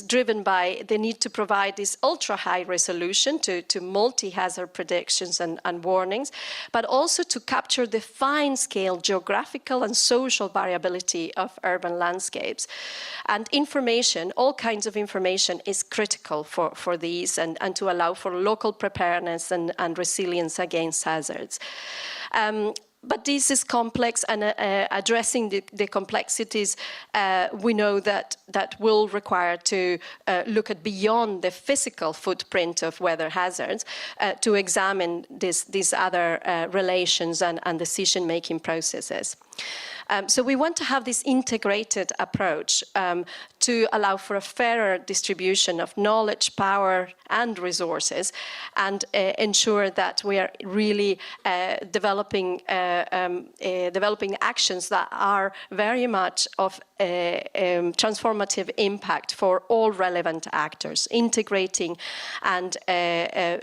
driven by the need to provide this ultra-high resolution to multi-hazard predictions and warnings, but also to capture the fine-scale geographical and social variability of urban landscapes. And information, all kinds of information, is critical for these and to allow for local preparedness and resilience against hazards. But this is complex, and addressing the complexities, we know that will require to look at beyond the physical footprint of weather hazards to examine these other relations and decision-making processes. So we want to have this integrated approach to allow for a fairer distribution of knowledge, power, and resources, and ensure that we are really developing actions that are very much of transformative impact for all relevant actors, integrating and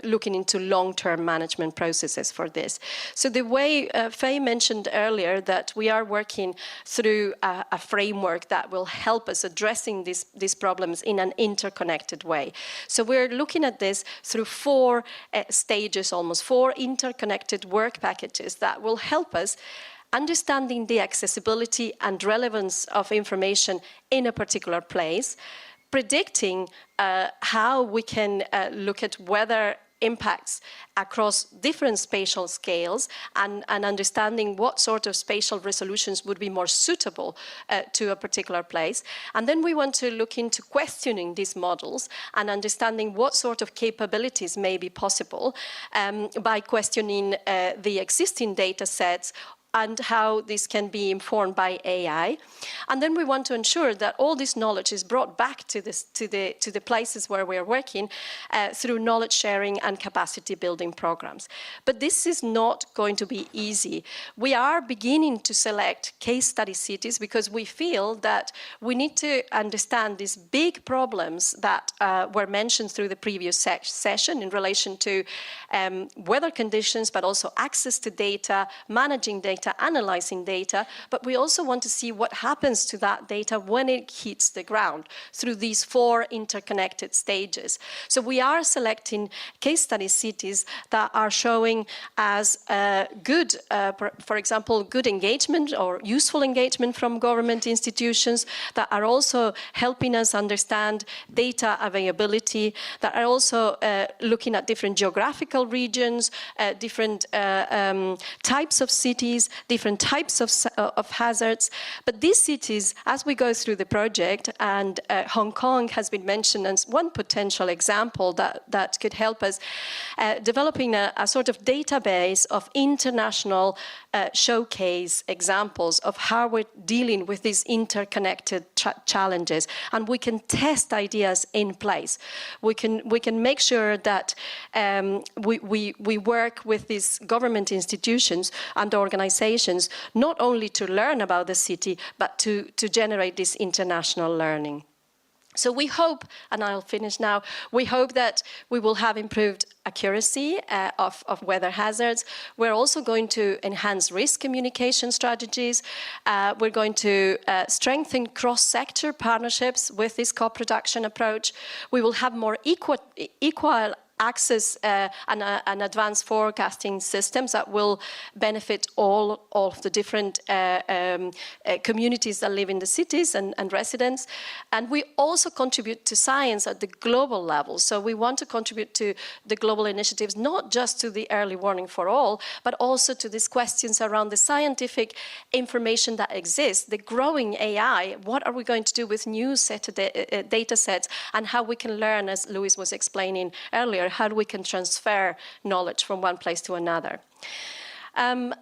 looking into long-term management processes for this. So the way Faye mentioned earlier that we are working working through a framework that will help us addressing these problems in an interconnected way. So we're looking at this through 4 stages, almost 4 interconnected work packages that will help us understanding the accessibility and relevance of information in a particular place, predicting how we can look at weather impacts across different spatial scales and understanding what sort of spatial resolutions would be more suitable to a particular place. And then we want to look into questioning these models and understanding what sort of capabilities may be possible by questioning the existing data sets and how this can be informed by AI. And then we want to ensure that all this knowledge is brought back to the places where we're working through knowledge sharing and capacity building programs. But this is not going to be easy. We are beginning to select case study cities because we feel that we need to understand these big problems that were mentioned through the previous session in relation to weather conditions, but also access to data, managing data, analyzing data, but we also want to see what happens to that data when it hits the ground through these 4 interconnected stages. So we are selecting case study cities that are showing as good, for example, good engagement or useful engagement from government institutions, that are also helping us understand data availability, that are also looking at different geographical regions, different types of cities, different types of hazards. But these cities, as we go through the project, and Hong Kong has been mentioned as one potential example that could help us developing a sort of database of international showcase examples of how we're dealing with these interconnected challenges. And we can test ideas in place. We can make sure that we work with these government institutions and organizations not only to learn about the city, but to generate this international learning. So we hope, and I'll finish now, we hope that we will have improved accuracy of weather hazards. We're also going to enhance risk communication strategies. We're going to strengthen cross-sector partnerships with this co-production approach. We will have more equal access and advanced forecasting systems that will benefit all of the different communities that live in the cities and residents. And we also contribute to science at the global level. So we want to contribute to the global initiatives, not just to the early warning for all, but also to these questions around the scientific information that exists, the growing AI, what are we going to do with new data sets, and how we can learn, as Louis was explaining earlier, how we can transfer knowledge from one place to another.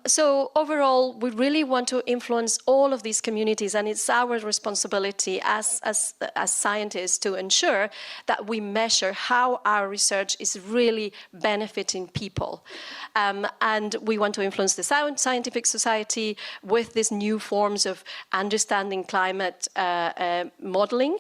So overall, we really want to influence all of these communities, and it's our responsibility as scientists to ensure that we measure how our research is really benefiting people. And we want to influence the scientific society with these new forms of understanding climate modeling.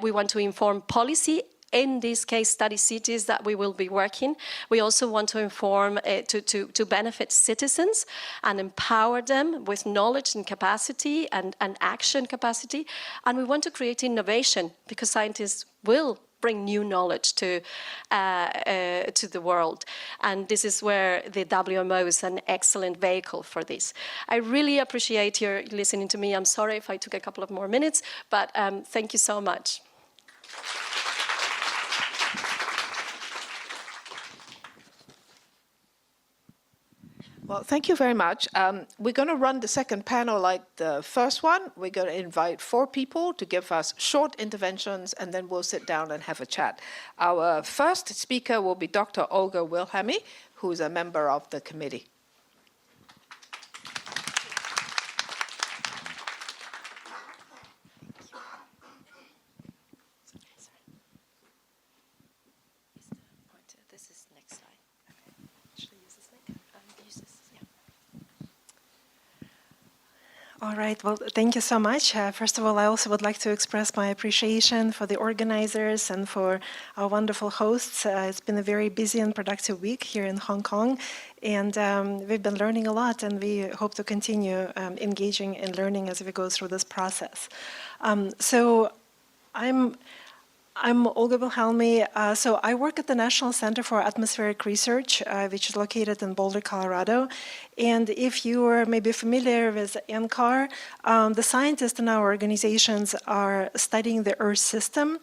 We want to inform policy in these case study cities that we will be working. We also want to inform, to benefit citizens and empower them with knowledge and capacity and action capacity. And we want to create innovation, because scientists will bring new knowledge to the world. And this is where the WMO is an excellent vehicle for this. I really appreciate your listening to me. I'm sorry if I took a couple of more minutes, but thank you so much. Well, thank you very much. We're going to run the second panel like the first one. We're going to invite 4 people to give us short interventions, and then we'll sit down and have a chat. Our first speaker will be Dr. Olga Wilhelmi, who is a member of the committee. All right, well, thank you so much. First of all, I also would like to express my appreciation for the organizers and for our wonderful hosts. It's been a very busy and productive week here in Hong Kong, and we've been learning a lot, and we hope to continue engaging and learning as we go through this process. So I'm Olga Wilhelmi. So I work at the National Center for Atmospheric Research, which is located in Boulder, Colorado. And if you are maybe familiar with NCAR, the scientists in our organizations are studying the Earth system,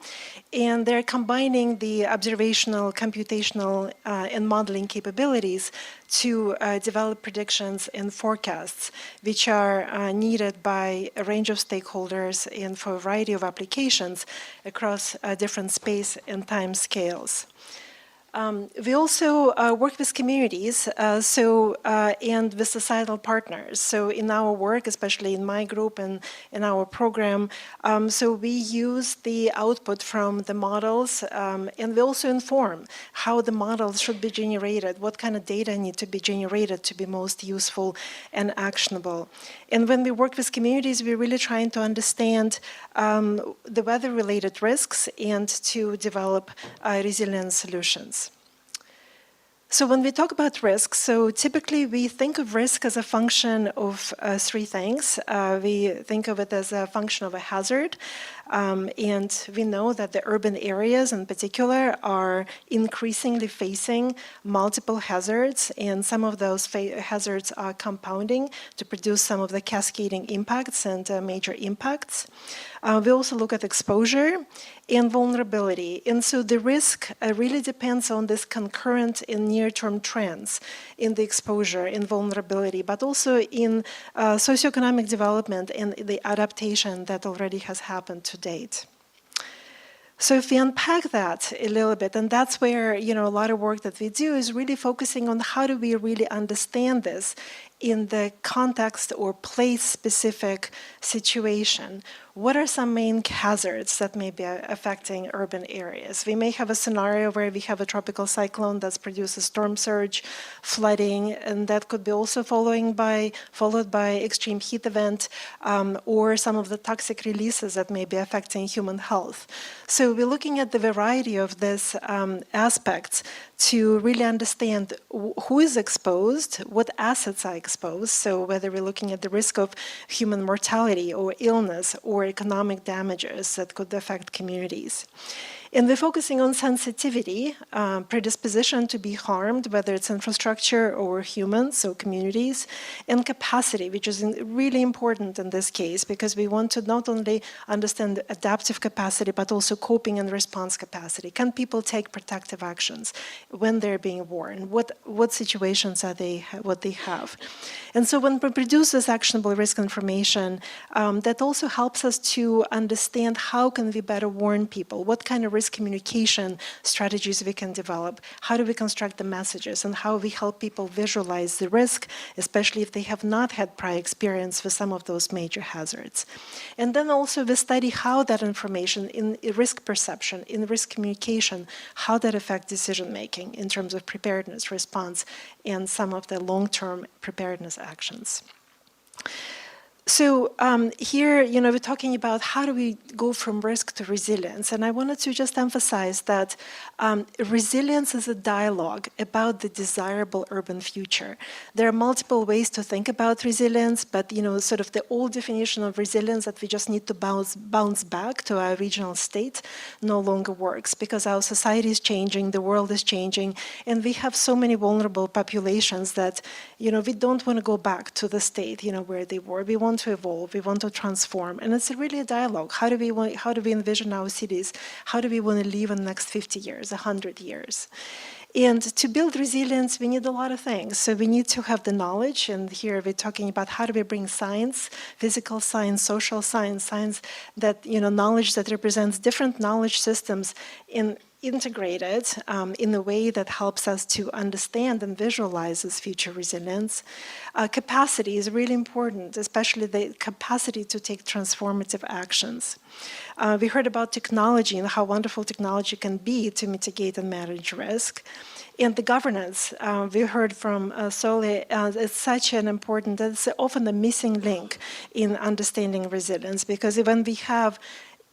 and they're combining the observational, computational, and modeling capabilities to develop predictions and forecasts, which are needed by a range of stakeholders and for a variety of applications across different space and time scales. We also work with communities and with societal partners. So in our work, especially in my group and in our program, so we use the output from the models, and we also inform how the models should be generated, what kind of data need to be generated to be most useful and actionable. And when we work with communities, we're really trying to understand the weather-related risks and to develop resilient solutions. So when we talk about risk, so typically we think of risk as a function of three things. We think of it as a function of a hazard, and we know that the urban areas in particular are increasingly facing multiple hazards, and some of those hazards are compounding to produce some of the cascading impacts and major impacts. We also look at exposure and vulnerability. And so the risk really depends on this concurrent and near-term trends in the exposure and vulnerability, but also in socioeconomic development and the adaptation that already has happened to date. So if we unpack that a little bit, and that's where, a lot of work that we do is really focusing on how do we really understand this in the context or place-specific situation. What are some main hazards that may be affecting urban areas? We may have a scenario where we have a tropical cyclone that produces storm surge, flooding, and that could be also followed by extreme heat event or some of the toxic releases that may be affecting human health. So we're looking at the variety of these aspects to really understand who is exposed, what assets are exposed, so whether we're looking at the risk of human mortality or illness or economic damages that could affect communities. And we're focusing on sensitivity, predisposition to be harmed, whether it's infrastructure or humans, so communities, and capacity, which is really important in this case, because we want to not only understand adaptive capacity, but also coping and response capacity. Can people take protective actions when they're being warned? What situations are what they have? And so when we produce this actionable risk information, that also helps us to understand how can we better warn people, what kind of risk communication strategies we can develop, how do we construct the messages, and how we help people visualize the risk, especially if they have not had prior experience with some of those major hazards. And then also we study how that information in risk perception, in risk communication, how that affects decision making in terms of preparedness, response, and some of the long-term preparedness actions. So here, we're talking about how do we go from risk to resilience. And I wanted to just emphasize that resilience is a dialogue about the desirable urban future. There are multiple ways to think about resilience, but sort of the old definition of resilience that we just need to bounce back to our regional state no longer works, because our society is changing, the world is changing, and we have so many vulnerable populations that we don't want to go back to the state where they were. We want to evolve, we want to transform, and it's really a dialogue. How do we envision our cities? How do we want to live in the next 50 years, 100 years? And to build resilience, we need a lot of things. So we need to have the knowledge, and here we're talking about how do we bring science, physical science, social science, science that, knowledge that represents different knowledge systems in integrated in a way that helps us to understand and visualize this future resilience. Capacity is really important, especially the capacity to take transformative actions. We heard about technology and how wonderful technology can be to mitigate and manage risk. And the governance, we heard from Soledad, it's such an important, it's often a missing link in understanding resilience, because when we have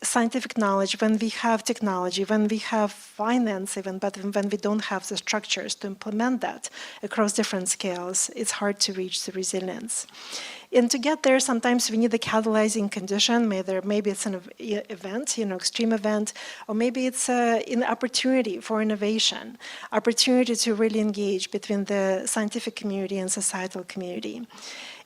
scientific knowledge, when we have technology, when we have finance even, but when we don't have the structures to implement that across different scales, it's hard to reach the resilience. And to get there, sometimes we need a catalyzing condition. Maybe it's an event, extreme event, or maybe it's an opportunity for innovation, opportunity to really engage between the scientific community and societal community.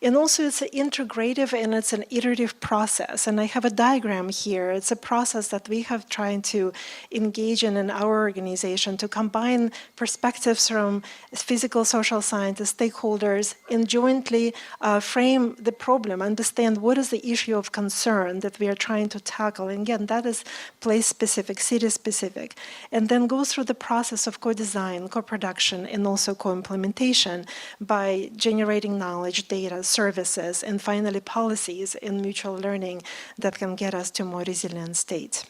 And also it's an integrative and it's an iterative process. And I have a diagram here. It's a process that we have tried to engage in our organization to combine perspectives from physical, social scientists, stakeholders, and jointly frame the problem, understand what is the issue of concern that we are trying to tackle. And again, that is place-specific, city-specific. And then go through the process of co-design, co-production, and also co-implementation by generating knowledge, data, services, and finally policies and mutual learning that can get us to a more resilient state.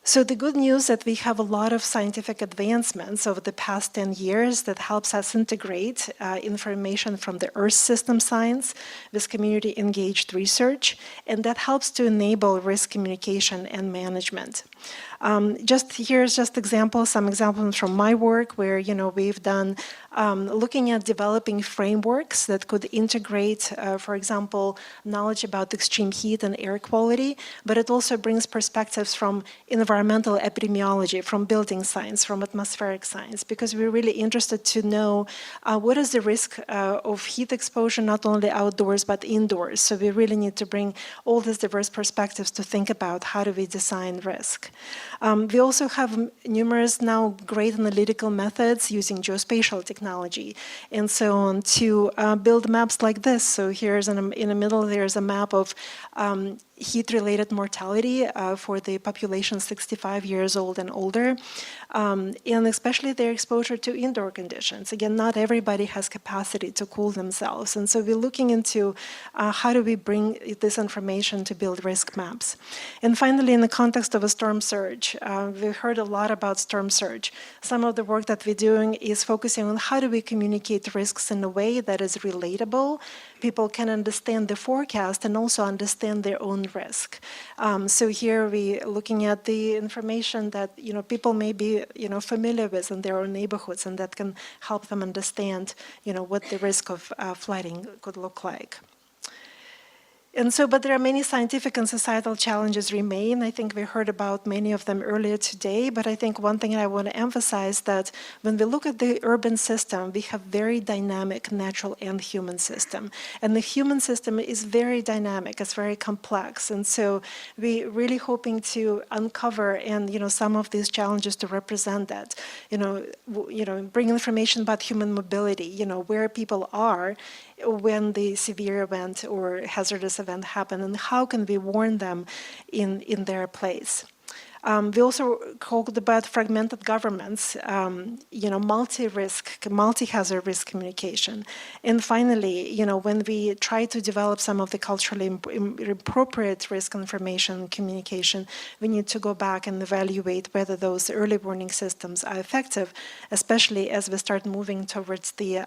So the good news that we have a lot of scientific advancements over the past 10 years that helps us integrate information from the Earth system science with community engaged research, and that helps to enable risk communication and management. Here's some examples from my work where we've done looking at developing frameworks that could integrate, for example, knowledge about extreme heat and air quality, but it also brings perspectives from environmental epidemiology, from building science, from atmospheric science, because we're really interested to know what is the risk of heat exposure, not only outdoors but indoors. So we really need to bring all these diverse perspectives to think about how do we design risk. We also have numerous now great analytical methods using geospatial technology and so on to build maps like this. So here's in the middle, there's a map of heat-related mortality for the population 65 years old and older, and especially their exposure to indoor conditions. Again, not everybody has capacity to cool themselves, and so we're looking into how do we bring this information to build risk maps. And finally, in the context of a storm surge, we heard a lot about storm surge. Some of the work that we're doing is focusing on how do we communicate risks in a way that is relatable, people can understand the forecast and also understand their own risk. So here we're looking at the information that people may be familiar with in their own neighborhoods, and that can help them understand what the risk of flooding could look like. And so, but there are many scientific and societal challenges remain. I think we heard about many of them earlier today, but I think one thing I want to emphasize that when we look at the urban system, we have very dynamic natural and human system. And the human system is very dynamic, it's very complex. And so we're really hoping to uncover and, some of these challenges to represent that, bring information about human mobility, where people are when the severe event or hazardous event happen, and how can we warn them in their place. We also talked about fragmented governments, multi-risk, multi-hazard risk communication. And finally, when we try to develop some of the culturally appropriate risk information communication, we need to go back and evaluate whether those early warning systems are effective, especially as we start moving towards the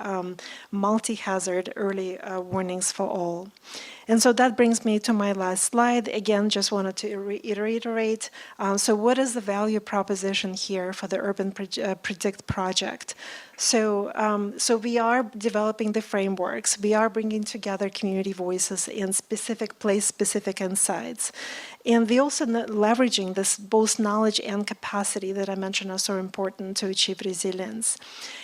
multi-hazard early warnings for all. And so that brings me to my last slide. Again, just wanted to reiterate. So what is the value proposition here for the Urban Predict project? So we are developing the frameworks. We are bringing together community voices and specific place-specific insights. And we also leveraging this both knowledge and capacity that I mentioned are so important to achieve resilience.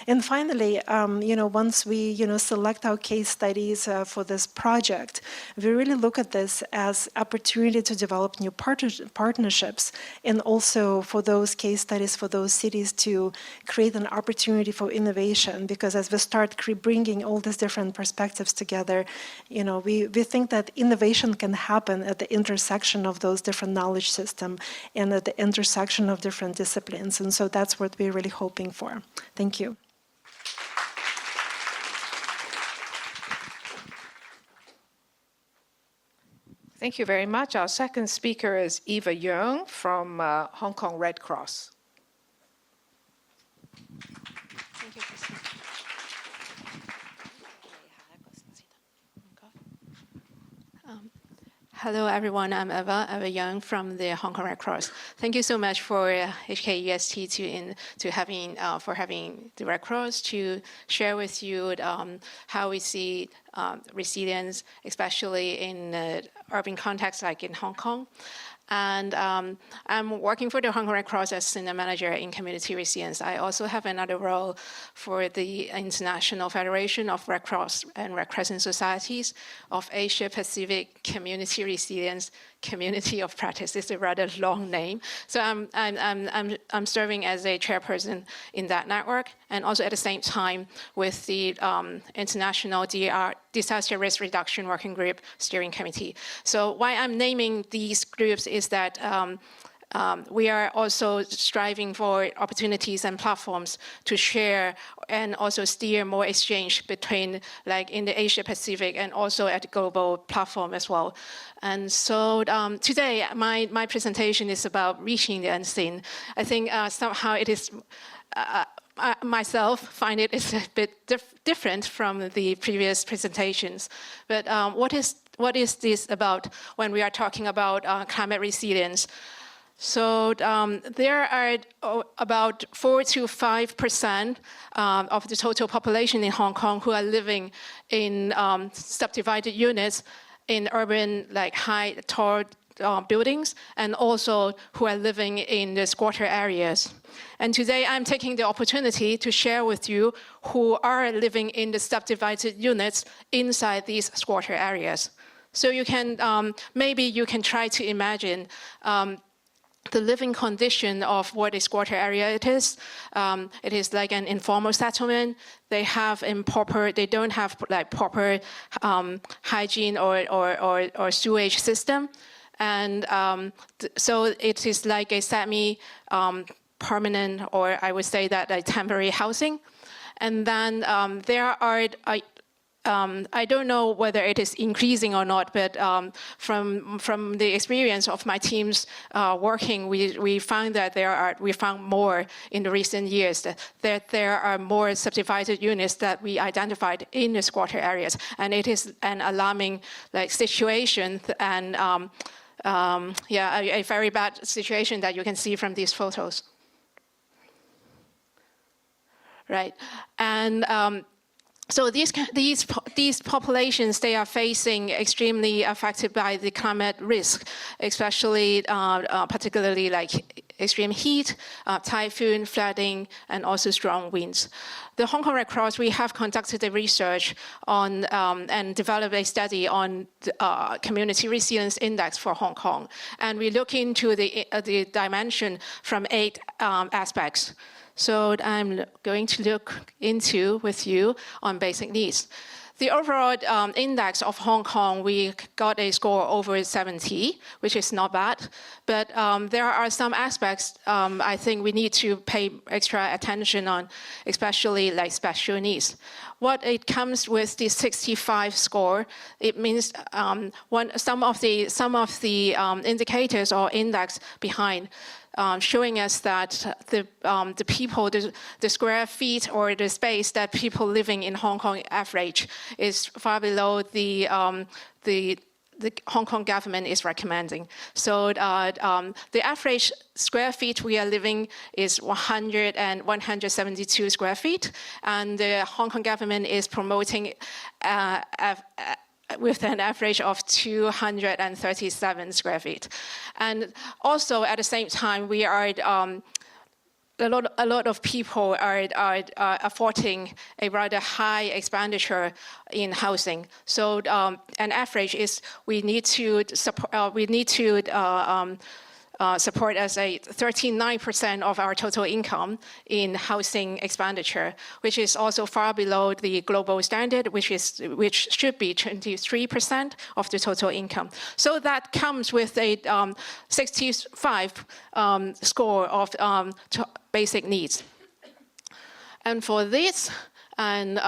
And finally, once we select our case studies for this project, we really look at this as opportunity to develop new partnerships, and also for those case studies for those cities to create an opportunity for innovation, because as we start bringing all these different perspectives together, you know, we think that innovation can happen at the intersection of those different knowledge systems and at the intersection of different disciplines. And so that's what we're really hoping for. Thank you. Thank you very much. Our second speaker is Eva Yeung from Hong Kong Red Cross. Thank you, Christine. Hello, everyone. I'm Eva Yeung from the Hong Kong Red Cross. Thank you so much for HKUST for having the Red Cross to share with you how we see resilience, especially in urban context like in Hong Kong. And I'm working for the Hong Kong Red Cross as Senior Manager in Community Resilience. I also have another role for the International Federation of Red Cross and Red Crescent Societies of Asia Pacific Community Resilience Community of Practice. It's a rather long name. So I'm serving as a chairperson in that network, and also at the same time with the International Disaster Risk Reduction Working Group Steering Committee. So why I'm naming these groups is that we are also striving for opportunities and platforms to share and also steer more exchange between, like in the Asia Pacific and also at the global platform as well. And so today, my presentation is about reaching the unseen. I think somehow it is, I myself find it is a bit different from the previous presentations. But what is this about when we are talking about climate resilience? So there are about 4 to 5% of the total population in Hong Kong who are living in subdivided units in urban, like tall buildings, and also who are living in the squatter areas. And today I'm taking the opportunity to share with you who are living in the subdivided units inside these squatter areas. So you can, maybe you can try to imagine the living condition of what a squatter area it is. It is like an informal settlement. They don't have like proper hygiene or sewage system. And so it is like a semi-permanent, or I would say that a temporary housing. And then there are, I don't know whether it is increasing or not, but from the experience of my teams working, we found that we found more in the recent years that there are more subdivided units that we identified in the squatter areas, and it is an alarming like situation and a very bad situation that you can see from these photos. Right, and. So these populations, they are facing extremely affected by the climate risk, especially particularly like extreme heat, typhoon, flooding, and also strong winds. The Hong Kong Red Cross, we have conducted a research on and developed a study on the community resilience index for Hong Kong, and we look into the dimension from 8 aspects. So I'm going to look into with you on basic needs. The overall index of Hong Kong, we got a score over 70, which is not bad. But there are some aspects I think we need to pay extra attention on, especially like special needs. What it comes with the 65 score, it means some of the indicators or index behind showing us that the people, the square feet or the space that people living in Hong Kong average is far below the Hong Kong government is recommending. So the average square feet we are living is 172 square feet, and the Hong Kong government is promoting with an average of 237 square feet. And also at the same time, we are a lot of people are affording a rather high expenditure in housing. So an average is we need to support as a 39% of our total income in housing expenditure, which is also far below the global standard, which should be 23% of the total income. So that comes with a 65 score of basic needs. And for this, and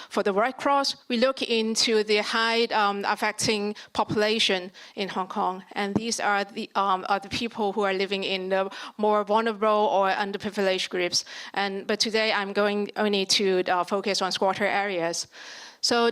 for the Red Cross, we look into the high affecting population in Hong Kong. And these are the people who are living in the more vulnerable or underprivileged groups. But today I'm going only to focus on squatter areas. So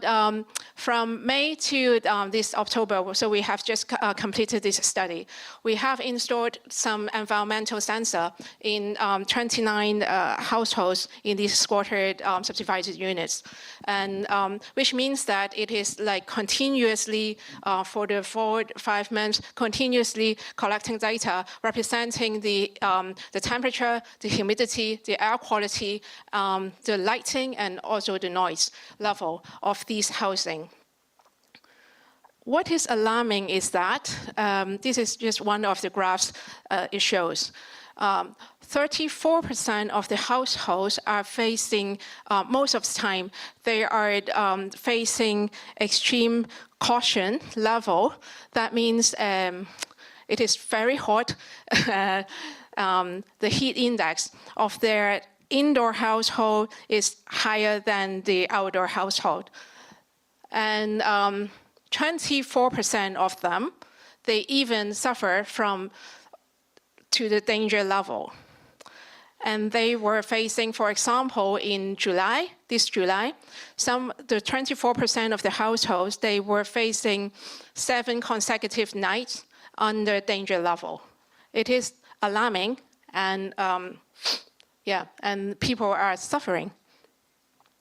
from May to this October, so we have just completed this study. We have installed some environmental sensor in 29 households in these squatted subdivided units, and which means that it is like continuously for the 4-5 months, continuously collecting data representing the temperature, the humidity, the air quality, the lighting, and also the noise level of these housing. What is alarming is that, this is just one of the graphs it shows, 34% of the households are facing, most of the time, they are facing extreme caution level. That means it is very hot. The heat index of their indoor household is higher than the outdoor household. And 24% of them, they even suffer to the danger level. And they were facing, for example, in July, this July, the 24% of the households, they were facing 7 consecutive nights under danger level. It is alarming, and and people are suffering.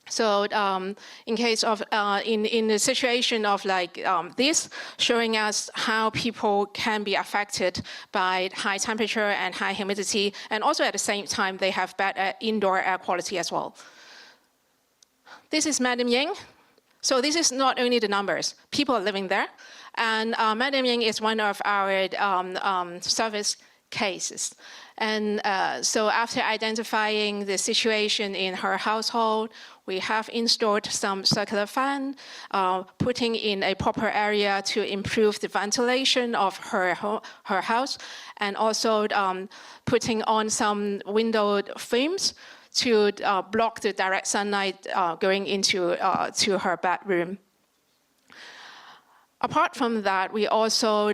So in case of, in the situation of like this, showing us how people can be affected by high temperature and high humidity, and also at the same time, they have bad indoor air quality as well. This is Madam Yeung. So this is not only the numbers, people are living there. And Madam Yeung is one of our service cases. And so after identifying the situation in her household, we have installed some circular fan, putting in a proper area to improve the ventilation of her house, and also putting on some window frames to block the direct sunlight going into to her bedroom. Apart from that, we also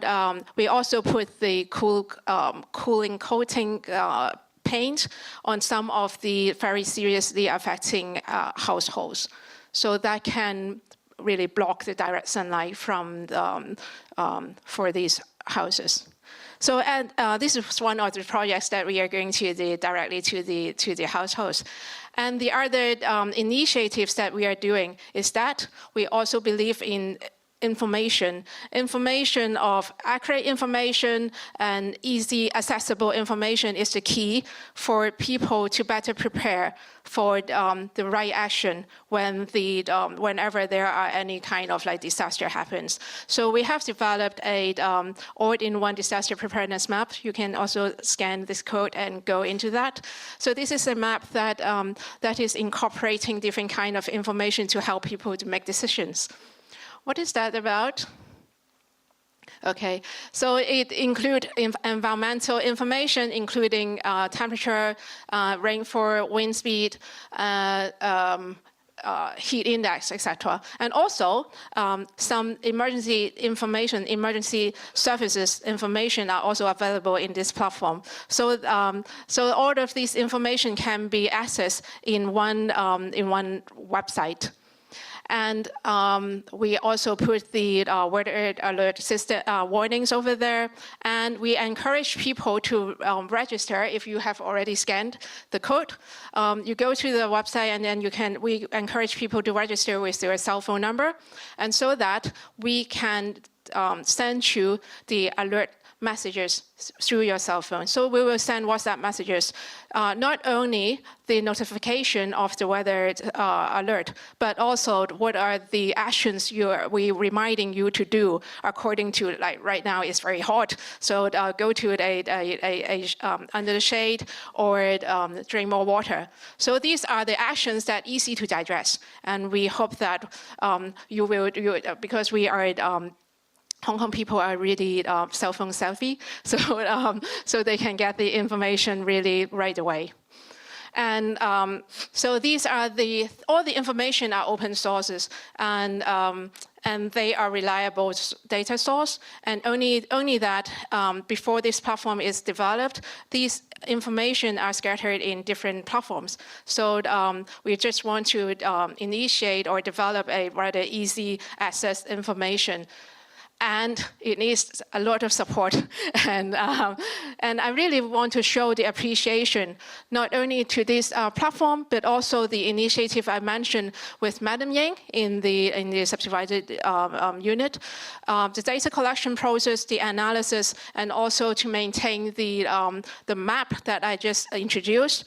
put the cooling coating paint on some of the very seriously affecting households, so that can really block the direct sunlight from for these houses. So, and this is one of the projects that we are going to directly to the households. And the other initiatives that we are doing is that we also believe in information of accurate information and easy accessible information is the key for people to better prepare for the right action whenever there are any kind of like disaster happens. So we have developed a all-in-one disaster preparedness map. You can also scan this code and go into that. So this is a map that that is incorporating different kind of information to help people to make decisions. What is that about? Okay, so it includes environmental information, including temperature, rainfall, wind speed, heat index, etc. And also some emergency information, emergency services information are also available in this platform. So, so all of this information can be accessed in one website. And we also put the weather alert system warnings over there. And we encourage people to register if you have already scanned the code. You go to the website, and then we encourage people to register with their cell phone number, and so that we can send you the alert messages through your cell phone. So we will send WhatsApp messages, not only the notification of the weather alert, but also what are the actions we reminding you to do according to, like right now it's very hot, so go to under the shade or drink more water. So these are the actions that easy to digest, and we hope that you will, because we are Hong Kong people are really cell phone savvy, so they can get the information really right away. And so these are all the information are open sources, and they are reliable data source. And only that before this platform is developed, these information are scattered in different platforms. So we just want to initiate or develop a rather easy access information. And it needs a lot of support. And I really want to show the appreciation, not only to this platform, but also the initiative I mentioned with Madam Yeung in the supervised unit. The data collection process, the analysis, and also to maintain the map that I just introduced.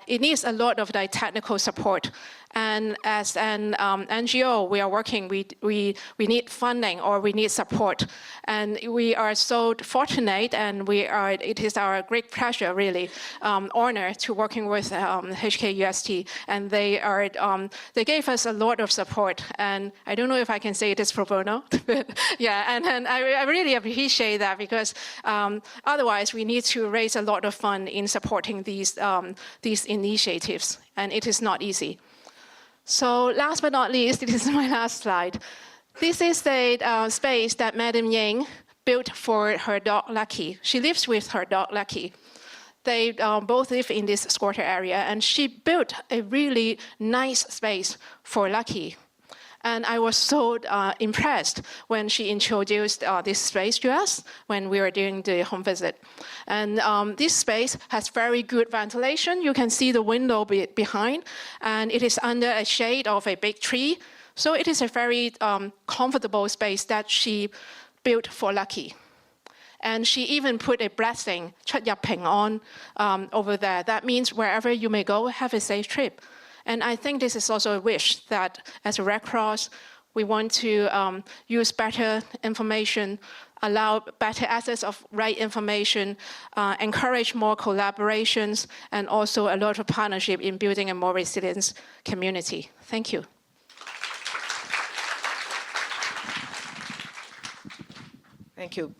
It needs a lot of the technical support. And as an NGO, we are working, we need funding or we need support. And we are so fortunate, and it is our great pleasure, really, honor to working with HKUST. And they gave us a lot of support. And I don't know if I can say it is pro bono, but yeah, and I really appreciate that, because otherwise we need to raise a lot of funds in supporting these initiatives, and it is not easy. So last but not least, this is my last slide. This is the space that Madam Yeung built for her dog Lucky. She lives with her dog Lucky. They both live in this squatter area, and she built a really nice space for Lucky. And I was so impressed when she introduced this space to us when we were doing the home visit. And this space has very good ventilation. You can see the window behind, and it is under a shade of a big tree. So it is a very comfortable space that she built for Lucky. And she even put a blessing, 出入平安, over there. That means wherever you may go, have a safe trip. And I think this is also a wish that as a Red Cross, we want to use better information, allow better access of right information, encourage more collaborations, and also a lot of partnership in building a more resilient community. Thank you. Thank you.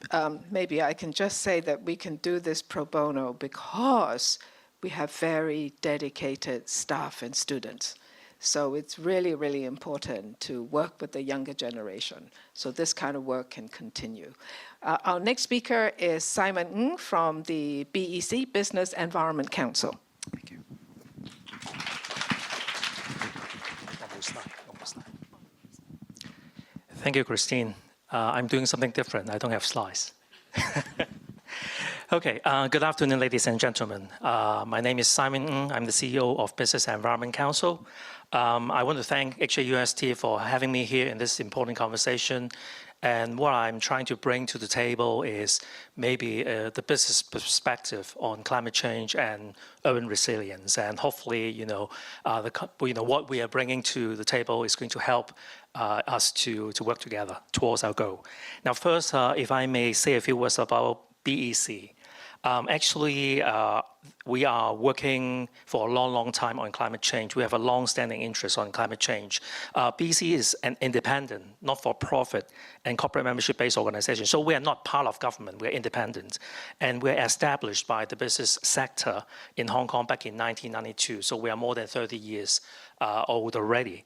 Maybe I can just say that we can do this pro bono because we have very dedicated staff and students. So it's really, really important to work with the younger generation. So this kind of work can continue. Our next speaker is Simon Ng from the BEC, Business Environment Council. Thank you. Thank you, Christine. I'm doing something different. I don't have slides. Okay, good afternoon, ladies and gentlemen. My name is Simon Ng. I'm the CEO of Business Environment Council. I want to thank HKUST for having me here in this important conversation. And what I'm trying to bring to the table is maybe the business perspective on climate change and urban resilience. And hopefully, what we are bringing to the table is going to help us to work together towards our goal. Now, first, if I may say a few words about BEC. Actually, we are working for a long, long time on climate change. We have a long-standing interest on climate change. BEC is an independent, not-for-profit, and corporate membership-based organization. So we are not part of government. We're independent. And we're established by the business sector in Hong Kong back in 1992. So we are more than 30 years old already,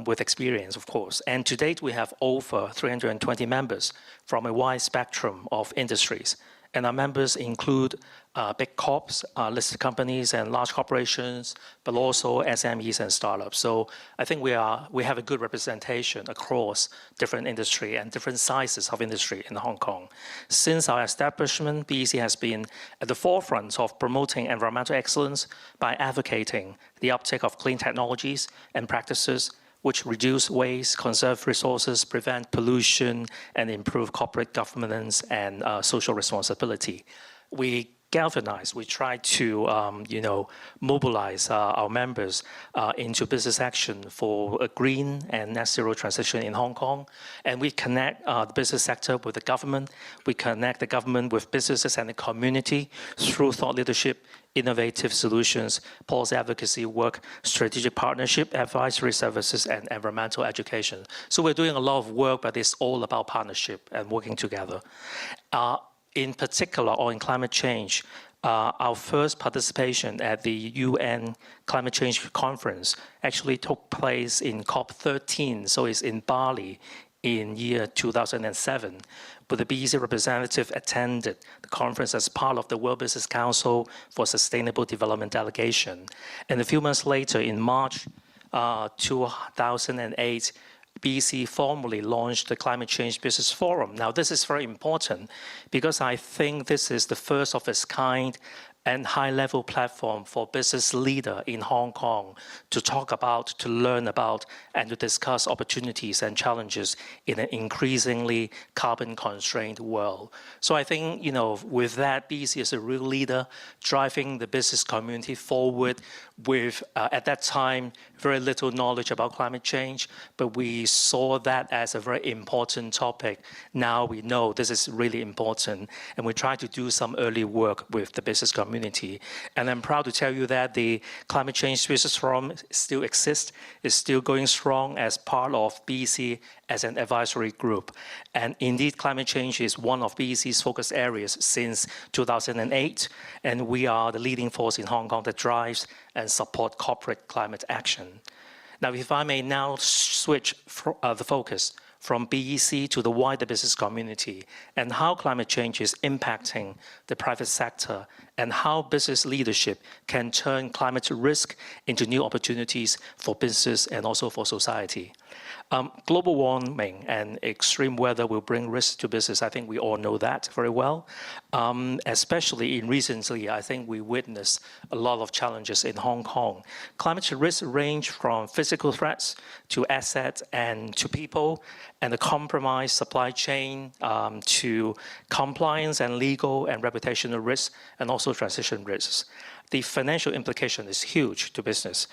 with experience, of course. And to date, we have over 320 members from a wide spectrum of industries. And our members include big corps, listed companies and large corporations, but also SMEs and startups. So I think we have a good representation across different industry and different sizes of industry in Hong Kong. Since our establishment, BEC has been at the forefront of promoting environmental excellence by advocating the uptake of clean technologies and practices which reduce waste, conserve resources, prevent pollution, and improve corporate governance and social responsibility. We galvanize, we try to mobilize our members into business action for a green and net zero transition in Hong Kong. And we connect the business sector with the government. We connect the government with businesses and the community through thought leadership, innovative solutions, policy advocacy work, strategic partnership, advisory services, and environmental education. So we're doing a lot of work, but it's all about partnership and working together. In particular, on climate change, our first participation at the UN Climate Change Conference actually took place in COP13, so it's in Bali in year 2007. But the BEC representative attended the conference as part of the World Business Council for Sustainable Development delegation. And a few months later, in March 2008, BC formally launched the Climate Change Business Forum. Now, this is very important because I think this is the first of its kind and high-level platform for business leader in Hong Kong to talk about, to learn about, and to discuss opportunities and challenges in an increasingly carbon-constrained world. So I think, with that, BC is a real leader driving the business community forward with, at that time, very little knowledge about climate change, but we saw that as a very important topic. Now we know this is really important, and we try to do some early work with the business community. And I'm proud to tell you that the Climate Change Business Forum still exists, is still going strong as part of BC as an advisory group. And indeed, climate change is one of BC's focus areas since 2008, and we are the leading force in Hong Kong that drives and support corporate climate action. Now, if I may now switch the focus from BEC to the wider business community and how climate change is impacting the private sector and how business leadership can turn climate risk into new opportunities for business and also for society. Global warming and extreme weather will bring risks to business. I think we all know that very well. Especially recently, I think we witnessed a lot of challenges in Hong Kong. Climate risks range from physical threats to assets and to people, and the compromised supply chain to compliance and legal and reputational risks, and also transition risks. The financial implication is huge to business.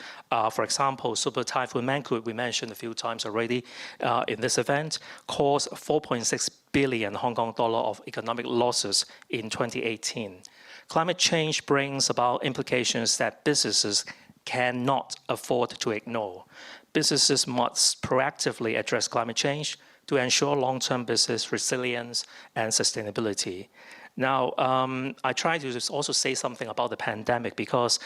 For example, Super Typhoon Mangkhut, we mentioned a few times already in this event, caused 4.6 billion Hong Kong dollar of economic losses in 2018. Climate change brings about implications that businesses cannot afford to ignore. Businesses must proactively address climate change to ensure long-term business resilience and sustainability. Now, I try to just also say something about the pandemic because,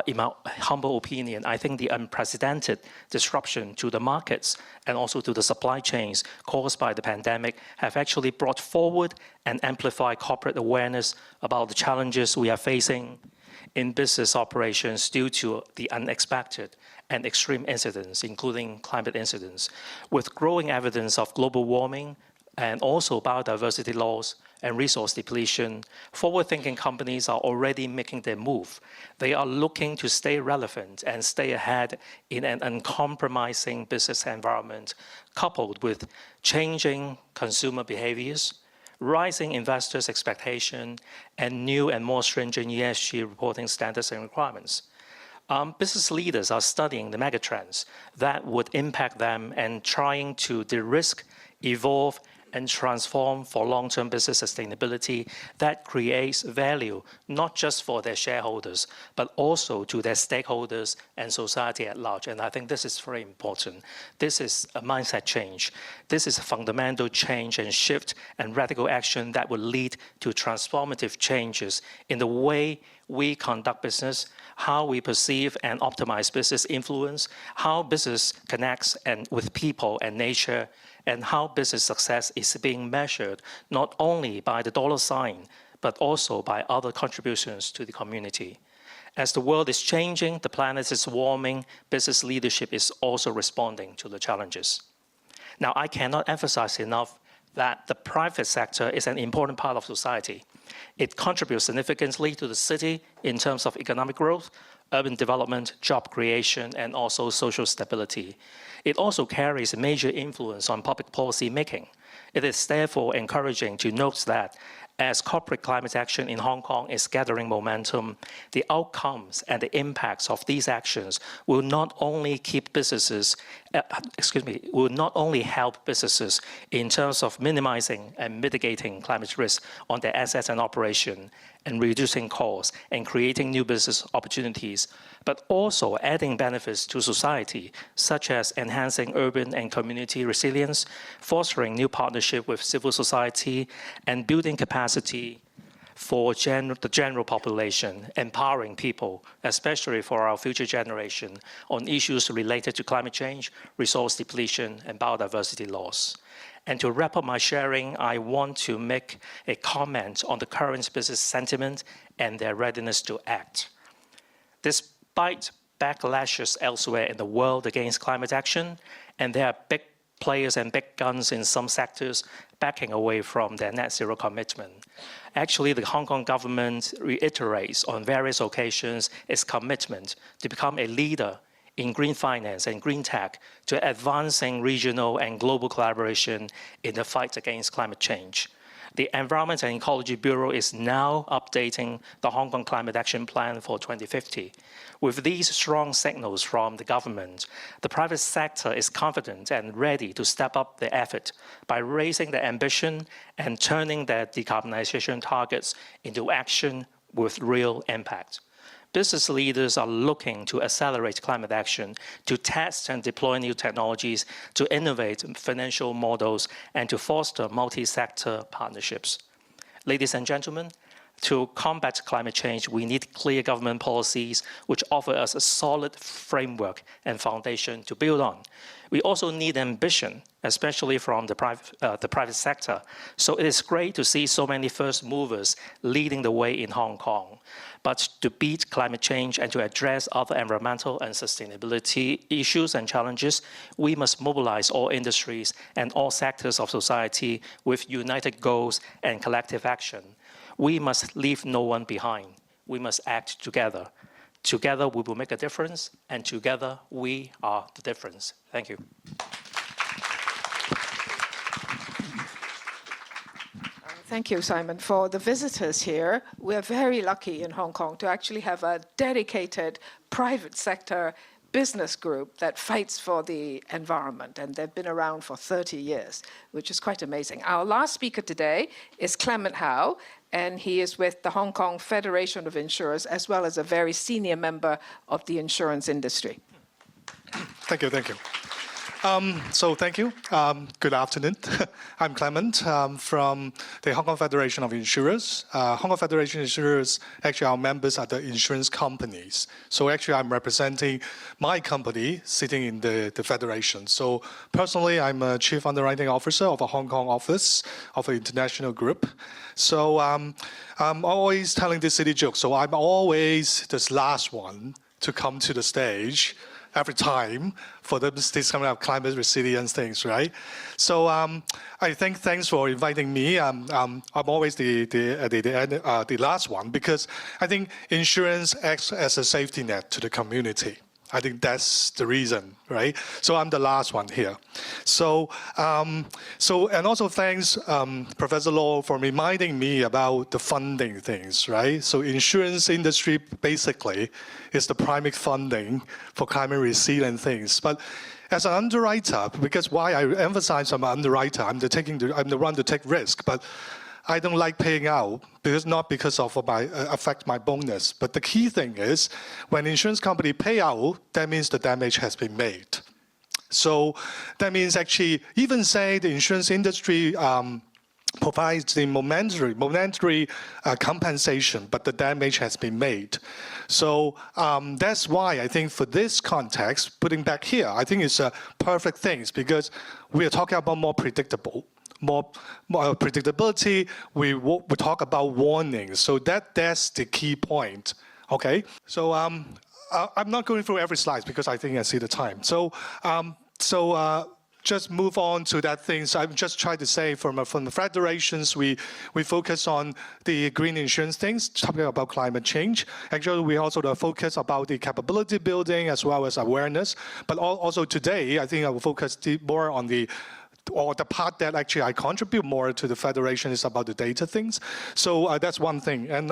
in my humble opinion, I think the unprecedented disruption to the markets and also to the supply chains caused by the pandemic have actually brought forward and amplified corporate awareness about the challenges we are facing in business operations due to the unexpected and extreme incidents, including climate incidents. With growing evidence of global warming and also biodiversity loss and resource depletion, forward-thinking companies are already making their move. They are looking to stay relevant and stay ahead in an uncompromising business environment, coupled with changing consumer behaviors, rising investors' expectation, and new and more stringent ESG reporting standards and requirements. Business leaders are studying the megatrends that would impact them and trying to de-risk, evolve, and transform for long-term business sustainability that creates value, not just for their shareholders, but also to their stakeholders and society at large. And I think this is very important. This is a mindset change. This is a fundamental change and shift and radical action that will lead to transformative changes in the way we conduct business, how we perceive and optimize business influence, how business connects with people and nature, and how business success is being measured not only by the dollar sign, but also by other contributions to the community. As the world is changing, the planet is warming, business leadership is also responding to the challenges. Now, I cannot emphasize enough that the private sector is an important part of society. It contributes significantly to the city in terms of economic growth, urban development, job creation, and also social stability. It also carries a major influence on public policy making. It is therefore encouraging to note that as corporate climate action in Hong Kong is gathering momentum, the outcomes and the impacts of these actions will not only will not only help businesses in terms of minimizing and mitigating climate risk on their assets and operation, and reducing costs and creating new business opportunities, but also adding benefits to society, such as enhancing urban and community resilience, fostering new partnership with civil society, and building capacity for the general population, empowering people, especially for our future generation, on issues related to climate change, resource depletion, and biodiversity loss. And to wrap up my sharing, I want to make a comment on the current business sentiment and their readiness to act. Despite backlashes elsewhere in the world against climate action, and there are big players and big guns in some sectors backing away from their net zero commitment. Actually, the Hong Kong government reiterates on various occasions its commitment to become a leader in green finance and green tech to advancing regional and global collaboration in the fight against climate change. The Environment and Ecology Bureau is now updating the Hong Kong Climate Action Plan for 2050. With these strong signals from the government, the private sector is confident and ready to step up the effort by raising their ambition and turning their decarbonization targets into action with real impact. Business leaders are looking to accelerate climate action, to test and deploy new technologies, to innovate financial models, and to foster multi-sector partnerships. Ladies and gentlemen, to combat climate change, we need clear government policies which offer us a solid framework and foundation to build on. We also need ambition, especially from the private sector. So it is great to see so many first movers leading the way in Hong Kong. But to beat climate change and to address other environmental and sustainability issues and challenges, we must mobilize all industries and all sectors of society with united goals and collective action. We must leave no one behind. We must act together. Together we will make a difference, and together we are the difference. Thank you. Thank you, Simon. For the visitors here, we're very lucky in Hong Kong to actually have a dedicated private sector business group that fights for the environment, and they've been around for 30 years, which is quite amazing. Our last speaker today is Clement Howe, and he is with the Hong Kong Federation of Insurers, as well as a very senior member of the insurance industry. Thank you, thank you. Thank you. Good afternoon. I'm Clement from the Hong Kong Federation of Insurers. Hong Kong Federation of Insurers, actually our members are the insurance companies. So actually I'm representing my company sitting in the federation. So personally, I'm a Chief Underwriting Officer of a Hong Kong office of an international group. So I'm always telling this silly joke. So I'm always this last one to come to the stage every time for this kind of climate resilience things, right? So I think thanks for inviting me. I'm always the last one because I think insurance acts as a safety net to the community. I think that's the reason, right? So I'm the last one here. So and also thanks Professor Law for reminding me about the funding things, right? So insurance industry basically is the primary funding for climate resilient things. But as an underwriter, because why I emphasize I'm an underwriter, I'm the one to take risk, but I don't like paying out, not because of affect my bonus. But the key thing is, when insurance company pay out, that means the damage has been made. So that means actually, even say the insurance industry provides the momentary compensation, but the damage has been made. So that's why I think for this context, putting back here, I think it's a perfect thing because we are talking about more predictability. We talk about warnings. So that's the key point. Okay. So I'm not going through every slide because I think I see the time. So just move on to that thing. So I'm just trying to say from the federations, we focus on the green insurance things, talking about climate change. Actually, we also focus about the capability building as well as awareness. But also today, I think I will focus more on the part that actually I contribute more to the federation is about the data things. So that's one thing. And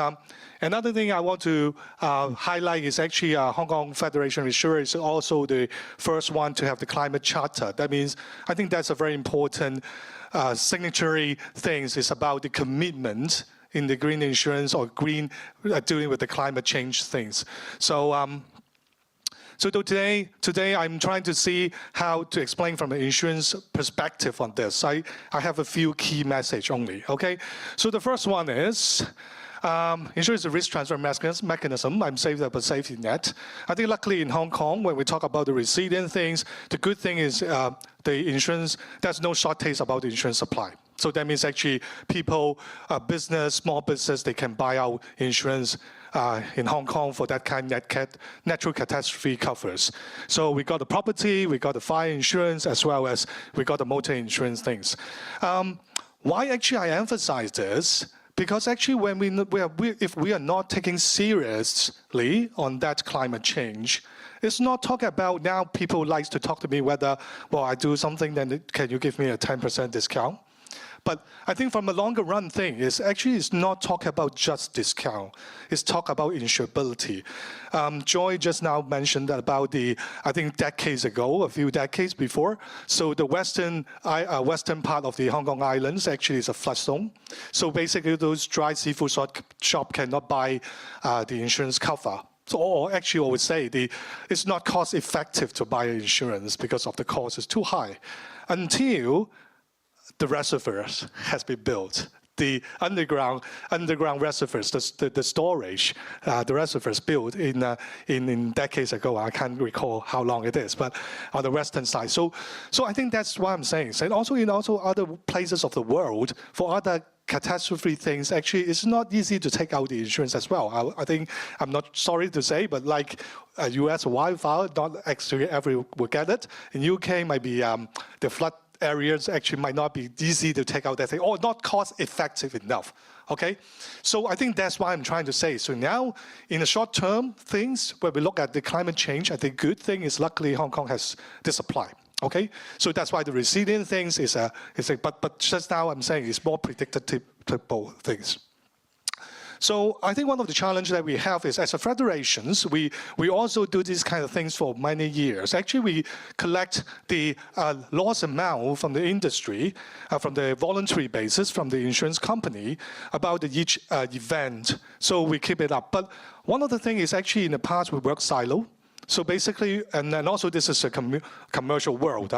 another thing I want to highlight is actually Hong Kong Federation of Insurers is also the first one to have the climate charter. That means I think that's a very important signatory things. It's about the commitment in the green insurance or green dealing with the climate change things. So so today I'm trying to see how to explain from an insurance perspective on this. I have a few key messages only, okay? So the first one is, insurance is a risk transfer mechanism. I'm saved up a safety net. I think luckily in Hong Kong, when we talk about the resilient things, the good thing is the insurance, there's no shortage about the insurance supply. So that means actually people, business, small business, they can buy out insurance in Hong Kong for that kind of natural catastrophe covers. So we got the property, we got the fire insurance, as well as we got the motor insurance things. Why actually I emphasize this? Because actually when if we are not taking seriously on that climate change, it's not talking about now people like to talk to me whether, well, I do something, then can you give me a 10% discount? But I think from a longer run thing, it's not talk about just discount. It's talk about insurability. Joy just now mentioned about I think decades ago, a few decades before. So the western part of the Hong Kong Islands actually is a flood zone. So basically those dry seafood shop cannot buy the insurance cover. So, or actually I would say it's not cost effective to buy insurance because of the cost is too high. Until the reservoirs has been built. The underground reservoirs, the storage, the reservoirs built in decades ago. I can't recall how long it is, but on the western side. So I think that's what I'm saying. And also in other places of the world, for other catastrophe things, actually it's not easy to take out the insurance as well. I think, I'm not sorry to say, but like US wildfire, not actually everyone will get it. In UK, might be the flood areas actually might not be easy to take out that thing or not cost effective enough, okay? So I think that's what I'm trying to say. So now in the short term things, when we look at the climate change, I think good thing is luckily Hong Kong has this supply, okay? So that's why the resilient things but just now I'm saying it's more predictable things. So I think one of the challenges that we have is as a federations, we also do these kind of things for many years. Actually, we collect the loss amount from the industry, from the voluntary basis, from the insurance company about each event. So we keep it up. But one of the things is actually in the past we work silo. So basically, and also this is a commercial world.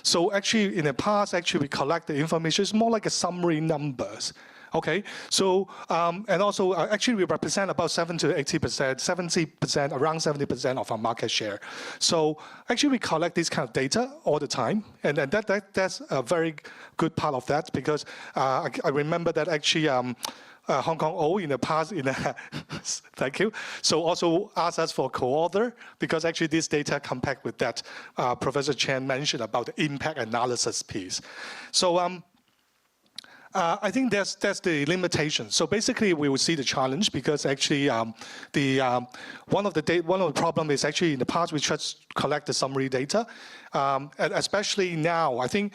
So actually in the past, actually we collect the information. It's more like a summary numbers. Okay, so and also actually we represent about 70% to 80%, 70%, around 70% of our market share. So actually we collect this kind of data all the time, and that's a very good part of that because I remember that actually Hong Kong O in the past, thank you. So also asked us for co-author because actually this data compact with that Professor Chen mentioned about the impact analysis piece. So I think that's the limitation. So basically, we will see the challenge because actually, one of the problem is actually in the past we just collect the summary data, and especially now. I think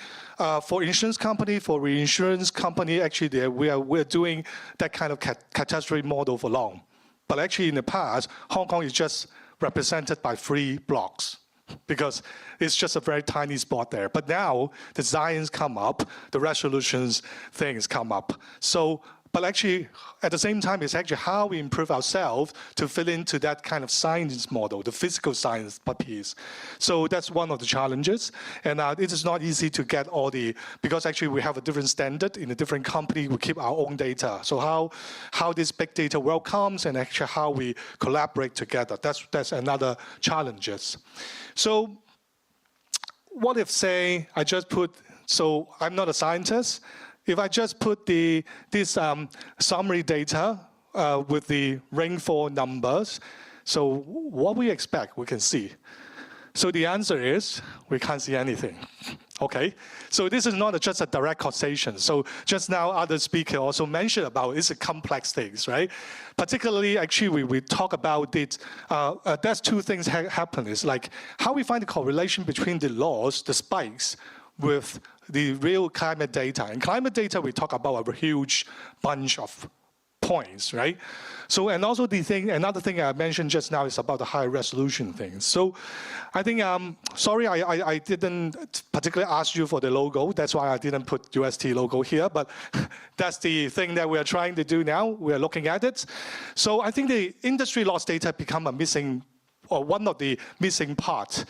for insurance company, for reinsurance company, actually we're doing that kind of catastrophe model for long. But actually, in the past, Hong Kong is just represented by 3 blocks. Because it's just a very tiny spot there. But now the science come up, the resolutions things come up. So, but actually at the same time, it's actually how we improve ourselves to fit into that kind of science model, the physical science piece. So that's one of the challenges. And it is not easy to get all because actually we have a different standard in a different company, we keep our own data. So how this big data world comes and actually how we collaborate together, that's another challenges. So what if say, I just put, so I'm not a scientist, if I just put this summary data with the rainfall numbers, so what we expect, we can see. So the answer is, we can't see anything, Okay, so this is not just a direct causation. So just now, other speaker also mentioned about it's a complex things, right? Particularly, actually, we talk about it. There's two things happen. It's like how we find the correlation between the laws, the spikes, with the real climate data. And climate data, we talk about a huge bunch of points, right? So, and also another thing I mentioned just now is about the high resolution things. So I think, sorry, I didn't particularly ask you for the logo. That's why I didn't put UST logo here, but that's the thing that we're trying to do now. We're looking at it. So I think the industry loss data become a missing, or one of the missing parts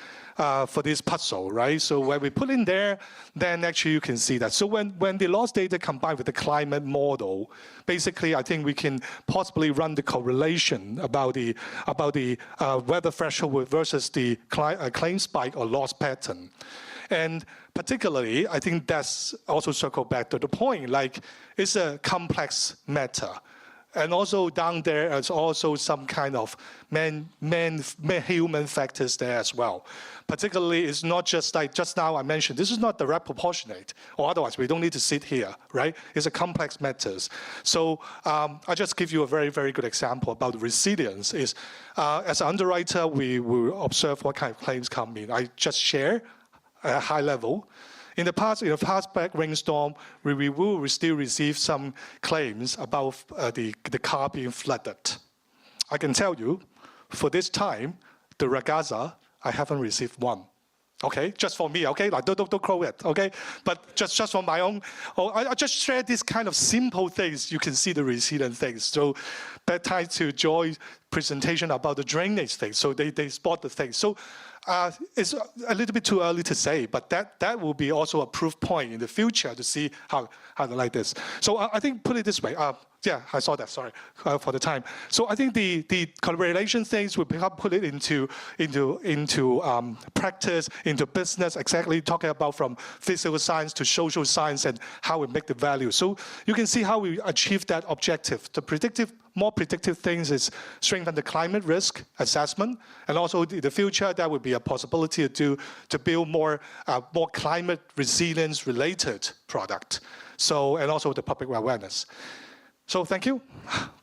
for this puzzle, right? So when we put in there, then actually you can see that. So when the loss data combined with the climate model, basically I think we can possibly run the correlation about the weather threshold versus the claim spike or loss pattern. And particularly, I think that's also circle back to the point, like it's a complex matter. And also down there is also some kind of human factors there as well. Particularly, it's not just like just now I mentioned, this is not direct proportionate, or otherwise we don't need to sit here, right? It's a complex matters. So I'll just give you a very, very good example about resilience. Is as an underwriter, we will observe what kind of claims come in. I just share at a high level. In the past back rainstorm, we still receive some claims about the car being flooded. I can tell you, for this time, the Ragazza, I haven't received one. Okay, just for me. Okay, like don't crow it. Okay, but just for my own. I just share this kind of simple things. You can see the resilient things. So, that ties to Joy's presentation about the drainage thing. So they spot the things. So. It's a little bit too early to say, but that will be also a proof point in the future to see how to like this. So I think put it this way. Yeah, I saw that. Sorry for the time. So I think the correlation things will put it into practice, into business. Exactly talking about from physical science to social science and how we make the value. So you can see how we achieve that objective. The more predictive things is strengthen the climate risk assessment, and also in the future that would be a possibility to build more climate resilience related product. So and also the public awareness. So thank you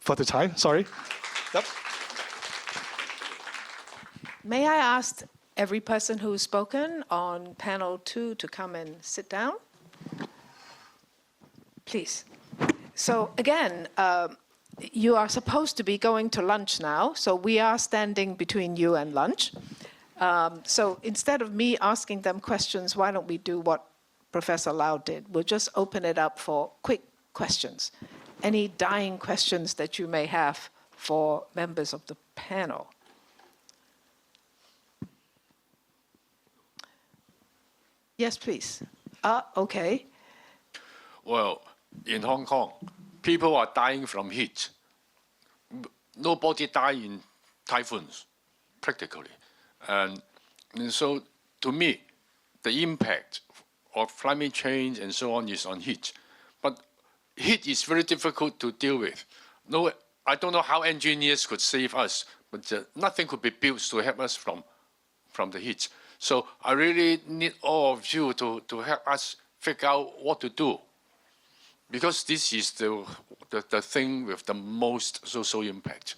for the time. Sorry. Yep. May I ask every person who's spoken on panel 2 to come and sit down? Please. So again, you are supposed to be going to lunch now, so we are standing between you and lunch. So instead of me asking them questions, why don't we do what Professor Lau did? We'll just open it up for quick questions. Any dying questions that you may have for members of the panel? Yes, please. Okay. Well, in Hong Kong, people are dying from heat. Nobody died in typhoons, practically. And so, to me, the impact of climate change and so on is on heat. But heat is very difficult to deal with. No, I don't know how engineers could save us, but nothing could be built to help us from the heat. So I really need all of you to help us figure out what to do. Because this is the thing with the most social impact.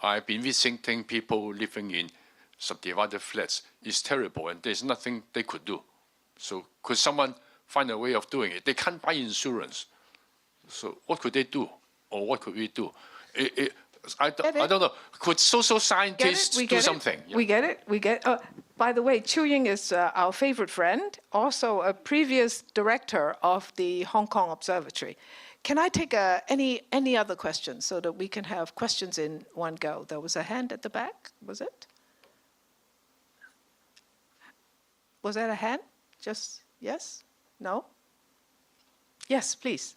I've been visiting people living in subdivided flats. It's terrible, and there's nothing they could do. So could someone find a way of doing it? They can't buy insurance. So what could they do? Or what could we do? I don't know. Could social scientists do something? Yeah. We get it. By the way, Chu Ying is our favorite friend, also a previous director of the Hong Kong Observatory. Can I take any other questions so that we can have questions in one go? There was a hand at the back, was it? Was that a hand? Just yes? No? Yes, please.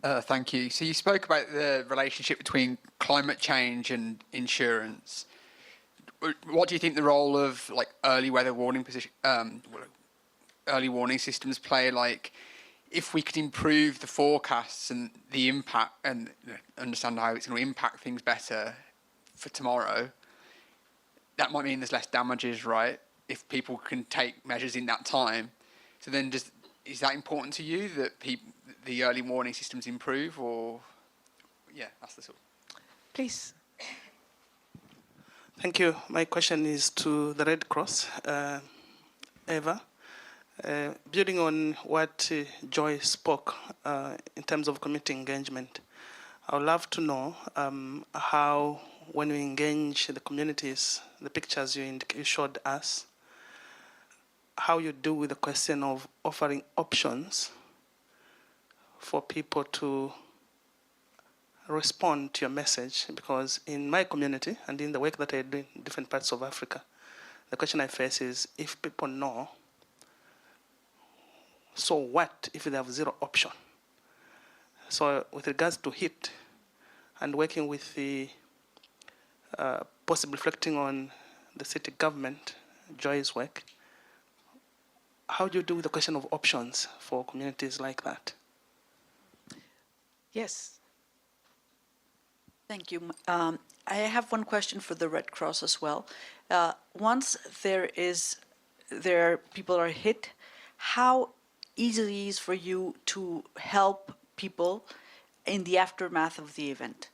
Thank you. So you spoke about the relationship between climate change and insurance. What do you think the role of like early weather warning systems play? Like, if we could improve the forecasts and the impact and understand how it's going to impact things better for tomorrow, that might mean there's less damages, right? If people can take measures in that time. So then is that important to you that the early warning systems improve, or yeah, that's the sort. Please. Thank you. My question is to the Red Cross, Eva. Building on what Joy spoke in terms of community engagement, I would love to know how, when we engage the communities, the pictures you showed us, how you do with the question of offering options for people to respond to your message. Because in my community and in the work that I do in different parts of Africa, the question I face is, if people know, so what if they have zero option? So with regards to HIT and working with the possibly reflecting on the city government, Joy's work, how do you do with the question of options for communities like that? Yes. Thank you. I have one question for the Red Cross as well. Once people are hit, how easy is for you to help people in the aftermath of the event?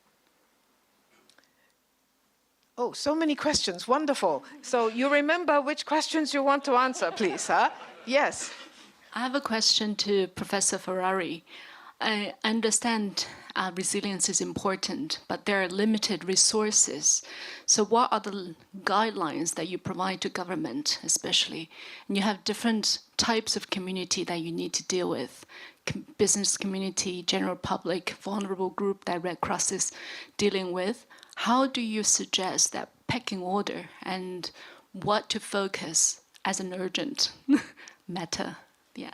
Oh, so many questions. Wonderful. So you remember which questions you want to answer, please, huh? Yes. I have a question to Professor Ferrari. I understand resilience is important, but there are limited resources. So what are the guidelines that you provide to government, especially? And you have different types of community that you need to deal with. Business community, general public, vulnerable group that Red Cross is dealing with. How do you suggest that pecking order and what to focus as an urgent matter? Yeah.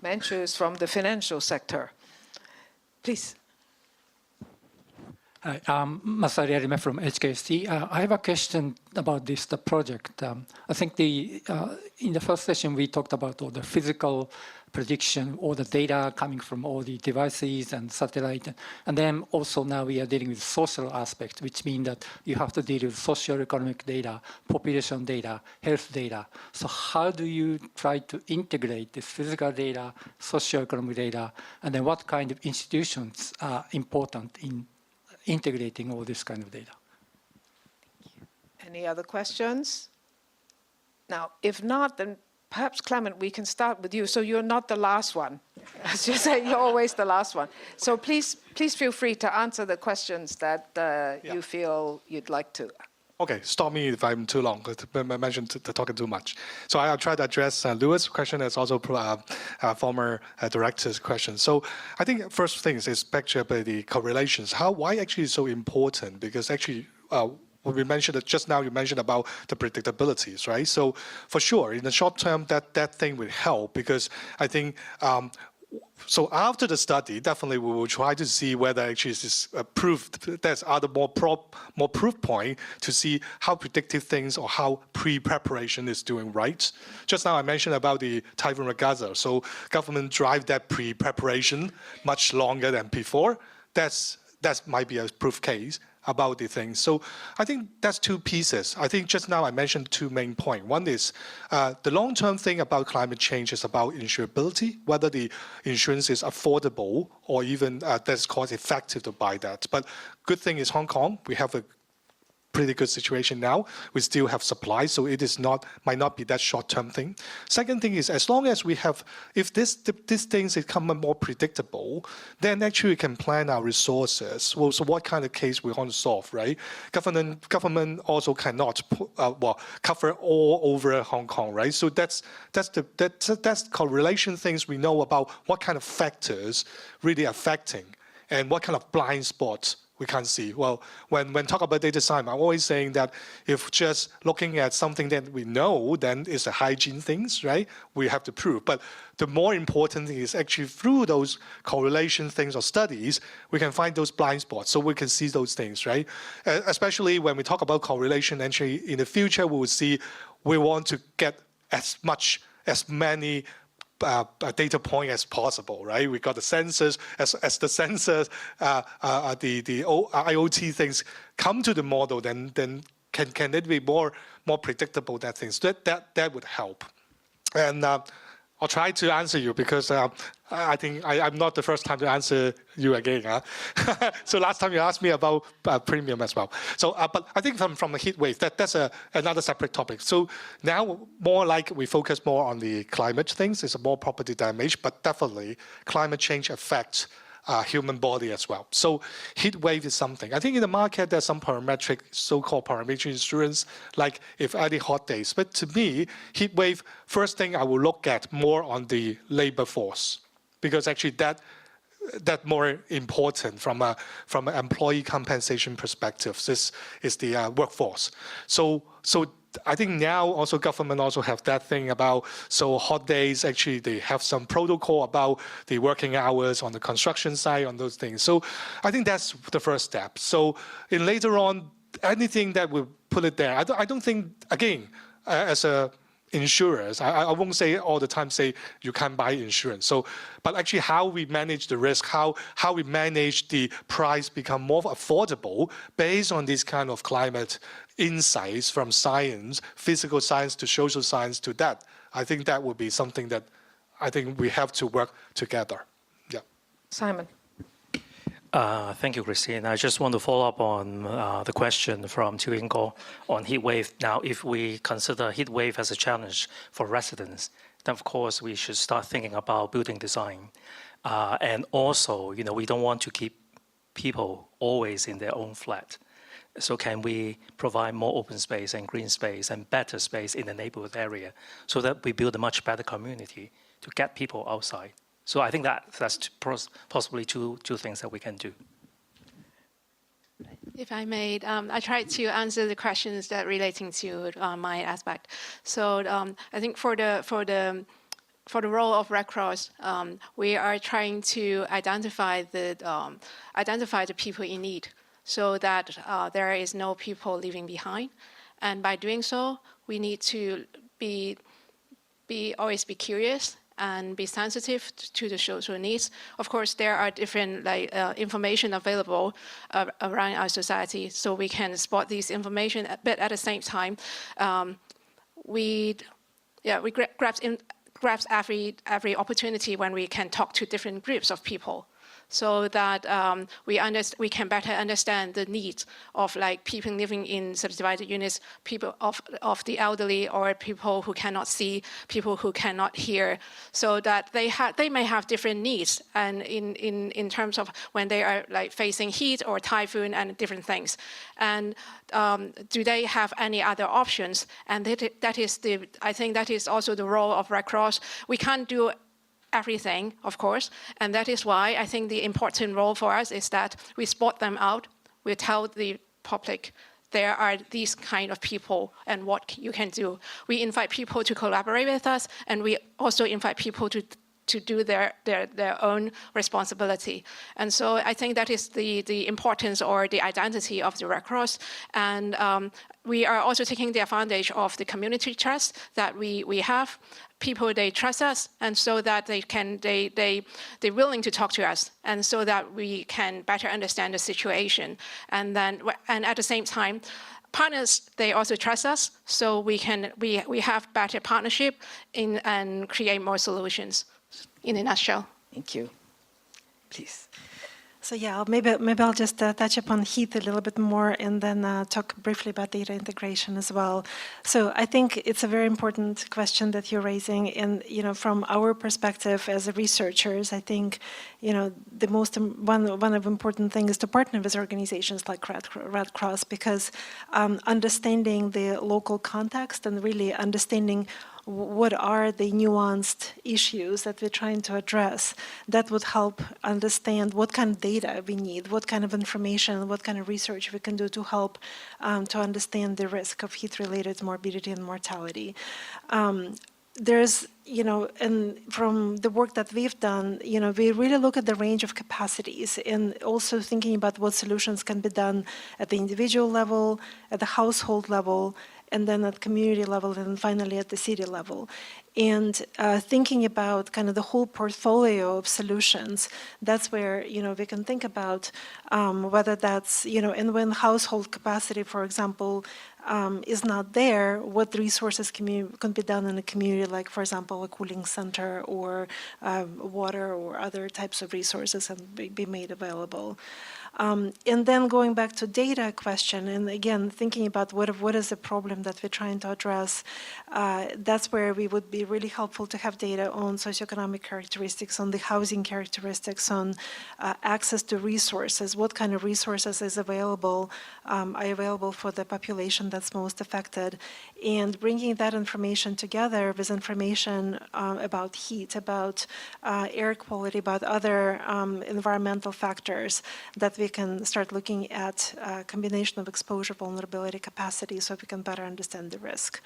Manchu is from the financial sector. Please. Hi, I'm Masari Arime from HKST. I have a question about the project. I think in the first session we talked about all the physical prediction, all the data coming from all the devices and satellite. And then also now we are dealing with social aspects, which means that you have to deal with socio-economic data, population data, health data. So how do you try to integrate this physical data, socio-economic data, and then what kind of institutions are important in integrating all this kind of data? Any other questions? Now, if not, then perhaps, Clement, we can start with you. So you're not the last one. As you say, you're always the last one. So please feel free to answer the questions that you feel you'd like to. Okay, stop me if I'm too long. I mentioned talking too much. So I'll try to address Louis' question as also former director's question. So I think first thing is back to the correlations. Why actually is so important? Because actually, when we mentioned it just now, you mentioned about the predictabilities, right? So for sure, in the short term, that thing will help because I think. So after the study, definitely we will try to see whether actually this proved there's other more proof point to see how predictive things or how pre-preparation is doing right. Just now I mentioned about the Typhoon Ragaza. So government drive that pre-preparation much longer than before. That might be a proof case about the things. So I think that's two pieces. I think just now I mentioned two main points. One is the long-term thing about climate change is about insurability, whether the insurance is affordable or even that's cost effective to buy that. But good thing is Hong Kong, we have a pretty good situation now. We still have supply, so it is might not be that short-term thing. Second thing is, as long as we have, if these things become more predictable, then actually we can plan our resources. Well, so what kind of case we want to solve, right? Government also cannot cover all over Hong Kong, right? So that's correlation things we know about what kind of factors really affecting and what kind of blind spots we can't see. Well, when talk about data science, I'm always saying that if just looking at something that we know, then it's a hygiene things, right? We have to prove. But the more important thing is actually through those correlation things or studies, we can find those blind spots so we can see those things, right? Especially when we talk about correlation, actually in the future, we will see we want to get as many data point as possible, right? We got the sensors, as the sensors, the IoT things come to the model, then can it be more predictable, that things? That would help. And I'll try to answer you because I think I'm not the first time to answer you again. Huh? So last time you asked me about premium as well. So, but I think from the heat wave, that's another separate topic. So now more like we focus more on the climate things. It's more property damage, but definitely climate change affects human body as well. So heat wave is something. I think in the market there's some parametric, so-called parametric insurance, like if any hot days. But to me, heat wave, first thing I will look at more on the labor force, because actually that more important from an employee compensation perspective. This is the workforce. So I think now also government also have that thing about, so hot days, actually they have some protocol about the working hours on the construction side, on those things. So I think that's the first step. So in later on, anything that will put it there, I don't think, again, as a insurers, I won't say all the time say you can't buy insurance. So, but actually how we manage the risk, how we manage the price become more affordable based on this kind of climate insights from science, physical science to social science to that. I think that would be something that I think we have to work together. Yeah. Simon. Thank you, Christine. I just want to follow up on the question from Ingo on heat wave. Now, if we consider heat wave as a challenge for residents, then of course we should start thinking about building design. And also, we don't want to keep people always in their own flat. So can we provide more open space and green space and better space in the neighborhood area so that we build a much better community to get people outside? So I think that's possibly two things that we can do. If I may, I tried to answer the questions that relating to my aspect. So I think for the role of Red Cross, we are trying to identify the people in need, so that there is no people leaving behind. And by doing so, we need to always be curious and be sensitive to the social needs. Of course, there are different information available around our society, so we can spot these information. But at the same time, we grab every opportunity when we can talk to different groups of people, so that we can better understand the needs of people living in subdivided units, people of the elderly, or people who cannot see, people who cannot hear, so that they may have different needs, and in terms of when they are facing heat or typhoon and different things, and do they have any other options? And I think that is also the role of Red Cross. We can't do everything, of course, and that is why I think the important role for us is that we spot them out. We tell the public there are these kind of people and what you can do. We invite people to collaborate with us, and we also invite people to do their own responsibility. And so I think that is the importance or the identity of the Red Cross. And we are also taking the advantage of the community trust that we have. People, they trust us, and so that they're willing to talk to us, and so that we can better understand the situation. And at the same time, partners, they also trust us, so we have better partnership and create more solutions. In a nutshell. Thank you. Please. So yeah, maybe I'll just touch upon heat a little bit more, and then talk briefly about data integration as well. So I think it's a very important question that you're raising, and from our perspective as researchers, I think the one of the important things is to partner with organizations like Red Cross, because understanding the local context and really understanding what are the nuanced issues that we're trying to address, that would help understand what kind of data we need, what kind of information, what kind of research we can do to help to understand the risk of heat-related morbidity and mortality. There's, and from the work that we've done, we really look at the range of capacities, and also thinking about what solutions can be done at the individual level, at the household level, and then at community level, and finally at the city level. And thinking about kind of the whole portfolio of solutions, that's where, we can think about whether that's, and when household capacity, for example, is not there, what resources can be done in a community, like, for example, a cooling center or water or other types of resources and be made available. And then going back to data question, and again, thinking about what is the problem that we're trying to address, that's where we would be really helpful to have data on socioeconomic characteristics, on the housing characteristics, on access to resources, what kind of resources is available, are available for the population that's most affected, and bringing that information together with information about heat, about air quality, about other environmental factors, that we can start looking at a combination of exposure, vulnerability, capacity, so we can better understand the risk.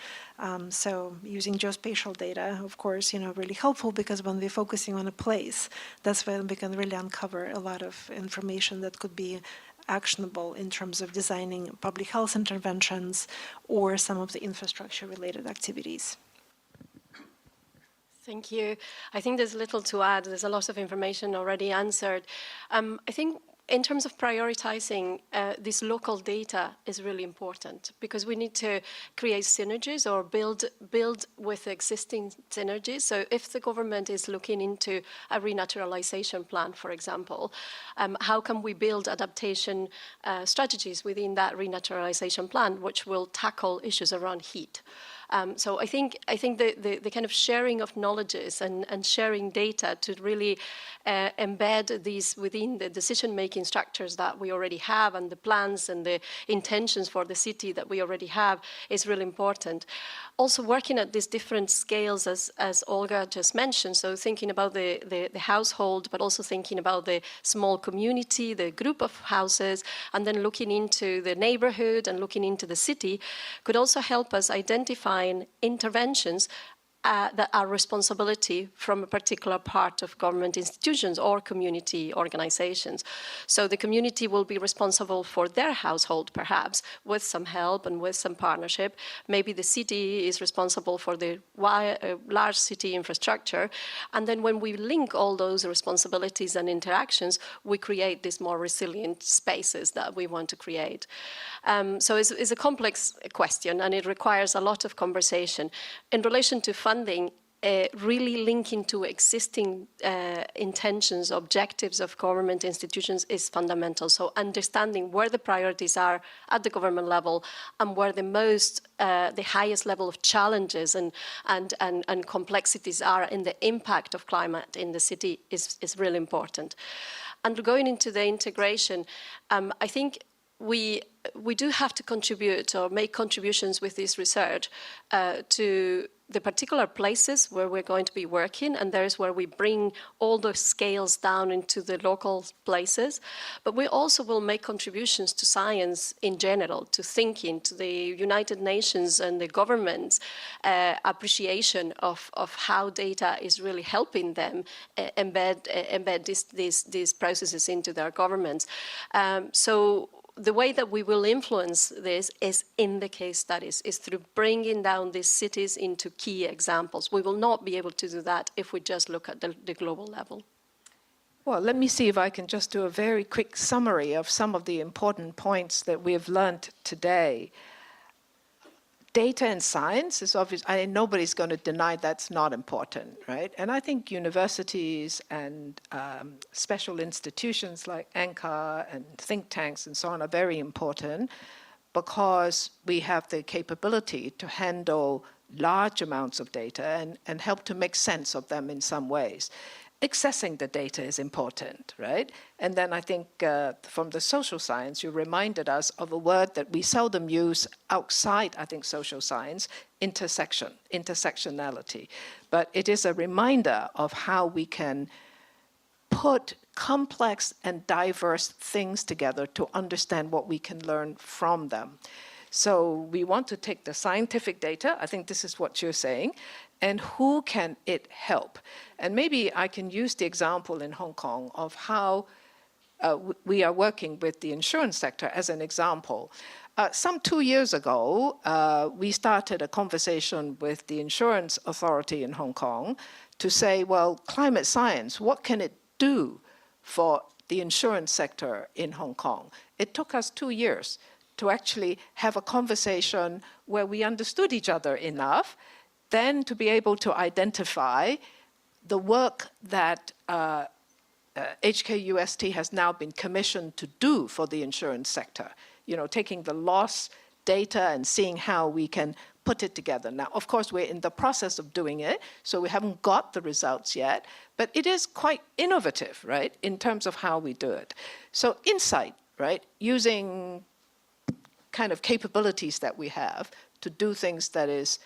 So using geospatial data, of course, really helpful, because when we're focusing on a place, that's when we can really uncover a lot of information that could be actionable in terms of designing public health interventions or some of the infrastructure-related activities. Thank you. I think there's little to add. There's a lot of information already answered. I think in terms of prioritizing, this local data is really important, because we need to create synergies or build with existing synergies. So if the government is looking into a renaturalization plan, for example, how can we build adaptation strategies within that renaturalization plan, which will tackle issues around heat? So I think the kind of sharing of knowledges and sharing data to really embed these within the decision-making structures that we already have, and the plans and the intentions for the city that we already have, is really important. Also working at these different scales, as Olga just mentioned, so thinking about the household, but also thinking about the small community, the group of houses, and then looking into the neighborhood and looking into the city, could also help us identify interventions that are responsibility from a particular part of government institutions or community organizations. So the community will be responsible for their household, perhaps, with some help and with some partnership. Maybe the city is responsible for the large city infrastructure. And then when we link all those responsibilities and interactions, we create these more resilient spaces that we want to create. So it's a complex question, and it requires a lot of conversation. In relation to funding, really linking to existing intentions, objectives of government institutions is fundamental. So understanding where the priorities are at the government level, and where the highest level of challenges and complexities are in the impact of climate in the city is really important. And going into the integration, I think we do have to contribute or make contributions with this research to the particular places where we're going to be working, and there's where we bring all the scales down into the local places. But we also will make contributions to science in general, to thinking, to the United Nations and the government's appreciation of how data is really helping them embed these processes into their governments. So the way that we will influence this is in the case studies, is through bringing down these cities into key examples. We will not be able to do that if we just look at the global level. Well, let me see if I can just do a very quick summary of some of the important points that we have learned today. Data and science is obvious. Nobody's going to deny that's not important, right? And I think universities and special institutions like ANCA and think tanks and so on are very important, because we have the capability to handle large amounts of data and help to make sense of them in some ways. Accessing the data is important, right? And then I think from the social science, you reminded us of a word that we seldom use outside, I think, social science, intersectionality. But it is a reminder of how we can put complex and diverse things together to understand what we can learn from them. So we want to take the scientific data, I think this is what you're saying, and who can it help? And maybe I can use the example in Hong Kong of how we are working with the insurance sector as an example. some 2 years ago, we started a conversation with the insurance authority in Hong Kong to say, well, climate science, what can it do for the insurance sector in Hong Kong? It took us 2 years to actually have a conversation where we understood each other enough, then to be able to identify the work that HKUST has now been commissioned to do for the insurance sector, you know, taking the loss data and seeing how we can put it together. Now, of course, we're in the process of doing it, so we haven't got the results yet, but it is quite innovative, right, in terms of how we do it. So insight, right, using kind of capabilities that we have to do things that is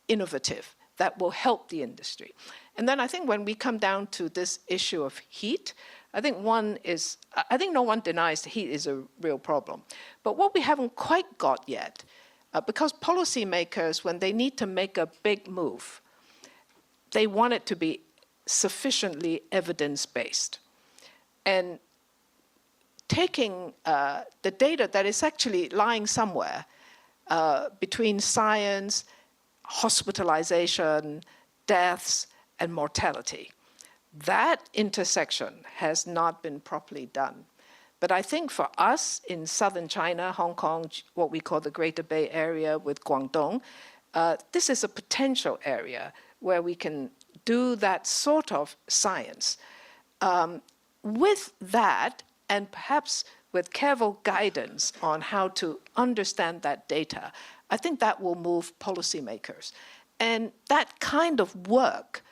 innovative, that will help the industry. And then I think when we come down to this issue of heat, I think no one denies heat is a real problem. But what we haven't quite got yet, because policymakers, when they need to make a big move, they want it to be sufficiently evidence-based. And taking the data that is actually lying somewhere between science, hospitalization, deaths, and mortality. That intersection has not been properly done. But I think for us in southern China, Hong Kong, what we call the Greater Bay Area with Guangdong, this is a potential area where we can do that sort of science. With that, and perhaps with careful guidance on how to understand that data, I think that will move policymakers. And that kind of work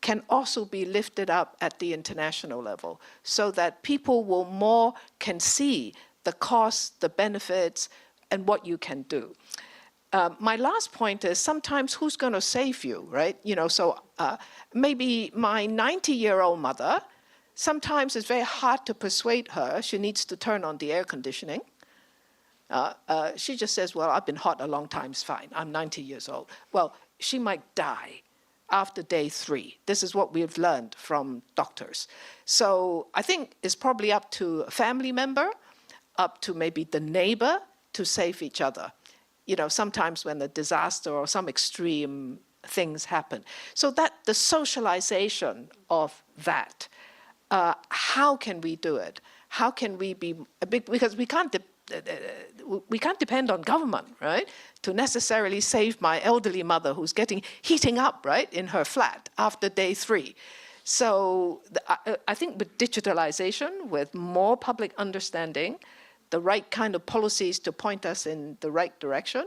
can also be lifted up at the international level so that people can see the costs, the benefits, and what you can do. My last point is sometimes who's going to save you, right? You know, so maybe my 90-year-old mother, sometimes it's very hard to persuade her she needs to turn on the air conditioning. She just says, well, I've been hot a long time, it's fine. I'm 90 years old. Well, she might die after day 3. This is what we've learned from doctors. So I think it's probably up to a family member, up to maybe the neighbor to save each other. You know, sometimes when a disaster or some extreme things happen. So that the socialization of that, how can we do it? How can we be a big, because we can't depend on government, right, to necessarily save my elderly mother who's heating up, right, in her flat after day 3. So I think with digitalization, with more public understanding, the right kind of policies to point us in the right direction,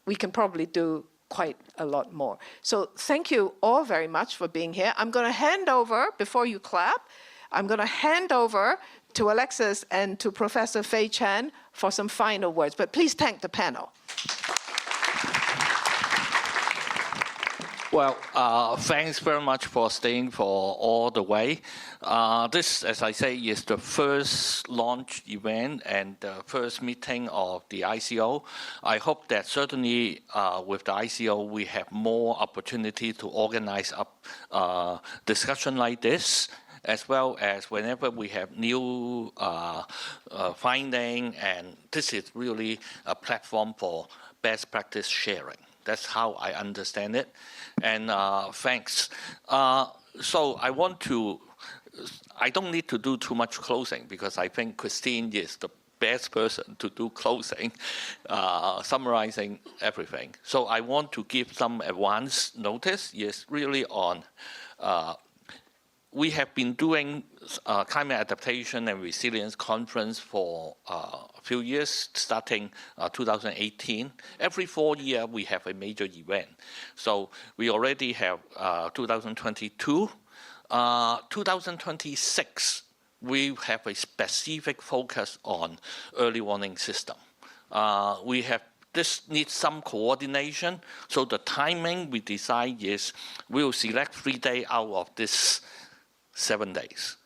we can probably do quite a lot more. So thank you all very much for being here. I'm going to hand over, before you clap, I'm going to hand over to Alexis and to Professor Fei Chen for some final words. But please thank the panel. Well, thanks very much for staying for all the way. This, as I say, is the first launch event and the first meeting of the ICO. I hope that certainly with the ICO, we have more opportunity to organize a discussion like this, as well as whenever we have new finding, and this is really a platform for best practice sharing. That's how I understand it. And thanks. So I don't need to do too much closing because I think Christine is the best person to do closing, summarizing everything. So I want to give some advance notice, yes, really on we have been doing climate adaptation and resilience conference for a few years, starting 2018. Every 4 years, we have a major event. So we already have 2022. 2026, we have a specific focus on early warning system. This needs some coordination. So the timing we decide is we'll select 3 days out of this 7 days.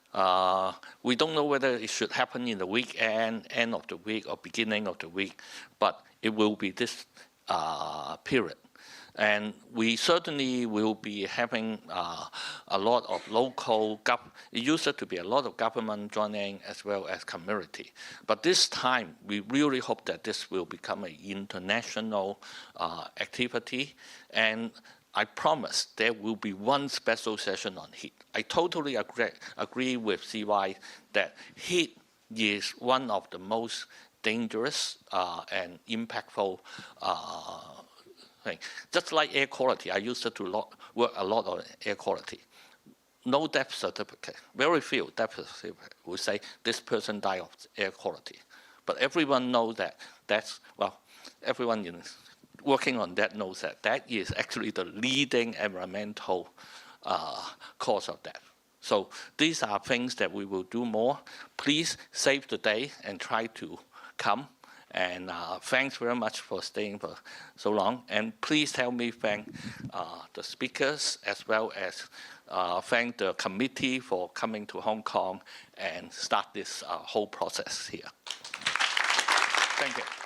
We don't know whether it should happen in the weekend, end of the week, or beginning of the week, but it will be this period. And we certainly will be having a lot of local, it used to be a lot of government joining as well as community. But this time, we really hope that this will become an international activity. And I promise there will be one special session on heat. I totally agree with CY that heat is one of the most dangerous and impactful thing. Just like air quality, I used to work a lot on air quality. No death certificate, very few death certificates will say this person died of air quality. But everyone knows everyone working on that knows that is actually the leading environmental cause of death. So these are things that we will do more. Please save the day and try to come. And thanks very much for staying for so long. And please help me thank the speakers as well as thank the committee for coming to Hong Kong and start this whole process here. Thank you.